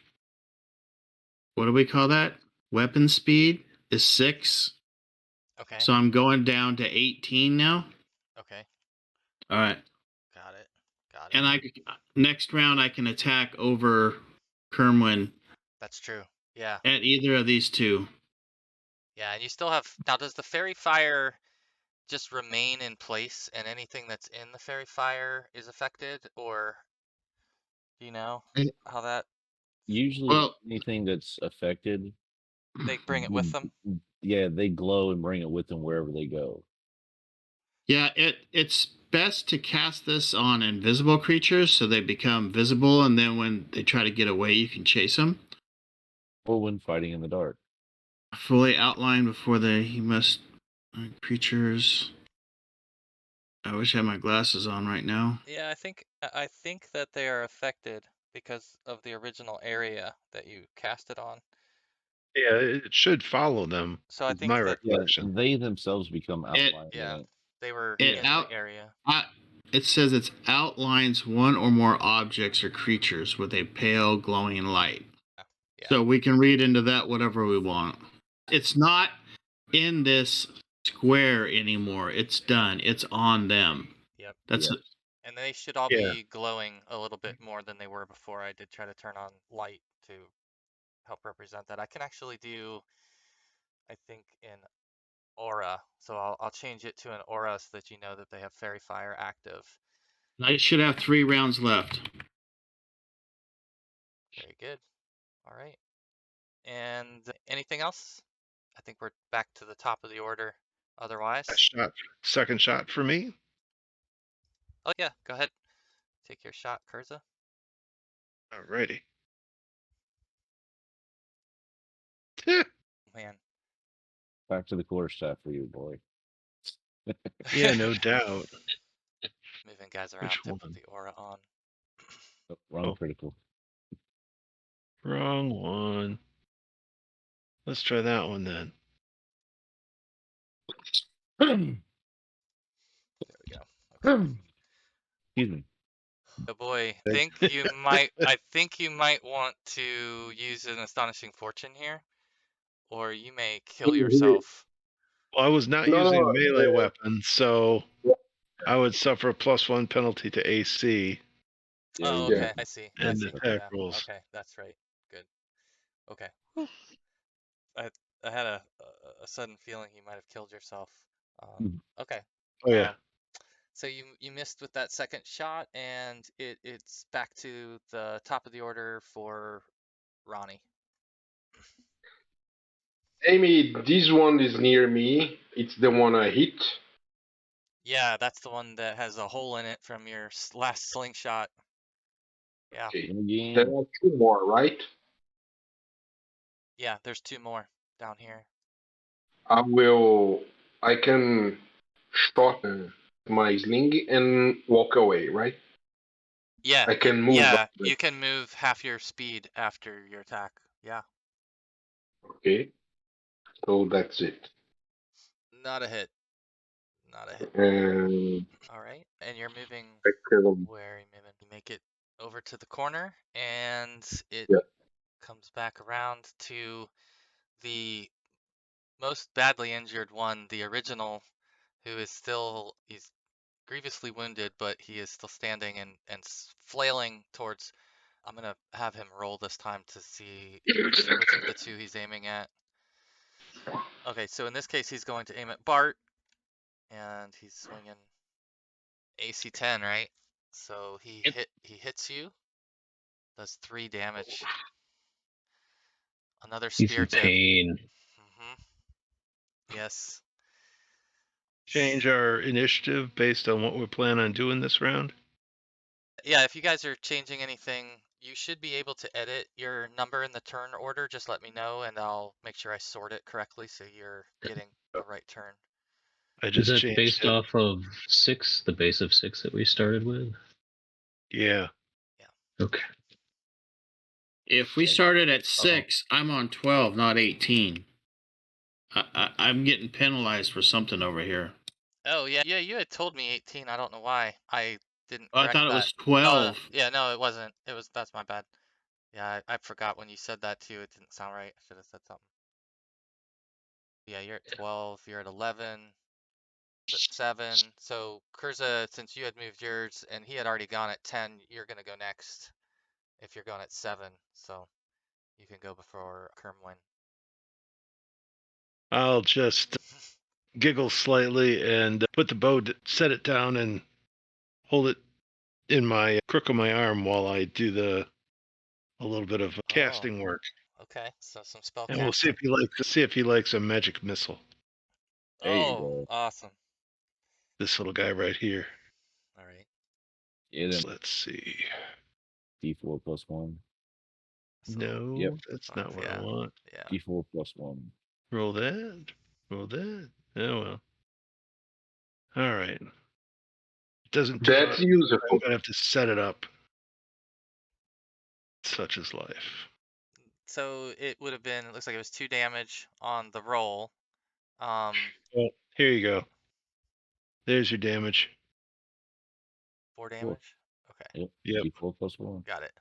what do we call that? Weapon speed is 6. Okay. So I'm going down to 18 now. Okay. All right. Got it. Got it. And next round I can attack over Kermwin. That's true. Yeah. At either of these two. Yeah, and you still have now. Does the fairy fire just remain in place, and anything that's in the fairy fire is affected, or do you know how that? Usually, anything that's affected, They bring it with them. Yeah, they glow and bring it with them wherever they go. Yeah, it's best to cast this on invisible creatures so they become visible, and then when they try to get away, you can chase them. Or when fighting in the dark. Fully outlined before you must creatures. I wish I had my glasses on right now. Yeah, I think that they are affected because of the original area that you cast it on. Yeah, it should follow them. So I is think my that recollection. They themselves become outlined. yeah, they were It in the area. It says it outlines one or more objects or creatures with a pale glowing light. Yeah. So we can read into that whatever we want. It's not in this square anymore. It's done. It's on them. Yep. That's And they should all be glowing a little bit more than they were before. I did try to turn on light to help represent that. I can actually do, I think, in aura. So I'll change it to an aura so that you know that they have fairy fire active. I should have 3 rounds left. Very good. All right. And anything else? I think we're back to the top of the order. Otherwise, Second shot for me. oh yeah, go ahead. Take your shot, Kurza. Alrighty. Man. Back to the quarterstaff for you, boy. Yeah, no doubt. Moving guys around to put the aura on. Wrong critical. Wrong one. Let's try that one then. There we go. Okay. Excuse me. Oh boy, I think you might want to use an astonishing fortune here, or you may kill yourself. Well, I was not using a melee weapon, so I would suffer a +1 penalty to AC. Oh, okay, I see. And attack rolls. Okay, that's right. Good. Okay. I had a sudden feeling you might have killed yourself. Okay. Oh yeah. So you missed with that second shot, and it's back to the top of the order for Ronnie. Amy, this one is near me. It's the one I hit. Yeah, that's the one that has a hole in it from your last slingshot. Yeah. Okay. There are 2 more, right? Yeah, there's 2 more down here. I can shot my sling and walk away, right? Yeah. I can move. Yeah, you can move half your speed after your attack. Yeah. Okay. So that's it. Not a hit. Not a hit. And All right. And you're moving I kill him. where are you moving? You make it over to the corner, and it Yeah. comes back around to the most badly injured one, the original, who is still, he's grievously wounded, but he is still standing and flailing towards. I'm gonna have him roll this time to see which of the two he's aiming at. Okay, so in this case, he's going to aim at Bart, and he's swinging AC 10, right? So he hits you, does 3 damage. Another He's spear in tip. pain. Yes. Change our initiative based on what we plan on doing this round. Yeah, if you guys are changing anything, you should be able to edit your number in the turn order. Just let me know, and I'll make sure I sort it correctly so you're getting the right turn. I Is just that changed based it. off of 6, the base of 6 that we started with? Yeah. Okay. If we started at 6, I'm on 12, not 18. I'm getting penalized for something over here. Oh, yeah, you had told me 18. I don't know why. I didn't I correct thought it that. was 12. Yeah, no, it wasn't. That's my bad. Yeah, I forgot when you said that too. It didn't sound right. I should have said something. Yeah, you're at 12. You're at 11. At 7. So Kurza, since you had moved yours and he had already gone at 10, you're gonna go next if you're going at 7. So you can go before Kermwin. I'll just giggle slightly and put the bow, set it down, and hold it in my crook of my arm while I do a little bit of casting work. Okay, so some spell And we'll casting. see if he likes a magic missile. There you Oh, go. awesome. This little guy right here. All right. Get him. Let's see. D4 plus 1. So, No, Yep. that's not what I yeah. want. Yeah. D4 plus 1. Roll that. Roll that. Oh well. All right. It doesn't do That's it. I'm useful. gonna have to set it up. Such is life. So it would have been, it looks like it was 2 damage on the roll. Well, here you go. There's your damage. 4 damage? Okay, Yep. D4 plus 1. got it.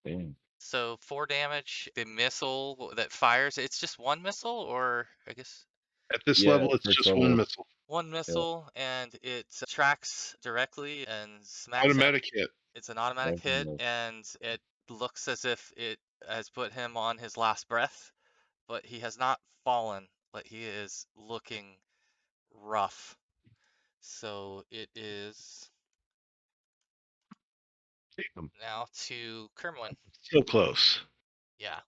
Damn. So 4 damage, the missile that fires, it's just one missile, or I guess At this Yeah, level, it's first just level. one missile. one missile, and it tracks directly and smacks him. Automatic hit. It's an automatic Right from hit, the- and it looks as if it has put him on his last breath, but he has not fallen, but he is looking rough. So it is Damn. now to Kermwin. So close. Yeah.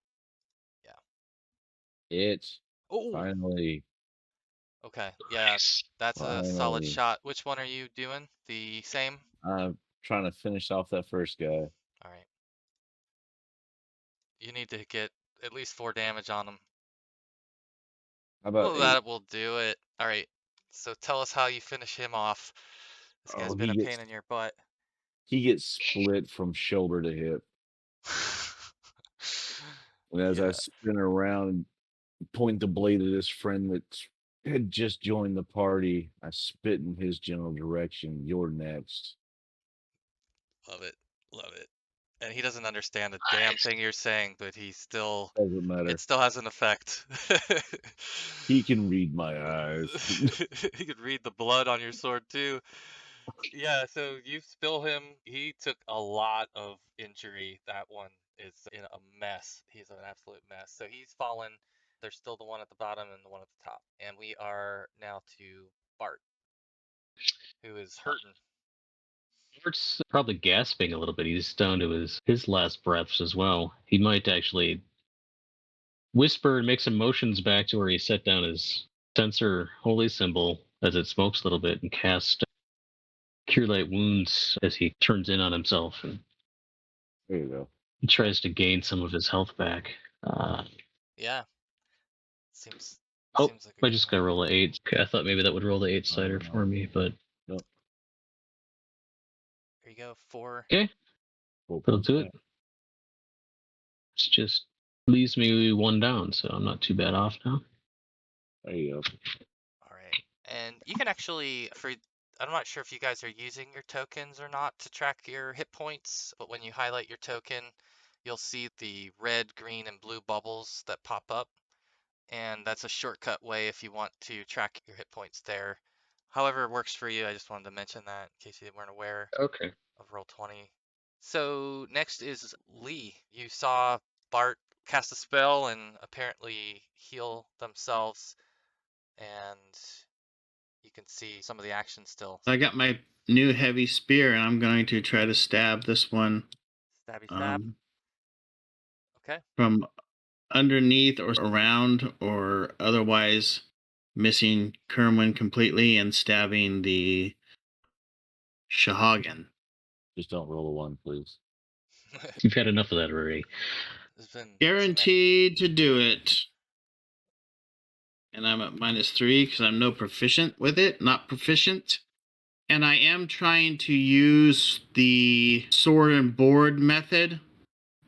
It's Oh, finally. okay. Yeah, Nice. that's a solid Finally. shot. Which one are you doing? The same? I'm trying to finish off that first guy. All right. You need to get at least 4 damage on him. How about Well, 8? that will do it. All right. So tell us how you finish him off. This guy's Oh, been a pain in your butt. he gets split from shoulder to hip. And as I Yeah. spin around and point the blade at his friend that had just joined the party, I spit in his general direction. You're next. Love it. Love it. And he doesn't understand a damn Nice. thing you're saying, but he still, Doesn't matter. it still has an effect. He can read my eyes. He could read the blood on your sword too. Yeah, so you spill him. He took a lot of injury. That one is in a mess. He's an absolute mess. So he's fallen. There's still the one at the bottom and the one at the top. And we are now to Bart, who is hurting. Bart's probably gasping a little bit. He's down to his last breaths as well. He might actually whisper and make some motions back to where he set down his sensor holy symbol as it smokes a little bit and cast Cure Light Wounds as he turns in on himself and There you go. he tries to gain some of his health back. Yeah. Seems Oh, seems like a I good just plan. gotta roll an 8. Okay, I thought maybe that would roll the 8-sider for me, but Nope. Here you go. 4. okay, that'll do it. It's just leaves me 1 down, so I'm not too bad off now. There you go. All right. And you can actually, I'm not sure if you guys are using your tokens or not to track your hit points, but when you highlight your token, you'll see the red, green, and blue bubbles that pop up. And that's a shortcut way if you want to track your hit points there. However it works for you, I just wanted to mention that in case you weren't aware Okay. of Roll20. So next is Lee. You saw Bart cast a spell and apparently heal themselves, and you can see some of the action still. I got my new heavy spear, and I'm going to try to stab this one Stabby stab. Okay. from underneath or around, or otherwise missing Kerwin completely and stabbing the Sahuagin. Just don't roll a 1, please. You've had enough of that already. There's been so many. Guaranteed to do it. And I'm at -3 because I'm no proficient with it, not proficient. And I am trying to use the sword and board method.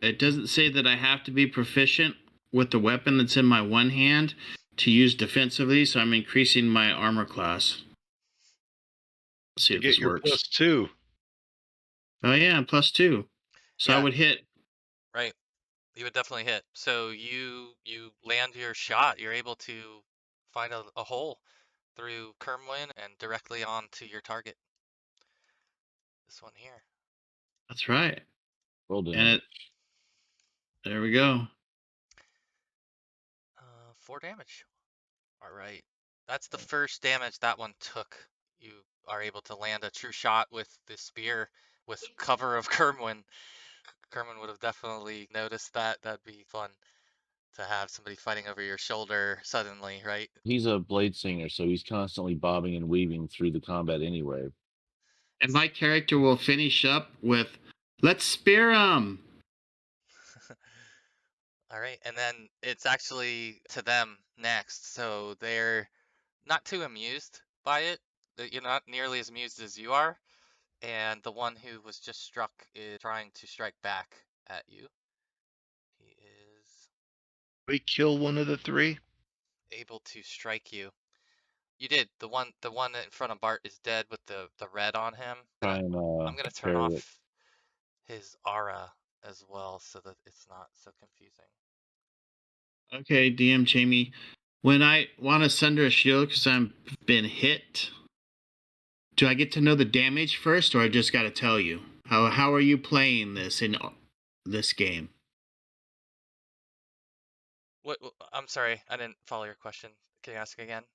It doesn't say that I have to be proficient with the weapon that's in my one hand to use defensively, so I'm increasing my armor class. Let's see You if get this your works. +2. Oh yeah, +2. So Yeah. I would hit. Right. You would definitely hit. So you land your shot. You're able to find a hole through Kerwin and directly onto your target. This one here. That's right. Roll damage. And there we go. 4 damage. All right. That's the first damage that one took. You are able to land a true shot with the spear with cover of Kerwin. Kerwin would have definitely noticed that. That'd be fun to have somebody fighting over your shoulder suddenly, right? He's a blade singer, so he's constantly bobbing and weaving through the combat anyway. And my character will finish up with, "Let's spear him." All right, and then it's actually to them next, so they're not too amused by it. You're not nearly as amused as you are, and the one who was just struck is trying to strike back at you. He is We kill one of the 3. able to strike you. You did. The one in front of Bart is dead with the red on him. Try and I'm gonna turn pair off it. his aura as well so that it's not so confusing. Okay, DM Jamie. When I want to sunder a shield because I've been hit, do I get to know the damage first, or I just got to tell you? How are you playing this in this game? What? I'm sorry, I didn't follow your question. Can you ask again?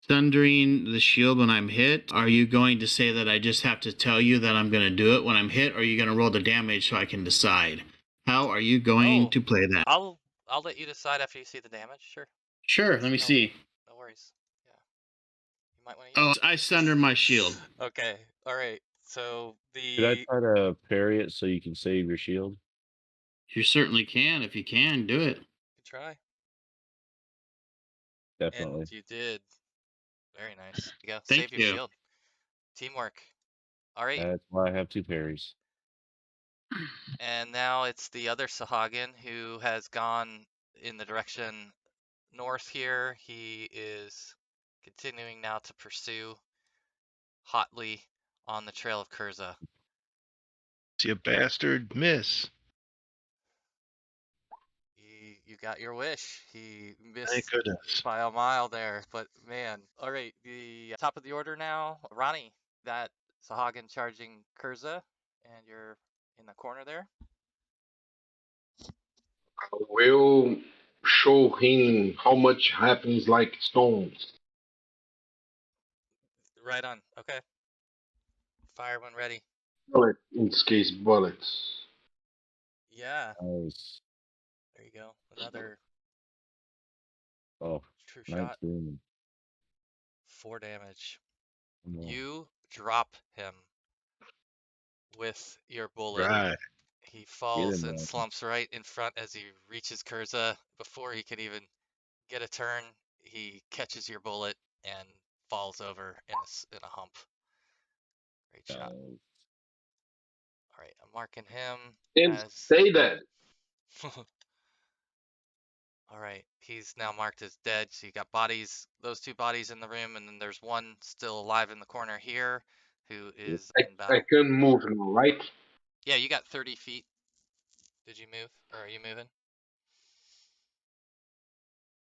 Sundering the shield when I'm hit, are you going to say that I just have to tell you that I'm going to do it when I'm hit, or are you going to roll the damage so I can decide? How are you going to play that? I'll let you decide after you see the damage. Sure. Sure, let me see. No worries. Yeah. You might want to Oh, use I sunder my shield. it. Okay. All right. So Should I the try to parry it so you can save your shield? You certainly can. If you can, do it. try. Definitely. And you did. Very nice. You go. Thank Save your you. shield. Teamwork. All right. That's why I have 2 parries. And now it's the other Sahuagin who has gone in the direction north here. He is continuing now to pursue hotly on the trail of Kurza. You bastard miss. You got your wish. He Thank missed goodness. by a mile there, but man. All right, the top of the order now. Ronnie, that Sahuagin charging Kurza, and you're in the corner there. I will show him how much happens like stones. Right on. Okay. Fire when ready. Bullet, in this case, bullets. Yeah. Nice. There you go. Another Oh, true shot. 19. 4 damage. More. You drop him with your bullet. Right. He falls and man. slumps right in front as he reaches Kurza. Before he can even get a turn, he catches your bullet and falls over in a hump. Great shot. All right, I'm marking him And as say that. All right, he's now marked as dead. So you got bodies, those 2 bodies in the room, and then there's one still alive in the corner here, who is in I battle. can move now, right? Yeah, you got 30 feet. Did you move, or are you moving?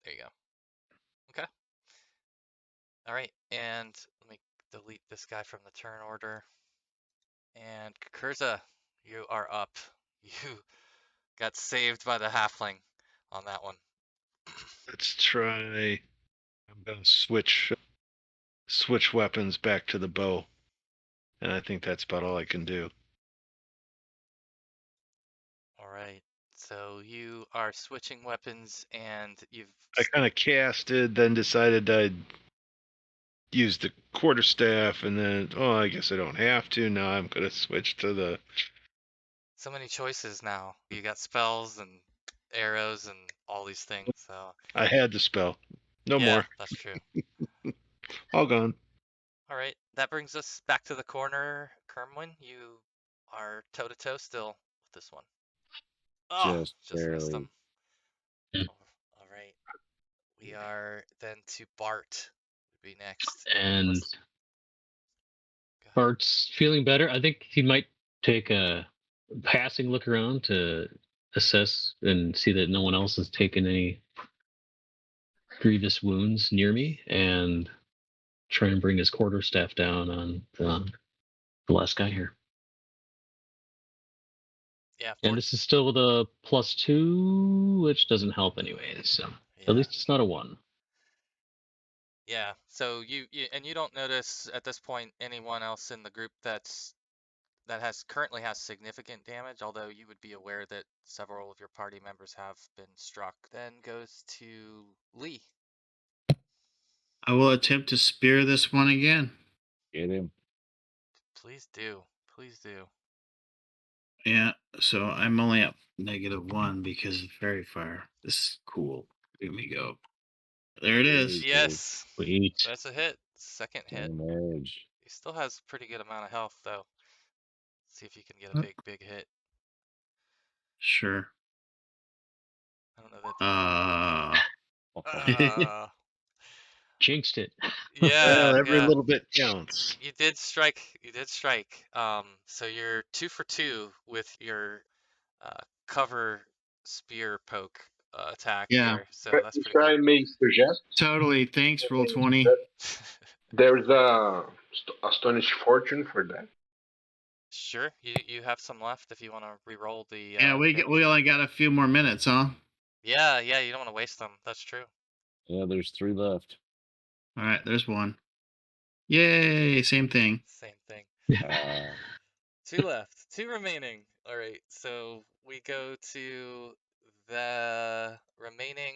There you go. Okay. All right, and let me delete this guy from the turn order. And Kurza, you are up. You got saved by the halfling on that one. Let's try. I'm gonna switch weapons back to the bow, and I think that's about all I can do. All right, so you are switching weapons, and you've. I kind of casted, then decided I'd use the quarterstaff, and then I guess I don't have to. Now I'm gonna switch to the. So many choices now. You got spells and arrows and all these things. So I had the spell. No yeah, more. that's true. All gone. All right, that brings us back to the corner. Kermwin, you are toe to toe still with this one. Oh, Just just missed him. Hmm. All right, we are then to Bart. Would be next. And Go ahead. Bart's feeling better. I think he might take a passing look around to assess and see that no one else has taken any grievous wounds near me, and try and bring his quarterstaff down on the last guy here. Yeah, And this is still with a +2, which doesn't help anyways. So yeah. at least it's not a 1. Yeah, so you don't notice at this point anyone else in the group that currently has significant damage, although you would be aware that several of your party members have been struck. Then goes to Lee. I will attempt to spear this one again. Get him. Please do. Please do. Yeah, so I'm only at -1 because of fairy fire. This is cool. Here we go. There it is. Yes, Sweet. that's a hit. Second hit. Damage. He still has pretty good amount of health though. See if you can get a Huh? big hit. Sure. I don't know that. Jinxed it. Yeah, Every yeah. little bit counts. You did strike. You did strike. So you're 2 for 2 with your cover spear poke attack Yeah. here. So that's If pretty I good. may suggest, Totally. Thanks, roll 20. there's a astonishing fortune for that. Sure. You have some left if you want to re-roll the Yeah, we damage. only got a few more minutes, huh? Yeah, yeah. You don't want to waste them. That's true. Yeah, there's 3 left. All right, there's one. Yay, same thing. Same thing. Uh, 2 left. 2 remaining. All right. So we go to the remaining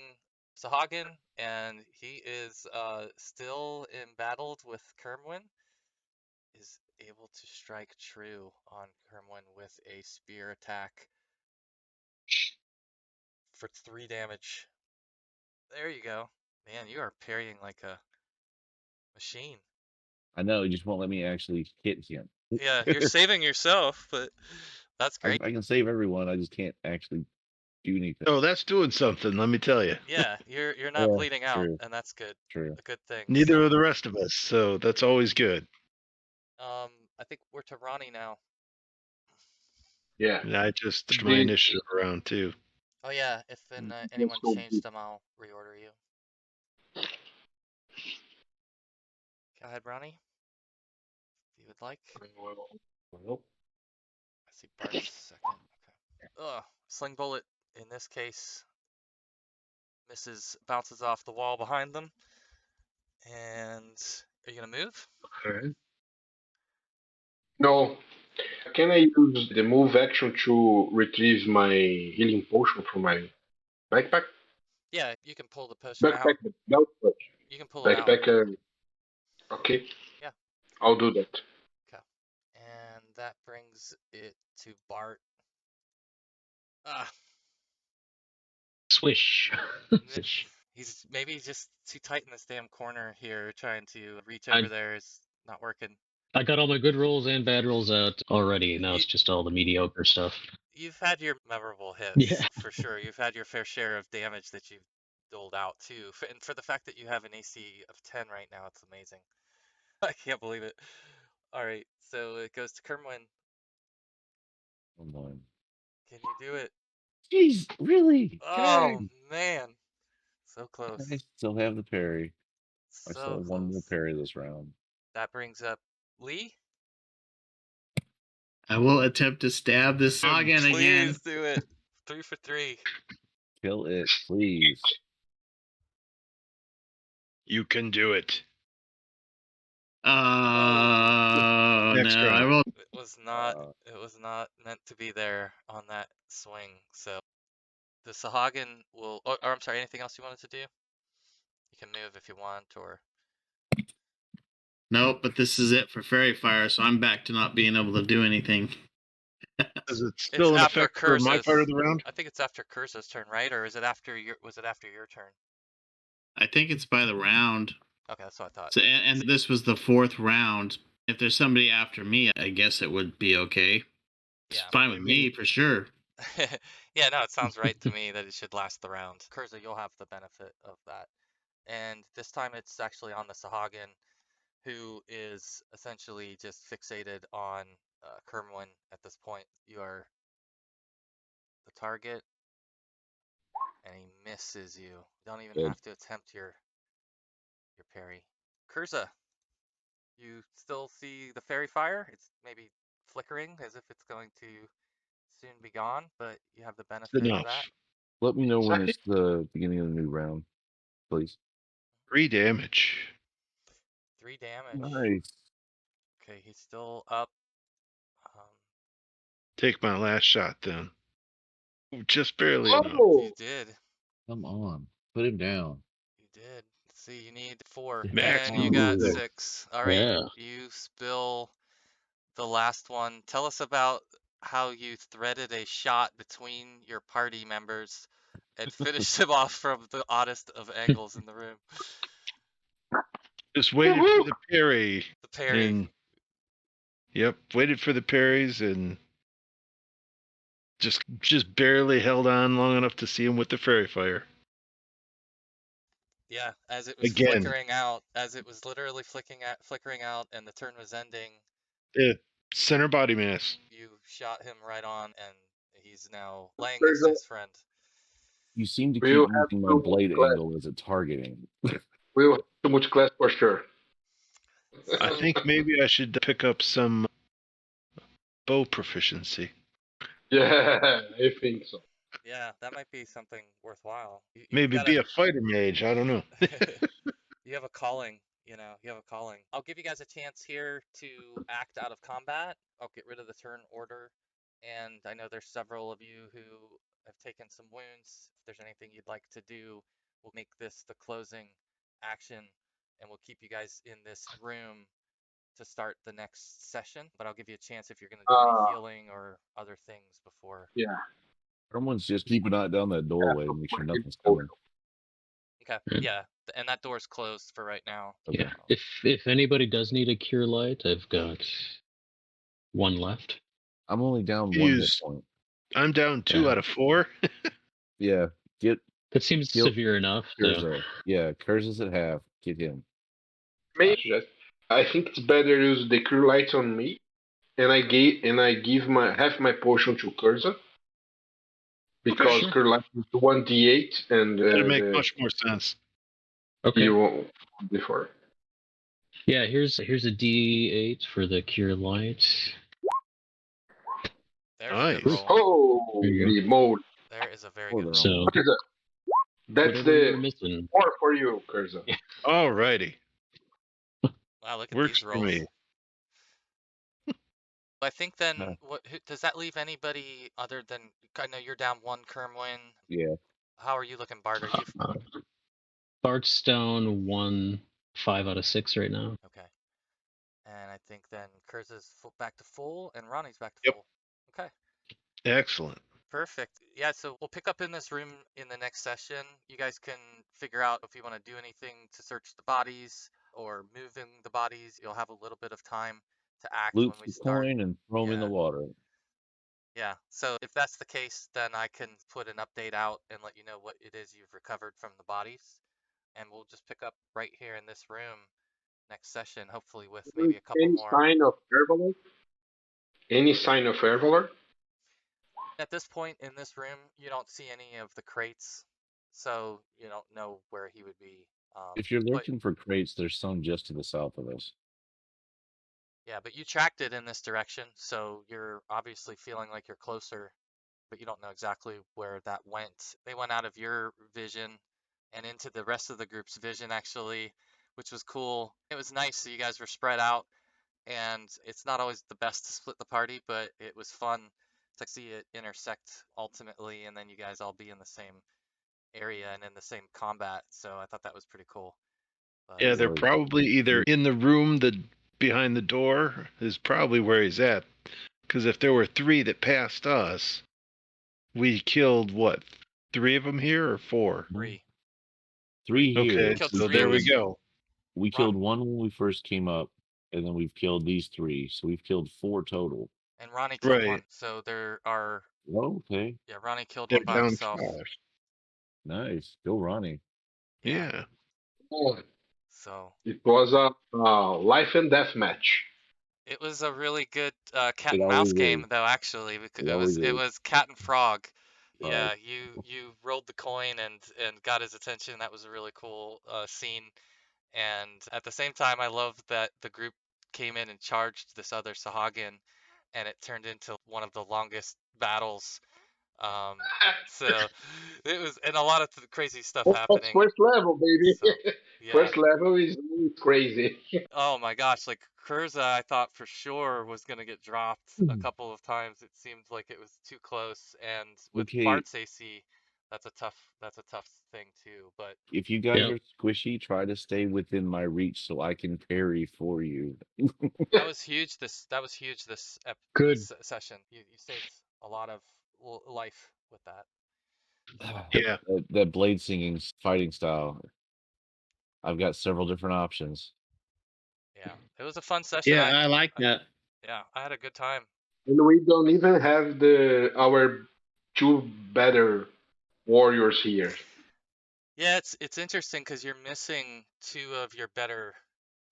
Sahuagin, and he is still embattled with Kermwin. Is able to strike true on Kermwin with a spear attack for 3 damage. There you go. Man, you are parrying like a machine. I know, he just won't let me actually hit him. Yeah, you're saving yourself, but that's I, great. I can save everyone, I just can't actually do anything. Oh, that's doing something. Let me tell you. Yeah, you're not Yeah, bleeding out, true. and that's good. True. A good thing. Neither So, are the rest of us, so that's always good. I think we're to Ronnie now. Yeah. And I just pushed my initiative around too. Oh yeah, if anyone changed them, I'll reorder you. Go ahead, Ronnie. If you would like. Well, I see Bart's second. Okay. Ugh, sling bullet in this case bounces off the wall behind them. And are you gonna move? Okay. no. Can I use the move action to retrieve my healing potion from my backpack? Yeah, you can pull the potion out. Belt pouch. You can pull it out. Backpack. Okay. Yeah. I'll do that. Okay. And that brings it to Bart. Ah, Swish. he's maybe just too tight in this damn corner here, trying to reach I- over there is not working. I got all my good rolls and bad rolls out already. Now You, it's just all the mediocre stuff. you've had your memorable Yeah. hits for sure. You've had your fair share of damage that you've doled out too. And for the fact that you have an AC of 10 right now, it's amazing. I can't believe it. All right, so it goes to Kermwin. Come on. Can you do it? Jeez, really? Oh Dang. man, so close. I still have the parry. I still So have one more close. parry this round. That brings up Lee. I will attempt to stab this Sahuagin again. Please do it. 3 for 3. Kill it, please. You can do it. No, Next round. I rolled. It was not. Uh, It was not meant to be there on that swing. So the Sahuagin will. Or I'm sorry. Anything else you wanted to do? You can move if you want, or Nope, but this is it for Fairy Fire, so I'm back to not being able to do anything. Is it it's still in after effect for my part of Curse's. the round? I think it's after Curse's turn, right? Or is it after your? Was it after your turn? I think it's by the round. Okay, that's what I thought. So, and this was the 4th round. If there's somebody after me, I guess it would be okay. It's Yeah. fine with me for sure. Yeah, no, it sounds right to me that it should last the round. Curza, you'll have the benefit of that. And this time it's actually on the Sahuagin, who is essentially just fixated on Kermwin at this point. You are the target, and he misses you. You don't even Good. have to attempt your parry. Curza, you still see the fairy fire. It's maybe flickering as if it's going to soon be gone, but you have the benefit of Enough. that. Let me know when Sorry. it's the beginning of the new round, please. 3 damage. 3 damage. Nice. Okay, he's still up. Take my last shot then. Just barely enough. You did. Come on. Put him down. You did. Let's see, you need 4. Max And you got six. 6. All right, Yeah. you spill the last one. Tell us about how you threaded a shot between your party members and finished him off from the oddest of angles in the room. Just waited for the parry. The parry. And yep, waited for the parries and just barely held on long enough to see him with the fairy fire. Yeah, as it was Again. flickering out, as it was literally flickering out and the turn was ending, Center body mass. you shot him right on, and he's now laying next to his friend. You seem to We keep will have using my so blade much class. angle as a targeting. We will have too much class for sure. I think maybe I should pick up some bow proficiency. Yeah, I think so. Yeah, that might be something worthwhile. You've Maybe gotta- be a fighter mage. I don't know. You have a calling, you have a calling. I'll give you guys a chance here to act out of combat. I'll get rid of the turn order. And I know there's several of you who have taken some wounds. If there's anything you'd like to do, we'll make this the closing action, and we'll keep you guys in this room to start the next session. But I'll give you a chance if you're going to do any healing or other things before. Yeah. Someone's just keep an eye down that doorway and make sure nothing's coming. Okay, yeah, and that door's closed for right now. Yeah. If anybody does need a cure light, I've got 1 left. I'm only down 1 hit Use- point. I'm down 2 Yeah. out of 4. Yeah, get That seems Heal- severe enough. So. Curza. Yeah, Curza's at half. Get him. Maybe I think it's better to use the crew lights on me, and I give my half my potion to Curza. Because sure. crew light is 1d8 and That'd make much more sense. Okay. you won't before. Yeah, here's a D8 for the cure light. There's Nice. a good roll. Holy moly! There is a very Hold good on. roll. So Curza, that's whatever you're the missing. 4 for you, Curza. Alrighty. Wow, look at Works these for rolls. me. I think then, does that leave anybody other than, I know you're down 1, Kermwin. Yeah. How are you looking, Bart? Are you Bart's down 1, 5 out of 6 right now. okay? And I think then Kurza's back to full, and Ronnie's back to Yep. full. Okay, Excellent. perfect. Yeah, so we'll pick up in this room in the next session. You guys can figure out if you want to do anything to search the bodies or moving the bodies. You'll have a little bit of time to act Loot when we the start. coin and throw them in the Yeah. water. Yeah, so if that's the case, then I can put an update out and let you know what it is you've recovered from the bodies, and we'll just pick up right here in this room next session, hopefully with maybe a couple Any more. sign of Hervalor? Any sign of Hervalor? At this point in this room, you don't see any of the crates, so you don't know where he would be. If you're But looking for crates, there's some just to the south of us. yeah, but you tracked it in this direction, so you're obviously feeling like you're closer, but you don't know exactly where that went. They went out of your vision and into the rest of the group's vision, actually, which was cool. It was nice that you guys were spread out, and it's not always the best to split the party, but it was fun to see it intersect ultimately, and then you guys all be in the same area and in the same combat. So I thought that was pretty cool. But Yeah, they're Was. probably either in the room behind the door is probably where he's at. Because if there were 3 that passed us, we killed what? 3 of them here or 4? 3. 3 We here. Okay, killed so 3 there in we this. go. We killed 1 when we first came up, and then we've killed these 3. So we've killed 4 total. And Ronnie killed Right. 1. So there are. Oh, okay. Yeah, Ronnie killed They're 1 by down himself. 5. Nice. Go Ronnie. Yeah. Oh, So it was a life and death match. it was a really good cat It and mouse always game, is. though. Actually, because It always it is. was cat and frog. Right. Yeah, you rolled the coin and got his attention. That was a really cool scene. And at the same time, I love that the group came in and charged this other Sahuagin, and it turned into one of the longest battles. Um, so it was, and a lot of crazy stuff That's happening. first level, baby. So yeah. First level is crazy. Oh my gosh, like Kurza, I thought for sure was gonna get dropped a couple of times. It seemed like it was too close, and with Okay. Bart's AC, that's a tough thing too. But If you guys Yep. are squishy, try to stay within my reach so I can parry for you. that was huge. That was huge. Good. This session. You saved a lot of life with that. Yeah. That blade singing fighting style. I've got several different options. Yeah, it was a fun session. Yeah, I like that. Yeah, I had a good time. And we don't even have our 2 better warriors here. Yeah, it's interesting because you're missing 2 of your better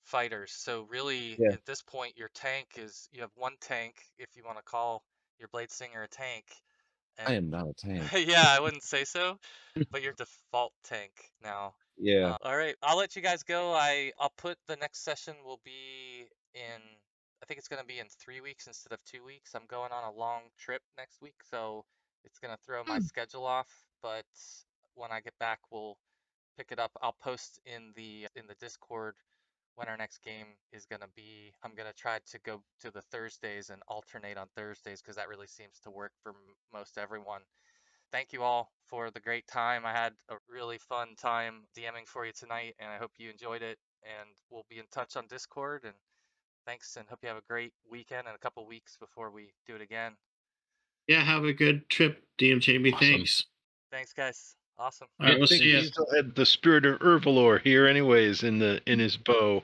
fighters. So really, Yeah. at this point, your tank is you have 1 tank, if you want to call your Blade Singer a tank. And I am not a tank. yeah, I wouldn't say so, but your default tank now. Yeah. All right, I'll let you guys go. I'll put the next session will be in. I think it's gonna be in 3 weeks instead of 2 weeks. I'm going on a long trip next week, so it's gonna throw my schedule off. But when I get back, we'll pick it up. I'll post in the Discord when our next game is going to be. I'm going to try to go to the Thursdays and alternate on Thursdays because that really seems to work for most everyone. Thank you all for the great time. I had a really fun time DMing for you tonight, and I hope you enjoyed it. And we'll be in touch on Discord. And thanks, and hope you have a great weekend and a couple weeks before we do it again. Yeah, have a good trip, DM Jamie. Awesome. Thanks. Thanks, guys. Awesome. All right, we'll think see he you. still had the spirit of Hervalor here, anyways, in his bow.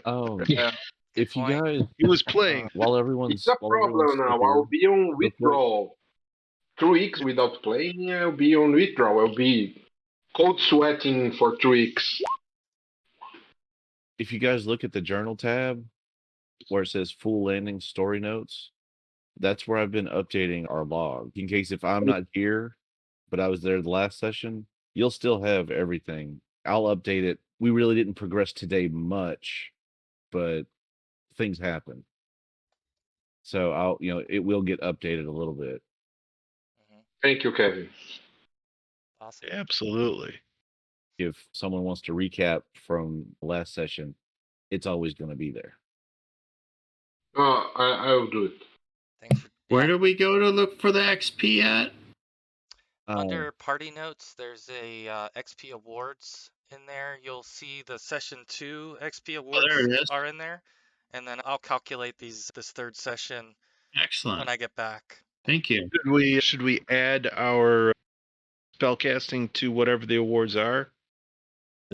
Oh, Yeah. Good if you point. guys, He was playing. while It's everyone's a while everyone's problem now. still here, I'll be on real quick, withdrawal. 2 weeks without playing, I'll be on withdrawal. I'll be cold sweating for 2 weeks. if you guys look at the journal tab where it says full landing story notes, that's where I've been updating our log. In case if I'm not here, but I was there the last session, you'll still have everything. I'll update it. We really didn't progress today much, but things happen. So it will get updated a little bit. Thank you, Kevin. Awesome. Absolutely. If someone wants to recap from last session, it's always going to be there. I'll do it. Thanks for. Where Yeah. do we go to look for the XP at? Under party notes, there's a XP awards in there. You'll see the session 2 XP awards there it is. are in there, and then I'll calculate this third session Excellent. when I get back. Thank you. Should we add our spellcasting to whatever the awards are?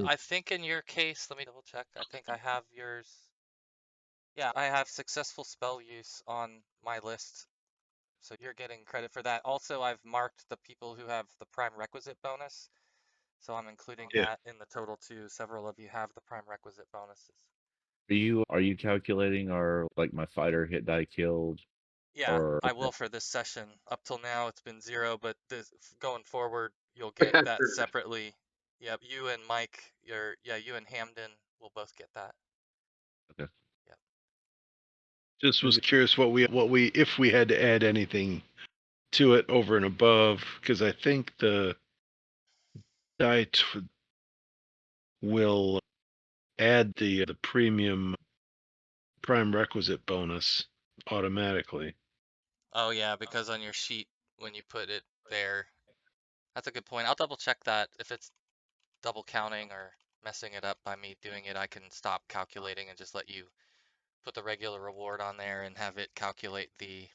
I think in your case, let me double check. I think I have yours. Yeah, I have successful spell use on my list, so you're getting credit for that. Also, I've marked the people who have the prime requisite bonus, so I'm including Yeah. that in the total too. Several of you have the prime requisite bonuses. Are you calculating our like my fighter hit die killed Yeah, or I okay. will for this session. Up till now, it's been 0, but going forward, you'll get that separately. Yep, you and Mike, you and Hamden will both get that. Okay. Yep. Just was curious what we if we had to add anything to it over and above, because I think the die will add the premium prime requisite bonus automatically. Oh yeah, because on your sheet when you put it there, that's a good point. I'll double check that. If it's double counting or messing it up by me doing it, I can stop calculating and just let you put the regular reward on there and have it calculate the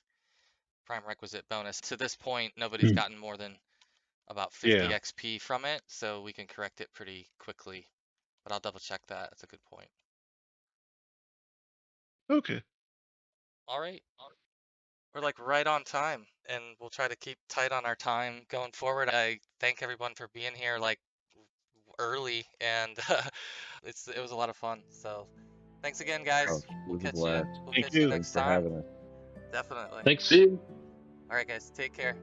prime requisite bonus. To this point, nobody's gotten more than about 50 Yeah. XP from it, so we can correct it pretty quickly. But I'll double check that. That's a good point. Okay. All right. We're like right on time, and we'll try to keep tight on our time going forward. I thank everyone for being here like early, and it was a lot of fun. So thanks again, Oh, guys. it We'll was a catch you. blast. We'll Thank catch you you. next Thanks for time. having us. Definitely. Thanks. See you. All right, guys. Take care.